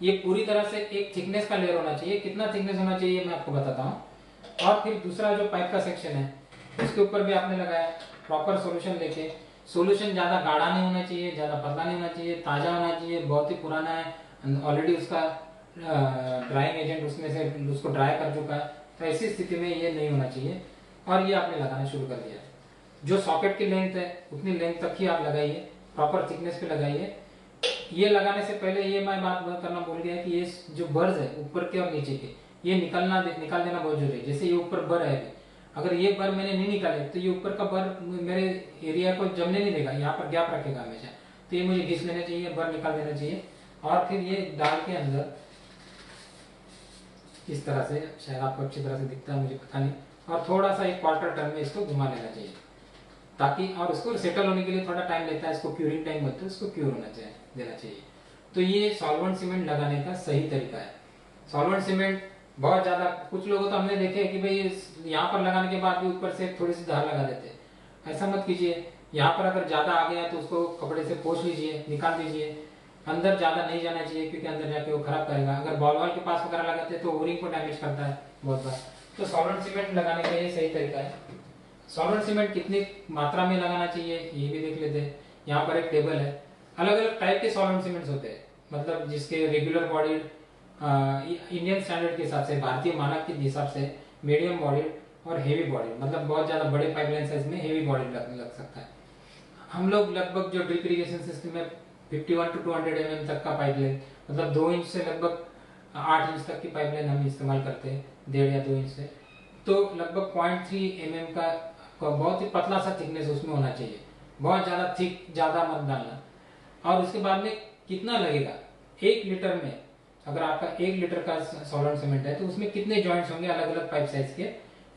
ये पूरी तरह से एक थिकनेस का लेयर होना चाहिए। कितना थिकनेस होना चाहिए मैं आपको बताता हूँ। और फिर दूसरा जो पाइप का सेक्शन है उसके ऊपर भी आपने लगाया प्रॉपर सोल्यूशन लेके। सोल्यूशन ज्यादा गाढ़ा नहीं होना चाहिए, ज्यादा पतला नहीं होना चाहिए, ताजा होना चाहिए। बहुत ही पुराना है, ऑलरेडी उसका ड्राइंग एजेंट उसमें से उसको ड्राई कर चुका है, तो ऐसी स्थिति में ये नहीं होना चाहिए। और ये आपने लगाना शुरू कर दिया। जो सॉकेट की लेंथ है उतनी लेंथ तक ही आप लगाइए, प्रॉपर थिकनेस पे लगाइए। ये लगाने से पहले ये मैं बात करना भूल गया कि ये जो बर्स है ऊपर के और नीचे के, ये निकाल देना बहुत जरूरी है। जैसे ये ऊपर बर है, अगर ये बर मैंने नहीं निकाले तो ये ऊपर का बर मेरे एरिया को जमने नहीं देगा, यहाँ पर गैप रखेगा हमेशा। तो ये मुझे घिस लेना चाहिए, बर निकाल देना चाहिए। और फिर ये डाल के अंदर इस तरह से, शायद आपको अच्छी तरह से दिखता है मुझे पता नहीं, और थोड़ा सा एक क्वार्टर टर्न में इसको घुमा लेना चाहिए ताकि, और उसको सेटल होने के लिए थोड़ा टाइम लेता है, इसको क्यूरिंग टाइम बोलते हैं, उसको क्यूर होना चाहिए, देना चाहिए। तो ये सॉल्वेंट सीमेंट लगाने का सही तरीका है। सॉल्वेंट सीमेंट बहुत ज्यादा, कुछ लोगों तो हमने देखे कि भाई यहाँ पर लगाने के बाद भी ऊपर से थोड़ी सी धार लगा देते हैं। ऐसा मत कीजिए। यहाँ पर अगर ज्यादा आ गया तो उसको कपड़े से पोंछ लीजिए, निकाल दीजिए। अंदर ज्यादा नहीं जाना चाहिए क्योंकि अंदर जाके वो खराब करेगा। अगर बॉल वॉल के पास वगैरह लगाते हैं तो ओरिंग को डैमेज करता है बहुत बार। तो सॉल्वेंट सीमेंट लगाने का ये सही तरीका है। सॉल्वेंट सीमेंट कितनी मात्रा में लगाना चाहिए ये भी देख लेते हैं। यहाँ पर एक टेबल है, अलग अलग टाइप के सॉल्वेंट सीमेंट्स होते हैं, मतलब जिसके रेगुलर बॉडीड इंडियन स्टैंडर्ड के हिसाब से, भारतीय मानक के हिसाब से मीडियम बॉडीड और हेवी बॉडीड, मतलब बहुत ज्यादा बड़े पाइपलाइन साइज में हेवी बॉडीड लग सकता है। हम लोग लगभग जो ड्रिप इरिगेशन सिस्टम में 51 to 200 mm तक का पाइपलाइन, मतलब 2 इंच से लगभग 8 इंच तक की पाइपलाइन हम इस्तेमाल करते हैं, 1.5 या 2 इंच से। तो लगभग 0.3 mm का बहुत ही पतला सा थिकनेस उसमें होना चाहिए, बहुत ज्यादा थिक ज्यादा मत डालना। और उसके बाद में कितना लगेगा, 1 लीटर में अगर आपका 1 लीटर का सॉल्वेंट सीमेंट है तो उसमें कितने जॉइंट्स होंगे अलग अलग पाइप साइज के।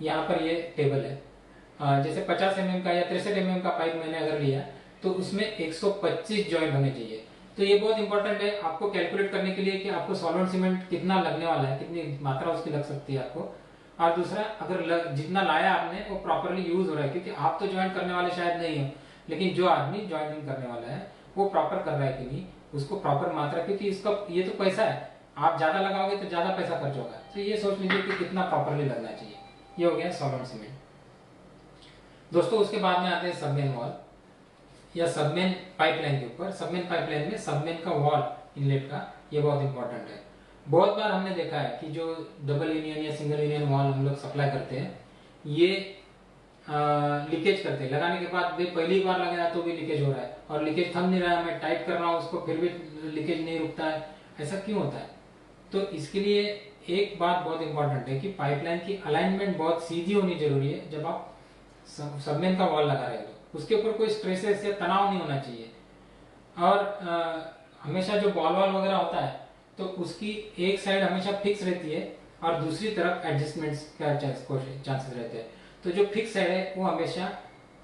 यहाँ पर ये टेबल है, जैसे 50 mm का या 63 mm का पाइप मैंने अगर लिया तो उसमें 125 जॉइंट होने चाहिए। तो ये बहुत इंपॉर्टेंट है आपको कैलकुलेट करने के लिए कि आपको सॉल्वेंट सीमेंट कितना लगने वाला है, कितनी मात्रा उसकी लग सकती है आपको। और दूसरा, अगर जितना लाया आपने वो प्रॉपरली यूज हो रहा है, क्योंकि आप तो ज्वाइन करने वाले शायद नहीं हो, लेकिन जो आदमी ज्वाइनिंग करने वाला है वो प्रॉपर कर रहा है कि नहीं, उसको प्रॉपर मात्रा, क्योंकि इसका ये तो पैसा है, आप ज्यादा लगाओगे तो ज्यादा पैसा खर्च होगा। तो ये सोच लीजिए कि कितना प्रॉपरली लगना चाहिए, ये हो गया सॉलिड सीमेंट। दोस्तों उसके बाद में आते हैं सबमेन वॉल या सबमेन पाइपलाइन के ऊपर। सबमेन पाइपलाइन में सबमेन का वॉल इनलेट का ये बहुत इंपॉर्टेंट है। बहुत बार हमने देखा है कि जो डबल यूनियन या सिंगल यूनियन वॉल हम लोग सप्लाई करते हैं ये लीकेज करते हैं। लगाने के बाद भी पहली बार लगाया तो भी लीकेज हो रहा है और लीकेज थम नहीं रहा है, मैं टाइट कर रहा हूँ उसको फिर भी लीकेज नहीं रुकता है, ऐसा क्यों होता है? तो इसके लिए एक बात बहुत इंपॉर्टेंट है कि पाइपलाइन की अलाइनमेंट बहुत सीधी होनी जरूरी है। जब आप सबमेन का वॉल लगा रहे हो उसके ऊपर कोई स्ट्रेसेस या तनाव नहीं होना चाहिए। और हमेशा जो बॉल वॉल वगैरह होता है तो उसकी एक साइड हमेशा फिक्स रहती है और दूसरी तरफ एडजस्टमेंट्स का चांसेस रहते हैं। तो जो फिक्स साइड है वो हमेशा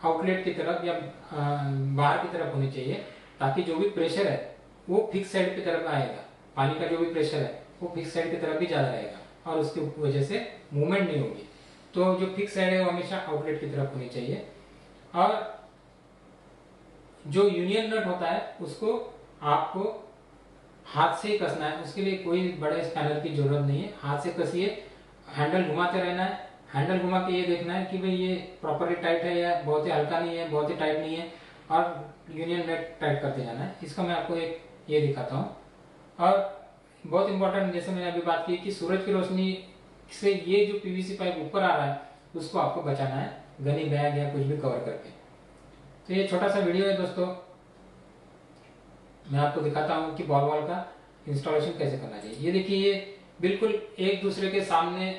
आउटलेट की तरफ या बाहर की तरफ होनी चाहिए, ताकि जो भी प्रेशर है वो फिक्स साइड की तरफ आएगा। पानी का जो भी प्रेशर है वो फिक्स साइड की तरफ भी ज्यादा रहेगा और उसकी वजह से मूवमेंट नहीं होगी। तो जो फिक्स साइड है वो हमेशा आउटलेट की तरफ होनी चाहिए। और जो यूनियन नट होता है उसको आपको हाथ से ही कसना है, उसके लिए कोई बड़े स्पैनर की जरूरत नहीं है। हाथ से कसिए, हैंडल घुमाते रहना है। हैंडल घुमा के ये देखना है कि भाई ये प्रॉपरली टाइट है या बहुत ही हल्का नहीं है, बहुत ही टाइट नहीं है, और यूनियन नट टाइट करते जाना है। इसका मैं आपको एक ये दिखाता हूँ। और बहुत इंपॉर्टेंट, जैसे मैंने अभी बात की कि सूरज की रोशनी से ये जो पीवीसी पाइप ऊपर आ रहा है उसको आपको बचाना है गनी बैग या कुछ भी कवर करके। तो ये छोटा सा वीडियो है दोस्तों, मैं आपको दिखाता हूँ कि बॉल वॉल का इंस्टॉलेशन कैसे करना चाहिए। ये देखिए, ये बिल्कुल एक दूसरे के सामने,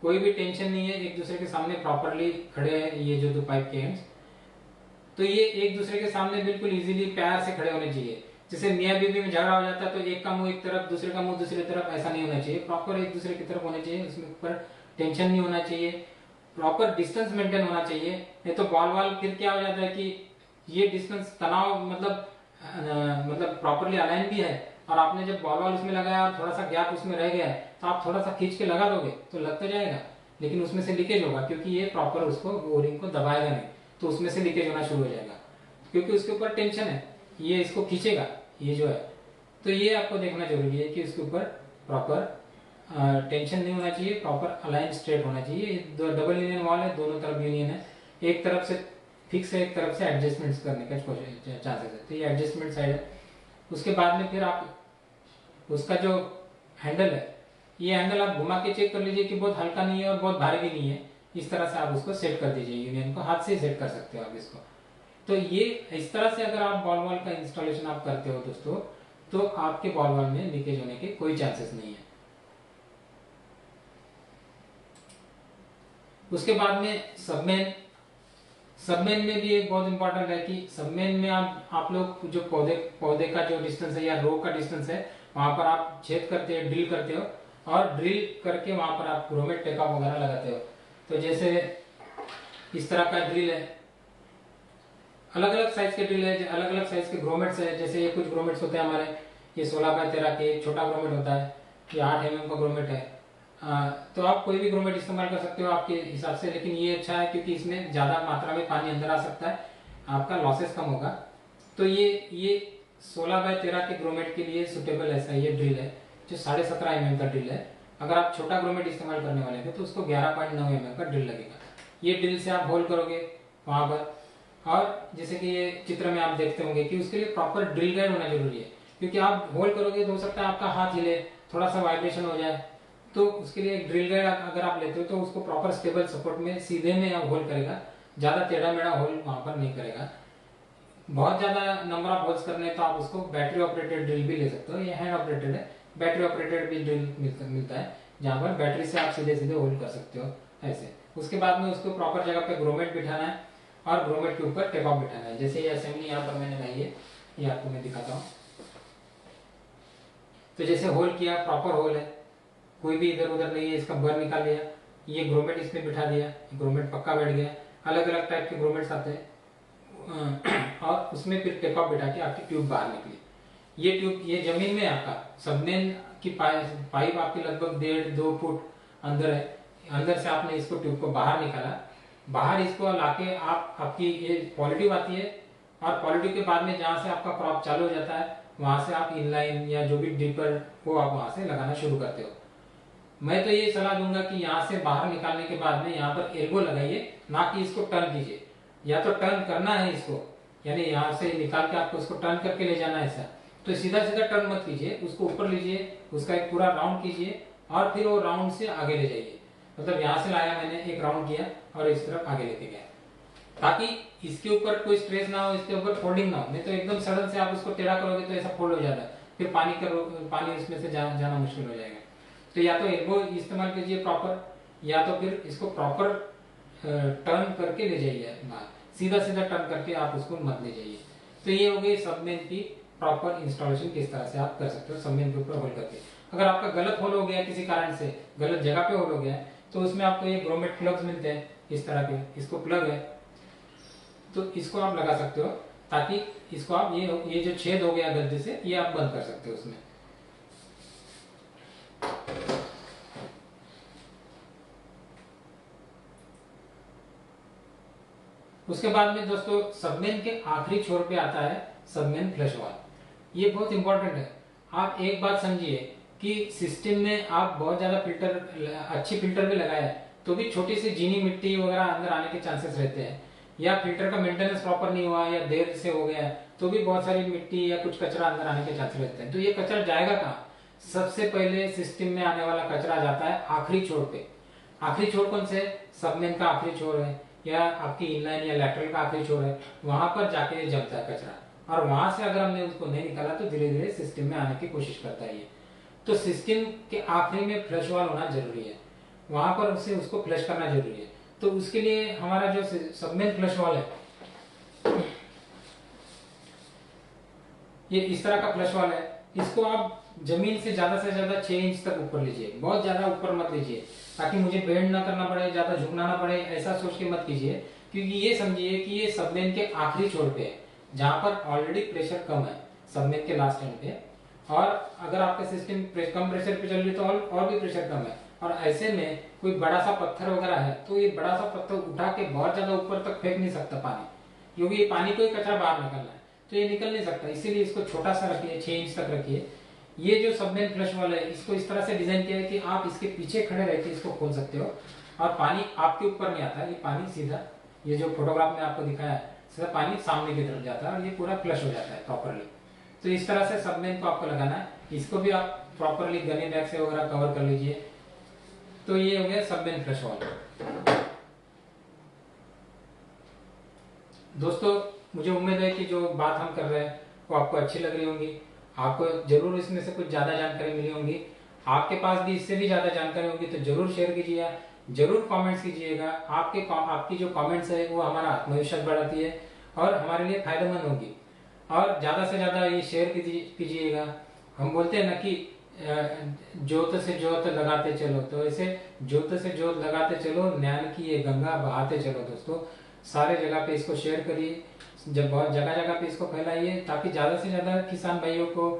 कोई भी टेंशन नहीं है, एक दूसरे के सामने प्रॉपरली खड़े हैं ये जो दो पाइप के एंड्स। तो ये एक दूसरे के सामने बिल्कुल इजीली प्यार से खड़े होने चाहिए। जैसे मियाँ बीवी में झगड़ा हो जाता है तो एक का मुंह एक तरफ, दूसरे का मुंह दूसरी तरफ, ऐसा नहीं होना चाहिए। प्रॉपर एक दूसरे की तरफ होने चाहिए, उसमें ऊपर टेंशन नहीं होना चाहिए, प्रॉपर डिस्टेंस मेंटेन होना चाहिए। नहीं तो बॉल वॉल फिर क्या हो जाता है कि ये डिस्टेंस तनाव मतलब प्रॉपरली अलाइन भी है और आपने जब बॉल वॉल उसमें लगाया और थोड़ा सा गैप उसमें रह गया है तो आप थोड़ा सा खींच के लगा दोगे तो लग तो जाएगा, लेकिन उसमें से लीकेज होगा क्योंकि ये प्रॉपर उसको ओरिंग को दबाएगा नहीं, तो उसमें से लीकेज होना शुरू हो जाएगा क्योंकि उसके ऊपर टेंशन है, ये इसको खींचेगा ये जो है। तो ये आपको देखना जरूरी है कि उसके ऊपर प्रॉपर टेंशन नहीं होना चाहिए, प्रॉपर अलाइन स्ट्रेट होना चाहिए। डबल यूनियन वॉल है, दोनों तरफ यूनियन है, एक तरफ से फिक्स है, एक तरफ से एडजस्टमेंट्स करने का चांसेस है। तो ये एडजस्टमेंट साइड है। उसके बाद में फिर आप उसका जो हैंडल है, ये हैंडल आप घुमा के चेक कर लीजिए कि बहुत हल्का नहीं है और बहुत भारी भी नहीं है। इस तरह से आप उसको सेट कर दीजिए, यूनियन को हाथ से ही सेट कर सकते हो आप इसको। तो ये इस तरह से अगर आप बॉल वॉल का इंस्टॉलेशन आप करते हो दोस्तों, तो आपके बॉल वॉल में लीकेज होने के कोई चांसेस नहीं है। उसके बाद में सबमेन में भी एक बहुत इंपॉर्टेंट है कि सबमेन में आप लोग जो पौधे का जो डिस्टेंस है या रो का डिस्टेंस है वहां पर आप छेद करते हो, ड्रिल करते हो और ड्रिल करके वहां पर आप ग्रोमेट टेकअप वगैरह लगाते हो। तो जैसे इस तरह का ड्रिल है, अलग अलग साइज के ड्रिल है, अलग अलग साइज के ग्रोमेट्स है। जैसे ये कुछ ग्रोमेट्स होते हैं हमारे, ये 16x13 के छोटा ग्रोमेट होता है, ये 8 mm का ग्रोमेट है। तो आप कोई भी ग्रोमेट इस्तेमाल कर सकते हो आपके हिसाब से, लेकिन ये अच्छा है क्योंकि इसमें ज्यादा मात्रा में पानी अंदर आ सकता है, आपका लॉसेस कम होगा। तो ये 16x13 के ग्रोमेट के लिए सुटेबल ऐसा ये ड्रिल है जो 17.5 mm का ड्रिल है। अगर आप छोटा ग्रोमेट इस्तेमाल करने वाले थे तो उसको 11.9 mm का ड्रिल लगेगा। ये ड्रिल से आप होल करोगे वहां पर, और जैसे कि ये चित्र में आप देखते होंगे कि उसके लिए प्रॉपर ड्रिल गाइड होना जरूरी है, क्योंकि आप होल करोगे तो हो सकता है आपका हाथ हिले, थोड़ा सा वाइब्रेशन हो जाए। तो उसके लिए एक ड्रिल गाइड अगर आप लेते हो तो उसको प्रॉपर स्टेबल सपोर्ट में सीधे में आप होल करेगा, ज्यादा टेढ़ा मेढ़ा होल वहां पर नहीं करेगा। बहुत ज्यादा नंबर ऑफ होल्स करने तो आप उसको बैटरी ऑपरेटेड ड्रिल भी ले सकते हो, ये हैंड ऑपरेटेड है, बैटरी ऑपरेटेड भी ड्रिल मिलता है जहां पर बैटरी से आप सीधे सीधे होल्ड कर सकते हो ऐसे। उसके बाद में उसको प्रॉपर जगह पे ग्रोमेट बिठाना है और ग्रोमेट के ऊपर टेप ऑफ बिठाना है। जैसे ये असेंबली यहाँ पर मैंने लगाई है, ये आपको मैं दिखाता हूँ। तो जैसे होल किया, प्रॉपर होल है, कोई भी इधर उधर नहीं है, इसका बर निकाल लिया, ये ग्रोमेट इसमें बिठा दिया, ग्रोमेट पक्का बैठ गया। अलग अलग टाइप के ग्रोमेट्स आते हैं और उसमें फिर टेप ऑफ बिठा के आपकी ट्यूब बाहर निकली। ये ट्यूब ये जमीन में आपका सबमेन की पाइप आपकी लगभग 1.5-2 फुट अंदर है, अंदर से आपने इसको ट्यूब को बाहर निकाला, बाहर इसको लाके आपकी ये पॉलिटिव आती है और पॉलिटिव के बाद में जहां से आपका क्रॉप चालू हो जाता है वहां से आप इनलाइन या जो भी डीपर वो आप वहां से लगाना शुरू करते हो। मैं तो ये सलाह दूंगा कि यहाँ से बाहर निकालने के बाद में यहाँ पर एल्बो लगाइए, ना कि इसको टर्न कीजिए। या तो टर्न करना है इसको, यानी यहाँ से निकाल के आपको इसको टर्न करके ले जाना है ऐसा, तो सीधा सीधा टर्न मत कीजिए, उसको ऊपर लीजिए, उसका एक पूरा राउंड कीजिए और फिर वो राउंड से आगे ले जाइए। मतलब यहाँ से लाया मैंने, एक राउंड किया और इस तरफ आगे लेके गया, ताकि इसके ऊपर कोई स्ट्रेस ना हो, इसके ऊपर फोल्डिंग ना हो। नहीं तो एकदम सडन से आप उसको टेढ़ा करोगे तो ऐसा फोल्ड हो जाता है, फिर पानी इसमें से जाना मुश्किल हो जाएगा। तो या तो एल्बो इस्तेमाल कीजिए प्रॉपर, या तो फिर इसको प्रॉपर टर्न करके ले जाइए बाहर, सीधा सीधा टर्न करके आप उसको मत ले जाइए। तो ये हो गई सबमेन की प्रॉपर इंस्टॉलेशन, किस तरह से आप कर सकते हो सबमेन के ऊपर होल करके। अगर आपका गलत होल हो गया, किसी कारण से गलत जगह पे होल हो गया, तो उसमें आपको ये ग्रोमेट प्लग्स मिलते हैं इस तरह के, इसको प्लग है तो इसको आप लगा सकते हो, ताकि इसको आप ये जो छेद हो गया गलती से, ये आप बंद कर सकते हो उसमें। उसके बाद में दोस्तों सबमेन के आखिरी छोर पे आता है सबमेन फ्लश वाल्व। ये बहुत इंपॉर्टेंट है। आप एक बात समझिए कि सिस्टम में आप बहुत ज्यादा अच्छी फिल्टर भी लगाए तो भी छोटी सी चीनी मिट्टी वगैरह अंदर आने के चांसेस रहते हैं, या फिल्टर का मेंटेनेंस प्रॉपर नहीं हुआ या देर से हो गया तो भी बहुत सारी मिट्टी या कुछ कचरा अंदर आने के चांसेस रहते हैं। तो ये कचरा जाएगा कहाँ? सबसे पहले सिस्टम में आने वाला कचरा जाता है आखिरी छोर पे। आखिरी छोर कौन से? सबमेन का आखिरी छोर है, या आपकी इनलाइन या लैटरल का आखिरी छोर है, वहां पर जाके जमता है कचरा, और वहां से अगर हमने उसको नहीं निकाला तो धीरे धीरे सिस्टम में आने की कोशिश करता है ये। तो सिस्टम के आखिरी में फ्लश वाल्व होना जरूरी है, वहां पर उसे उसको फ्लश करना जरूरी है। तो उसके लिए हमारा जो सबमेन फ्लश वाल्व है, ये इस तरह का फ्लश वाल्व है। इसको आप जमीन से ज्यादा 6 इंच तक ऊपर लीजिए, बहुत ज्यादा ऊपर मत लीजिए, ताकि मुझे बेंड ना करना पड़े, ज्यादा झुकना ना पड़े, ऐसा सोच के मत कीजिए। क्योंकि ये समझिए कि ये सबमेन के आखिरी छोर पे है, जहां पर ऑलरेडी प्रेशर कम है सबमेन के लास्ट एंड पे, और अगर आपका सिस्टम कम प्रेशर पे चल रही है तो और भी प्रेशर कम है, और ऐसे में कोई बड़ा सा पत्थर वगैरह है तो ये बड़ा सा पत्थर उठा के बहुत ज्यादा ऊपर तक फेंक नहीं सकता पानी, क्योंकि ये पानी को ही कचरा बाहर निकलना है तो ये निकल नहीं सकता। इसीलिए इसको छोटा सा रखिए, 6 इंच तक रखिए। ये जो सबमेन फ्लश वाला है, इसको इस तरह से डिजाइन किया है कि आप इसके पीछे खड़े रहकर इसको खोल सकते हो, और पानी आपके ऊपर नहीं आता, ये पानी सीधा, ये जो फोटोग्राफ में आपको दिखाया है, सीधा पानी सामने की तरफ जाता है और ये पूरा फ्लश हो जाता है प्रॉपरली। तो इस तरह से सबमेन को आपको लगाना है। इसको भी आप प्रॉपरली गनी बैग से वगैरह कवर कर लीजिए। तो ये हो गया सबमेन फ्लश वाल्व। दोस्तों मुझे उम्मीद है कि जो बात हम कर रहे हैं वो आपको अच्छी लग रही होंगी, आपको जरूर इसमें से कुछ ज्यादा जानकारी मिली होंगी। आपके पास भी इससे भी ज्यादा जानकारी होगी तो जरूर शेयर कीजिएगा, जरूर कमेंट्स कीजिएगा। आपकी जो कमेंट्स है वो हमारा आत्मविश्वास बढ़ाती है और हमारे लिए फायदेमंद होगी। और ज्यादा से ज्यादा ये शेयर कीजिएगा। हम बोलते हैं ना कि जोत से जोत लगाते चलो, तो ऐसे जोत से जोत लगाते चलो, ज्ञान की ये गंगा बहाते चलो। दोस्तों सारे जगह पे इसको शेयर करिए, जब बहुत जगह जगह पे इसको फैलाइए, ताकि ज्यादा से ज्यादा किसान भाइयों को,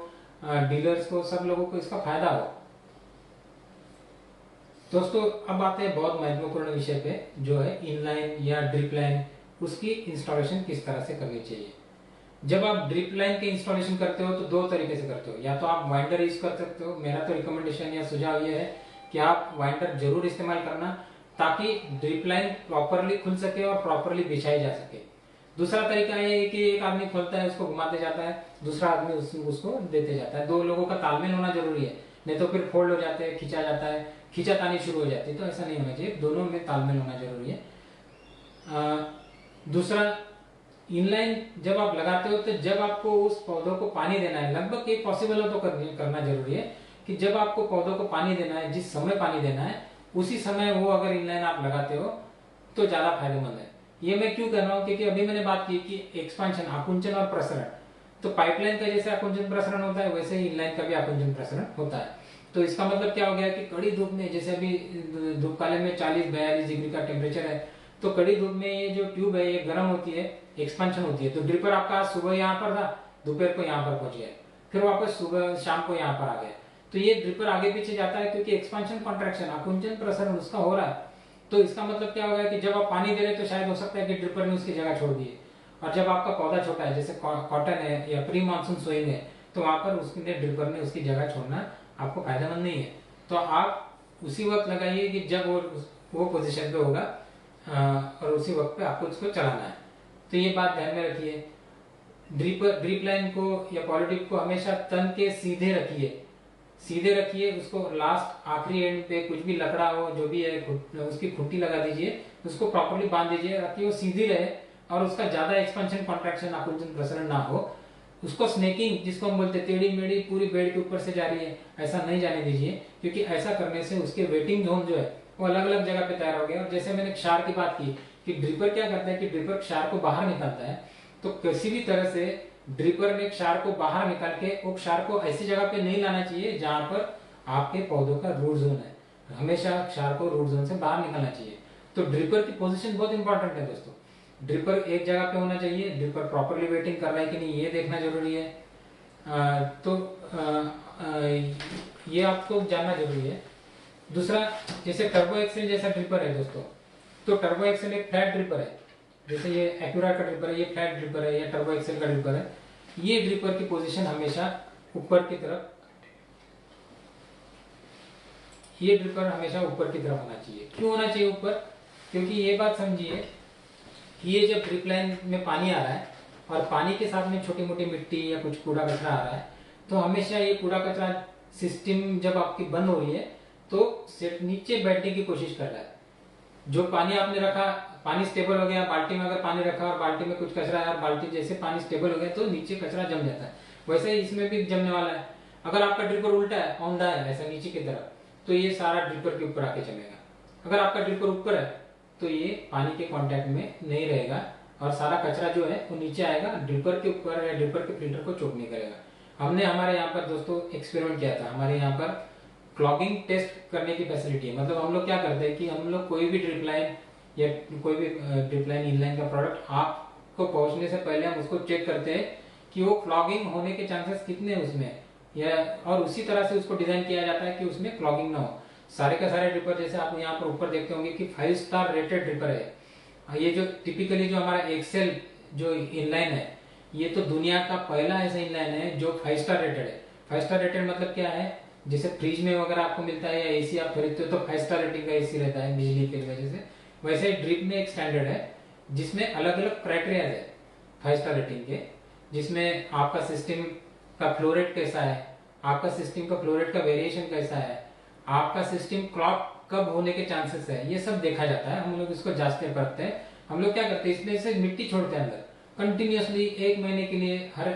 डीलर्स को, सब लोगों को इसका फायदा हो। दोस्तों अब आते हैं बहुत महत्वपूर्ण विषय पे, जो है इनलाइन या ड्रिप लाइन, उसकी इंस्टॉलेशन किस तरह से करनी चाहिए। जब आप ड्रिप लाइन के इंस्टॉलेशन करते हो तो दो तरीके से करते हो, या तो आप वाइंडर यूज कर सकते हो। मेरा तो रिकमेंडेशन या सुझाव ये है कि आप वाइंडर जरूर इस्तेमाल करना, ताकि ड्रिप लाइन प्रॉपरली खुल सके और प्रॉपरली बिछाई जा सके। दूसरा तरीका ये है कि एक आदमी खोलता है, उसको घुमाते जाता है, दूसरा आदमी उसको देते जाता है। दो लोगों का तालमेल होना जरूरी है, नहीं तो फिर फोल्ड हो जाते हैं, खींचा जाता है, खींचातानी शुरू हो जाती है। तो ऐसा नहीं होना चाहिए, दोनों में तालमेल होना जरूरी है। दूसरा, इनलाइन जब आप लगाते हो तो जब आपको उस पौधों को पानी देना है, लगभग ये पॉसिबल हो तो करना जरूरी है कि जब आपको पौधों को पानी देना है, जिस समय पानी देना है उसी समय वो अगर इनलाइन आप लगाते हो तो ज्यादा फायदेमंद है। ये मैं क्यों कर रहा हूँ, क्योंकि अभी मैंने बात की कि एक्सपांशन, आकुंचन और प्रसरण, तो पाइपलाइन का जैसे आकुंचन प्रसरण होता है वैसे ही इनलाइन का भी आकुंचन प्रसरण होता है। तो इसका मतलब क्या हो गया कि कड़ी धूप में, जैसे अभी धूप काले में 40-42 डिग्री का टेम्परेचर है, तो कड़ी धूप में ये जो ट्यूब है ये गर्म होती है, एक्सपेंशन होती है। तो ड्रिपर आपका सुबह यहाँ पर था, दोपहर को यहाँ पर पहुंच गया, फिर वापस सुबह शाम को यहाँ पर आ गया। तो ये ड्रिपर आगे पीछे जाता है क्योंकि एक्सपेंशन कॉन्ट्रैक्शन, आकुंचन प्रसरण उसका हो रहा है। तो इसका मतलब क्या होगा कि जब आप पानी दे रहे तो शायद हो सकता है कि ड्रिपर ने उसकी जगह छोड़ दी है, और जब आपका पौधा छोटा है जैसे कॉटन है या प्री मानसून सोइंग है, तो वहां पर उसने ड्रिपर ने उसकी जगह छोड़ना आपको फायदेमंद नहीं है। तो आप उसी वक्त लगाइए कि जब वो पोजीशन पे होगा, और उसी वक्त पे आपको उसको चलाना है। तो ये बात ध्यान में रखिए। ड्रिप लाइन को या पॉलीटिप को हमेशा तन के सीधे रखिए, उसको लास्ट आखिरी एंड पे कुछ भी लकड़ा हो जो भी है उसकी खुट्टी लगा दीजिए, उसको प्रॉपर्ली बांध दीजिए ताकि वो सीधी रहे और उसका ज्यादा एक्सपेंशन कॉन्ट्रैक्शन आकुंचन प्रसरण ना हो। उसको स्नेकिंग जिसको हम बोलते हैं, टेढ़ी मेढ़ी पूरी बेड के ऊपर से जा रही है, ऐसा नहीं जाने दीजिए, क्योंकि ऐसा करने से उसके वेटिंग जोन जो है वो अलग अलग जगह पे तैयार हो गया। और जैसे मैंने क्षार की बात की कि ड्रिपर क्या करता है कि ड्रिपर क्षार को बाहर निकालता है, तो किसी भी तरह से ड्रिपर ने क्षार को बाहर निकाल के वो क्षार को ऐसी जगह पे नहीं लाना चाहिए जहां पर आपके पौधों का रूट जोन है। हमेशा क्षार को रूट जोन से बाहर निकालना चाहिए। तो ड्रिपर की पोजीशन बहुत इंपॉर्टेंट है दोस्तों। ड्रिपर एक जगह पे होना चाहिए, ड्रिपर प्रॉपरली वेटिंग कर रहा है कि नहीं ये देखना जरूरी है। ये आपको जानना जरूरी है। दूसरा, जैसे टर्बो एक्सेल जैसा ड्रिपर है दोस्तों, तो टर्बो एक्सेल एक फ्लैट ड्रिपर है, जैसे ये एक्यूरा का ड्रिपर है, ये फ्लैट ड्रिपर है, या टर्बो एक्सेल का ड्रिपर है। ये ड्रिपर की पोजीशन हमेशा ऊपर की तरफ, ये ड्रिपर हमेशा ऊपर की तरफ होना चाहिए। क्यों होना चाहिए ऊपर? क्योंकि ये बात समझिए कि ये जब ड्रिप लाइन में पानी आ रहा है और पानी के साथ में छोटी मोटी मिट्टी या कुछ कूड़ा कचरा आ रहा है, तो हमेशा ये कूड़ा कचरा सिस्टम जब आपकी बंद हो रही है तो नीचे बैठने की कोशिश कर रहा है। जो पानी आपने रखा, पानी स्टेबल हो गया, बाल्टी में अगर पानी रखा और बाल्टी में कुछ कचरा है और बाल्टी जैसे पानी स्टेबल हो गया तो नीचे कचरा जम जाता है, वैसे ही इसमें भी जमने वाला है। अगर आपका ड्रिपर उल्टा है, औंधा है ऐसा नीचे की तरफ, तो ये सारा ड्रिपर के ऊपर आके जमेगा। अगर आपका ड्रिपर ऊपर है तो ये पानी के कांटेक्ट में नहीं रहेगा और सारा कचरा जो है वो नीचे आएगा, ड्रिपर के ऊपर या ड्रिपर के फिल्टर को चोक नहीं करेगा। हमने हमारे यहाँ पर दोस्तों एक्सपेरिमेंट किया था। हमारे यहाँ पर क्लॉगिंग टेस्ट करने की फैसिलिटी है। मतलब हम लोग क्या करते हैं कि हम लोग कोई भी ड्रिप लाइन या कोई भी ड्रिप लाइन इनलाइन का प्रोडक्ट आपको पहुंचने से पहले हम उसको चेक करते हैं कि वो क्लॉगिंग होने के चांसेस कितने हैं उसमें, या और उसी तरह से उसको डिजाइन किया जाता है कि उसमें क्लॉगिंग ना हो। सारे का सारे ड्रिपर जैसे आप यहाँ पर ऊपर देखते होंगे कि 5 स्टार रेटेड ड्रिपर है। ये जो टिपिकली जो हमारा एक्सेल जो इनलाइन है, ये तो दुनिया का पहला ऐसा इनलाइन है जो 5 स्टार रेटेड है। 5 स्टार रेटेड मतलब क्या है, जैसे फ्रिज में वगैरह आपको मिलता है या एसी आप खरीदते हो तो 5 स्टार रेटिंग का एसी रहता है बिजली की वजह से, वैसे ही ड्रिप में एक स्टैंडर्ड है जिसमें अलग अलग क्राइटेरिया है 5 स्टार रेटिंग के, जिसमें आपका सिस्टम का फ्लो रेट कैसा है, आपका सिस्टम का फ्लो रेट का वेरिएशन कैसा है, आपका सिस्टम क्लॉक कब होने के चांसेस है, ये सब देखा जाता है। हम लोग इसको जांचते परखते हैं। हम लोग क्या करते हैं, इसमें से मिट्टी छोड़ते हैं अंदर कंटिन्यूअसली 1 महीने के लिए, हर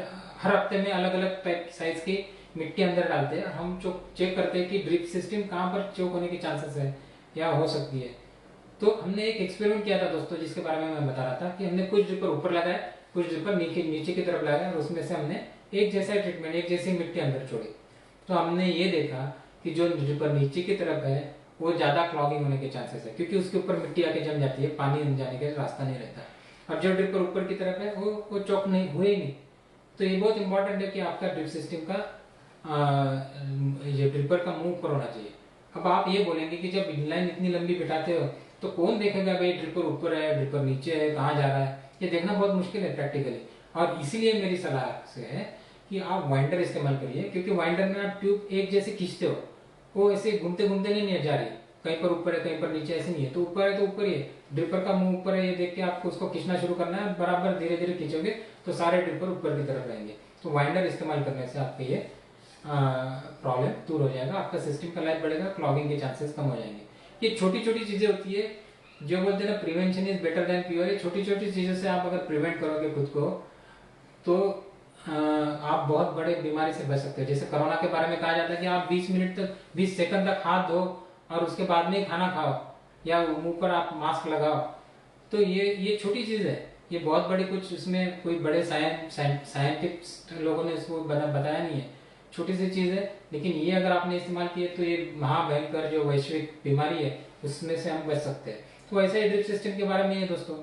हफ्ते में अलग अलग टाइप साइज की मिट्टी अंदर डालते हैं। हम चेक करते हैं कि ड्रिप सिस्टम कहाँ पर चोक होने के चांसेस है या हो सकती है। तो हमने एक एक्सपेरिमेंट किया था दोस्तों, जिसके बारे में मैं बता रहा था कि हमने कुछ ड्रिपर ऊपर लगाया, कुछ ड्रिपर नीचे की तरफ लगाया और उसमें से हमने एक जैसा ट्रीटमेंट, एक जैसी मिट्टी अंदर छोड़ी। तो हमने ये देखा कि जो ड्रिपर नीचे की तरफ है वो ज्यादा क्लॉगिंग होने के चांसेस है, क्योंकि उसके ऊपर मिट्टी आके जम जाती है, पानी जाने का रास्ता नहीं रहता। और जो ड्रिपर ऊपर की तरफ है वो चौक नहीं हुए नहीं। तो ये बहुत इंपॉर्टेंट है कि आपका ड्रिप सिस्टम का ये ड्रिपर का मुंह ऊपर होना चाहिए। अब आप ये बोलेंगे कि जब इनलाइन इतनी लंबी बिठाते हो तो कौन देखेगा भाई ड्रिपर ऊपर है ड्रिपर नीचे है कहाँ जा रहा है, ये देखना बहुत मुश्किल है प्रैक्टिकली। और इसीलिए मेरी सलाह से है कि आप वाइंडर इस्तेमाल करिए, क्योंकि वाइंडर में आप ट्यूब एक जैसे खींचते हो, वो ऐसे घूमते घूमते नहीं जा रही, कहीं पर ऊपर है कहीं पर नीचे, ऐसे नहीं है। तो ऊपर है तो ऊपर ही है, ड्रिपर का मुंह ऊपर है ये देख के आपको उसको खींचना शुरू करना है, बराबर धीरे धीरे खींचोगे तो सारे ड्रिपर ऊपर की तरफ रहेंगे। तो वाइंडर इस्तेमाल करने से आपके ये प्रॉब्लम दूर हो जाएगा, आपका सिस्टम का लाइफ बढ़ेगा, क्लॉगिंग के चांसेस कम हो जाएंगे। ये छोटी छोटी चीजें होती है, जो बोलते हैं ना prevention is better than cure. ये छोटी छोटी चीजों से आप अगर प्रिवेंट करोगे खुद को तो आप बहुत बड़े बीमारी से बच सकते हो। जैसे कोरोना के बारे में कहा जाता है कि आप 20 मिनट तक 20 सेकंड तक हाथ धो और उसके बाद में खाना खाओ या मुंह पर आप मास्क लगाओ। तो ये छोटी चीज है, ये बहुत बड़ी कुछ इसमें कोई बड़े साइंटिस्ट लोगों ने इसको बताया नहीं है, छोटी सी चीज है। लेकिन ये अगर आपने इस्तेमाल किए तो ये महाभयंकर जो वैश्विक बीमारी है उसमें से हम बच सकते हैं। तो ऐसे ही ड्रिप सिस्टम के बारे में ये दोस्तों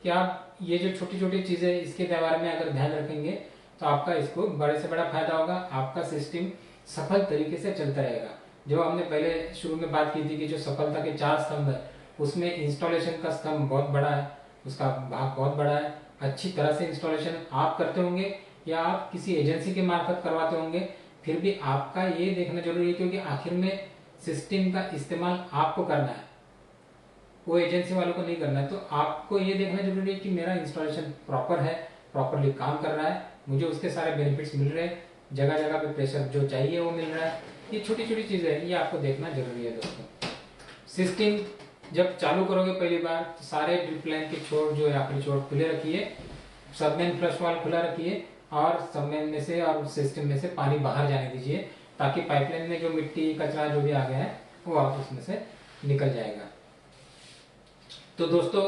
कि आप ये जो छोटी छोटी चीजें इसके बारे में अगर ध्यान रखेंगे तो आपका इसको बड़े से बड़ा फायदा होगा, आपका सिस्टम सफल तरीके से चलता रहेगा। जो हमने पहले शुरू में बात की थी कि जो सफलता के 4 स्तंभ है उसमें इंस्टॉलेशन का स्तंभ बहुत बड़ा है, उसका भाग बहुत बड़ा है। अच्छी तरह से इंस्टॉलेशन आप करते होंगे या आप किसी एजेंसी के मार्फत करवाते होंगे, फिर भी आपका ये देखना जरूरी है, क्योंकि आखिर में सिस्टम का इस्तेमाल आपको करना है, वो एजेंसी वालों को नहीं करना है। तो आपको ये देखना जरूरी है कि मेरा इंस्टॉलेशन प्रॉपर है, प्रॉपरली काम कर रहा है, मुझे उसके सारे बेनिफिट्स मिल रहे हैं, जगह जगह पे प्रेशर जो चाहिए वो मिल रहा है। ये छोटी छोटी चीजें हैं, ये आपको देखना जरूरी है दोस्तों। सिस्टम जब चालू करोगे पहली बार तो सारे ड्रिप लाइन के छोर जो है आखिरी छोर खुले रखिए, सबमेन फ्लश वाल्व खुला रखिए और सबमेन में से और सिस्टम में से पानी बाहर जाने दीजिए, ताकि पाइपलाइन में जो मिट्टी कचरा जो भी आ गया है वो आप उसमें से निकल जाएगा। तो दोस्तों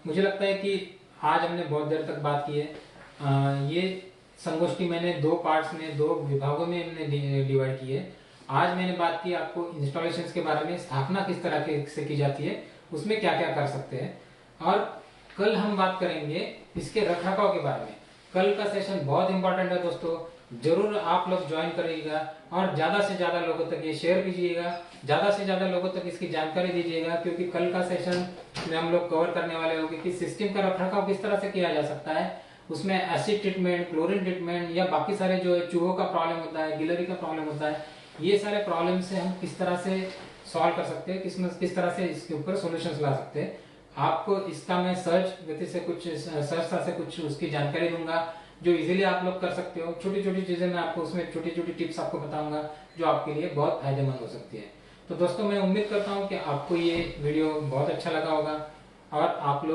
मुझे लगता है कि आज हमने बहुत देर तक बात की है। ये संगोष्ठी मैंने 2 पार्ट्स में 2 विभागों में हमने डिवाइड की है। आज मैंने बात की आपको इंस्टॉलेशंस के बारे में, स्थापना किस तरह से की जाती है, उसमें क्या क्या कर सकते हैं, और कल हम बात करेंगे इसके रखरखाव के बारे में। कल का सेशन बहुत इंपॉर्टेंट है दोस्तों, जरूर आप लोग ज्वाइन करिएगा और ज्यादा से ज्यादा लोगों तक ये शेयर कीजिएगा, ज्यादा से ज्यादा लोगों तक इसकी जानकारी दीजिएगा, क्योंकि कल का सेशन में हम लोग कवर करने वाले होंगे कि सिस्टम का रखरखाव किस तरह से किया जा सकता है। उसमें एसिड ट्रीटमेंट, क्लोरीन ट्रीटमेंट या बाकी सारे जो चूहों का प्रॉब्लम होता है, गिलहरी का प्रॉब्लम होता है, ये सारे प्रॉब्लम से हम किस तरह से सॉल्व कर सकते हैं, किस तरह से इसके ऊपर सॉल्यूशंस ला सकते हैं। आपको इसका मैं सर्च गति से कुछ उसकी जानकारी दूंगा जो इजीली आप लोग कर सकते हो। छोटी छोटी चीजें मैं आपको उसमें छोटी छोटी टिप्स आपको बताऊंगा जो आपके लिए बहुत फायदेमंद हो सकती है। तो दोस्तों मैं उम्मीद करता हूँ कि आपको ये वीडियो बहुत अच्छा लगा होगा और आप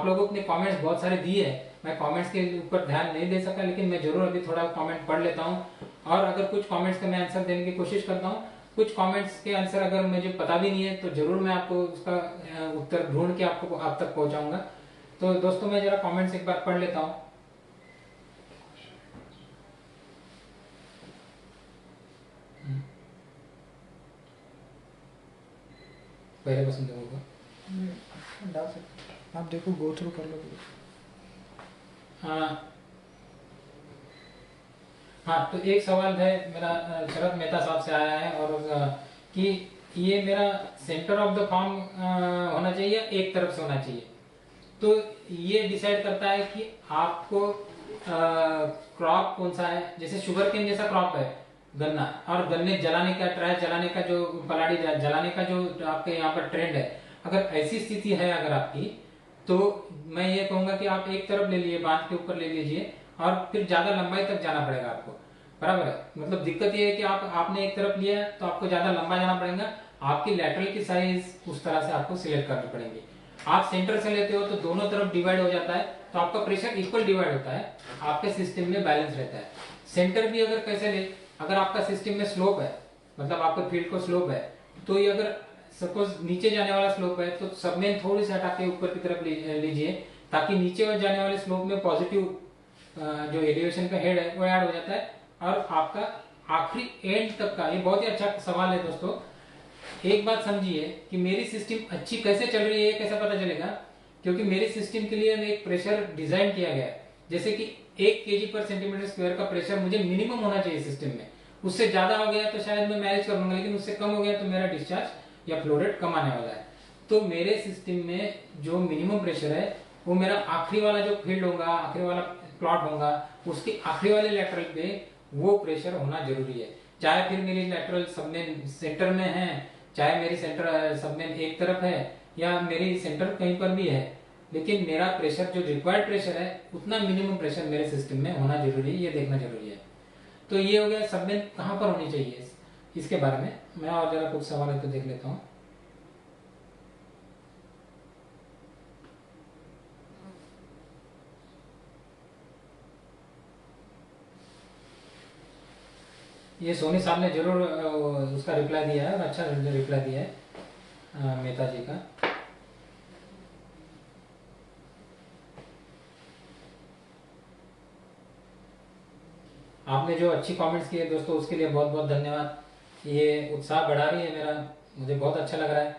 लोगों ने कमेंट्स बहुत सारे दिए हैं। मैं कमेंट्स के ऊपर ध्यान नहीं दे सका, लेकिन मैं जरूर अभी थोड़ा कमेंट पढ़ लेता हूँ और अगर कुछ कमेंट्स का मैं आंसर देने की कोशिश करता हूँ। कुछ कमेंट्स के आंसर अगर मुझे पता भी नहीं है तो जरूर मैं आपको उसका उत्तर ढूंढ के आप तक पहुंचाऊंगा। तो दोस्तों मैं जरा कमेंट्स एक बार पढ़ लेता हूँ। पहले पसंद होगा डाल सकते, आप देखो गो थ्रू कर लो। हाँ, तो एक सवाल है मेरा शरद मेहता साहब से आया है और कि ये मेरा सेंटर ऑफ द फार्म होना चाहिए या एक तरफ से होना चाहिए। तो ये डिसाइड करता है कि आपको क्रॉप कौन सा है। जैसे शुगर केन जैसा क्रॉप है गन्ना, और गन्ने जलाने का, ट्रायल जलाने का, जो पलाड़ी जलाने का जो आपके यहाँ पर ट्रेंड है, अगर ऐसी स्थिति है अगर आपकी, तो मैं ये कहूंगा कि आप एक तरफ ले लिए, बांध के ऊपर ले लीजिए और फिर ज्यादा लंबाई तक जाना पड़ेगा आपको। बराबर है, मतलब दिक्कत ये है कि आपने एक तरफ लिया तो आपको ज्यादा लंबा जाना पड़ेगा, आपकी लैटरल की साइज उस तरह से आपको सिलेक्ट करनी पड़ेगी। आप सेंटर से लेते हो तो दोनों तरफ डिवाइड हो जाता है, तो आपका प्रेशर इक्वल डिवाइड होता है, आपके सिस्टम में बैलेंस रहता है। सेंटर भी अगर कैसे ले, अगर आपका सिस्टम में स्लोप है, मतलब आपके फील्ड को स्लोप है, तो ये अगर सपोज नीचे जाने वाला स्लोप है तो सबमेन थोड़ी सी हटा के ऊपर की तरफ लीजिए, ताकि नीचे जाने वाले स्लोप में पॉजिटिव जो एलिवेशन का हेड है वो ऐड हो जाता है और आपका आखिरी एंड तक का। ये बहुत ही अच्छा सवाल है दोस्तों। एक बात समझिए कि मेरी सिस्टम अच्छी कैसे चल रही है, कैसे पता चलेगा, क्योंकि मेरी सिस्टम के लिए एक प्रेशर डिजाइन किया गया है, जैसे कि 1 kg पर सेंटीमीटर स्क्वायर का प्रेशर मुझे मिनिमम होना चाहिए सिस्टम में। उससे ज्यादा हो गया तो शायद मैं मैनेज कर लूंगा, लेकिन उससे कम हो गया तो मेरा डिस्चार्ज या फ्लो रेट कम आने वाला है। तो मेरे सिस्टम में जो मिनिमम प्रेशर है वो मेरा आखिरी वाला जो फील्ड होगा, आखिरी वाला प्लॉट होगा, उसके आखिरी वाले लेटरल पे वो प्रेशर होना जरूरी है। चाहे फिर मेरी लेटरल सबमेन सेंटर में है, चाहे मेरी सेंटर सबमेन एक तरफ है, या मेरी सेंटर कहीं पर भी है, लेकिन मेरा प्रेशर जो रिक्वायर्ड प्रेशर है उतना मिनिमम प्रेशर मेरे सिस्टम में होना जरूरी है, ये देखना जरूरी है। तो ये हो गया सबमेन कहाँ पर होनी चाहिए इसके बारे में। मैं और जरा कुछ सवाल है तो देख लेता हूँ। ये सोनी साहब ने जरूर उसका रिप्लाई दिया है और अच्छा रिप्लाई दिया है मेहता जी का। आपने जो अच्छी कमेंट्स किए दोस्तों उसके लिए बहुत बहुत धन्यवाद। ये उत्साह बढ़ा रही है मेरा, मुझे बहुत अच्छा लग रहा है।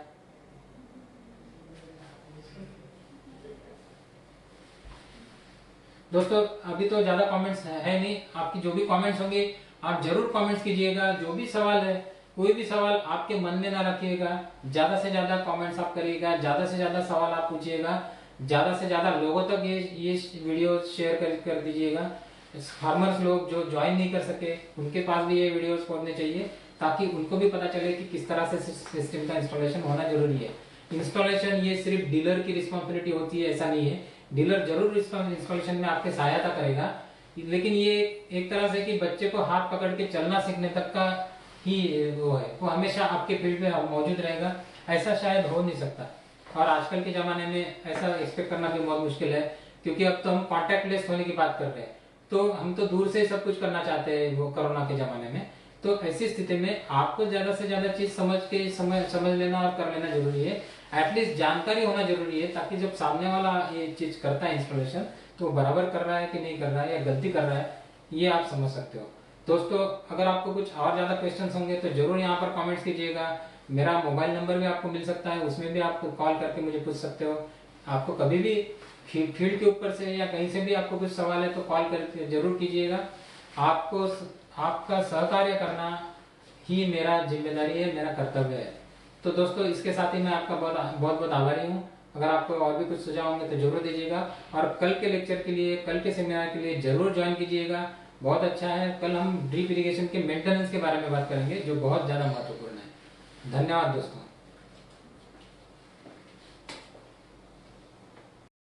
दोस्तों अभी तो ज्यादा कमेंट्स है नहीं, आपकी जो भी कमेंट्स होंगे आप जरूर कमेंट्स कीजिएगा। जो भी सवाल है, कोई भी सवाल आपके मन में ना रखिएगा, ज्यादा से ज्यादा कमेंट्स आप करिएगा, ज्यादा से ज्यादा सवाल आप पूछिएगा, ज्यादा से ज्यादा लोगों तक ये वीडियो शेयर कर दीजिएगा। फार्मर्स लोग जो ज्वाइन नहीं कर सके उनके पास भी ये वीडियोस पहुंचने चाहिए, ताकि उनको भी पता चले कि किस तरह से सिस्टम का इंस्टॉलेशन होना जरूरी है। इंस्टॉलेशन ये सिर्फ डीलर की रिस्पॉन्सिबिलिटी होती है ऐसा नहीं है, डीलर जरूर इंस्टॉलेशन में आपके सहायता करेगा, लेकिन ये एक तरह से कि बच्चे को हाथ पकड़ के चलना सीखने तक का ही वो है, वो हमेशा आपके फील्ड में मौजूद रहेगा, ऐसा शायद हो नहीं सकता। और आजकल के जमाने में ऐसा एक्सपेक्ट करना भी बहुत मुश्किल है, क्योंकि अब तो हम कॉन्टैक्टलेस होने की बात कर रहे हैं, तो हम तो दूर से सब कुछ करना चाहते हैं वो कोरोना के जमाने में। तो ऐसी स्थिति में आपको ज्यादा से ज्यादा चीज समझ लेना और कर लेना जरूरी है, एटलीस्ट जानकारी होना जरूरी है, ताकि जब सामने वाला ये चीज करता है इंस्टॉलेशन, तो वो बराबर कर रहा है कि नहीं कर रहा है या गलती कर रहा है, ये आप समझ सकते हो। दोस्तों, अगर आपको कुछ और ज्यादा क्वेश्चंस होंगे तो जरूर यहाँ पर कमेंट्स कीजिएगा। मेरा मोबाइल नंबर भी आपको मिल सकता है, उसमें भी आप कॉल करके मुझे पूछ सकते हो। आपको कभी भी फील्ड के ऊपर से या कहीं से भी आपको कुछ सवाल है तो कॉल करके जरूर कीजिएगा। आपको आपका सहकार्य करना ही मेरा जिम्मेदारी है, मेरा कर्तव्य है। तो दोस्तों, इसके साथ ही मैं आपका बहुत आभारी हूँ। अगर आपको और भी कुछ सुझाव होंगे तो जरूर दीजिएगा, और कल के लेक्चर के लिए, कल के सेमिनार के लिए जरूर ज्वाइन कीजिएगा। बहुत अच्छा है। कल हम ड्रिप इरिगेशन के मेंटेनेंस के बारे में बात करेंगे, जो बहुत ज्यादा महत्वपूर्ण है। धन्यवाद दोस्तों।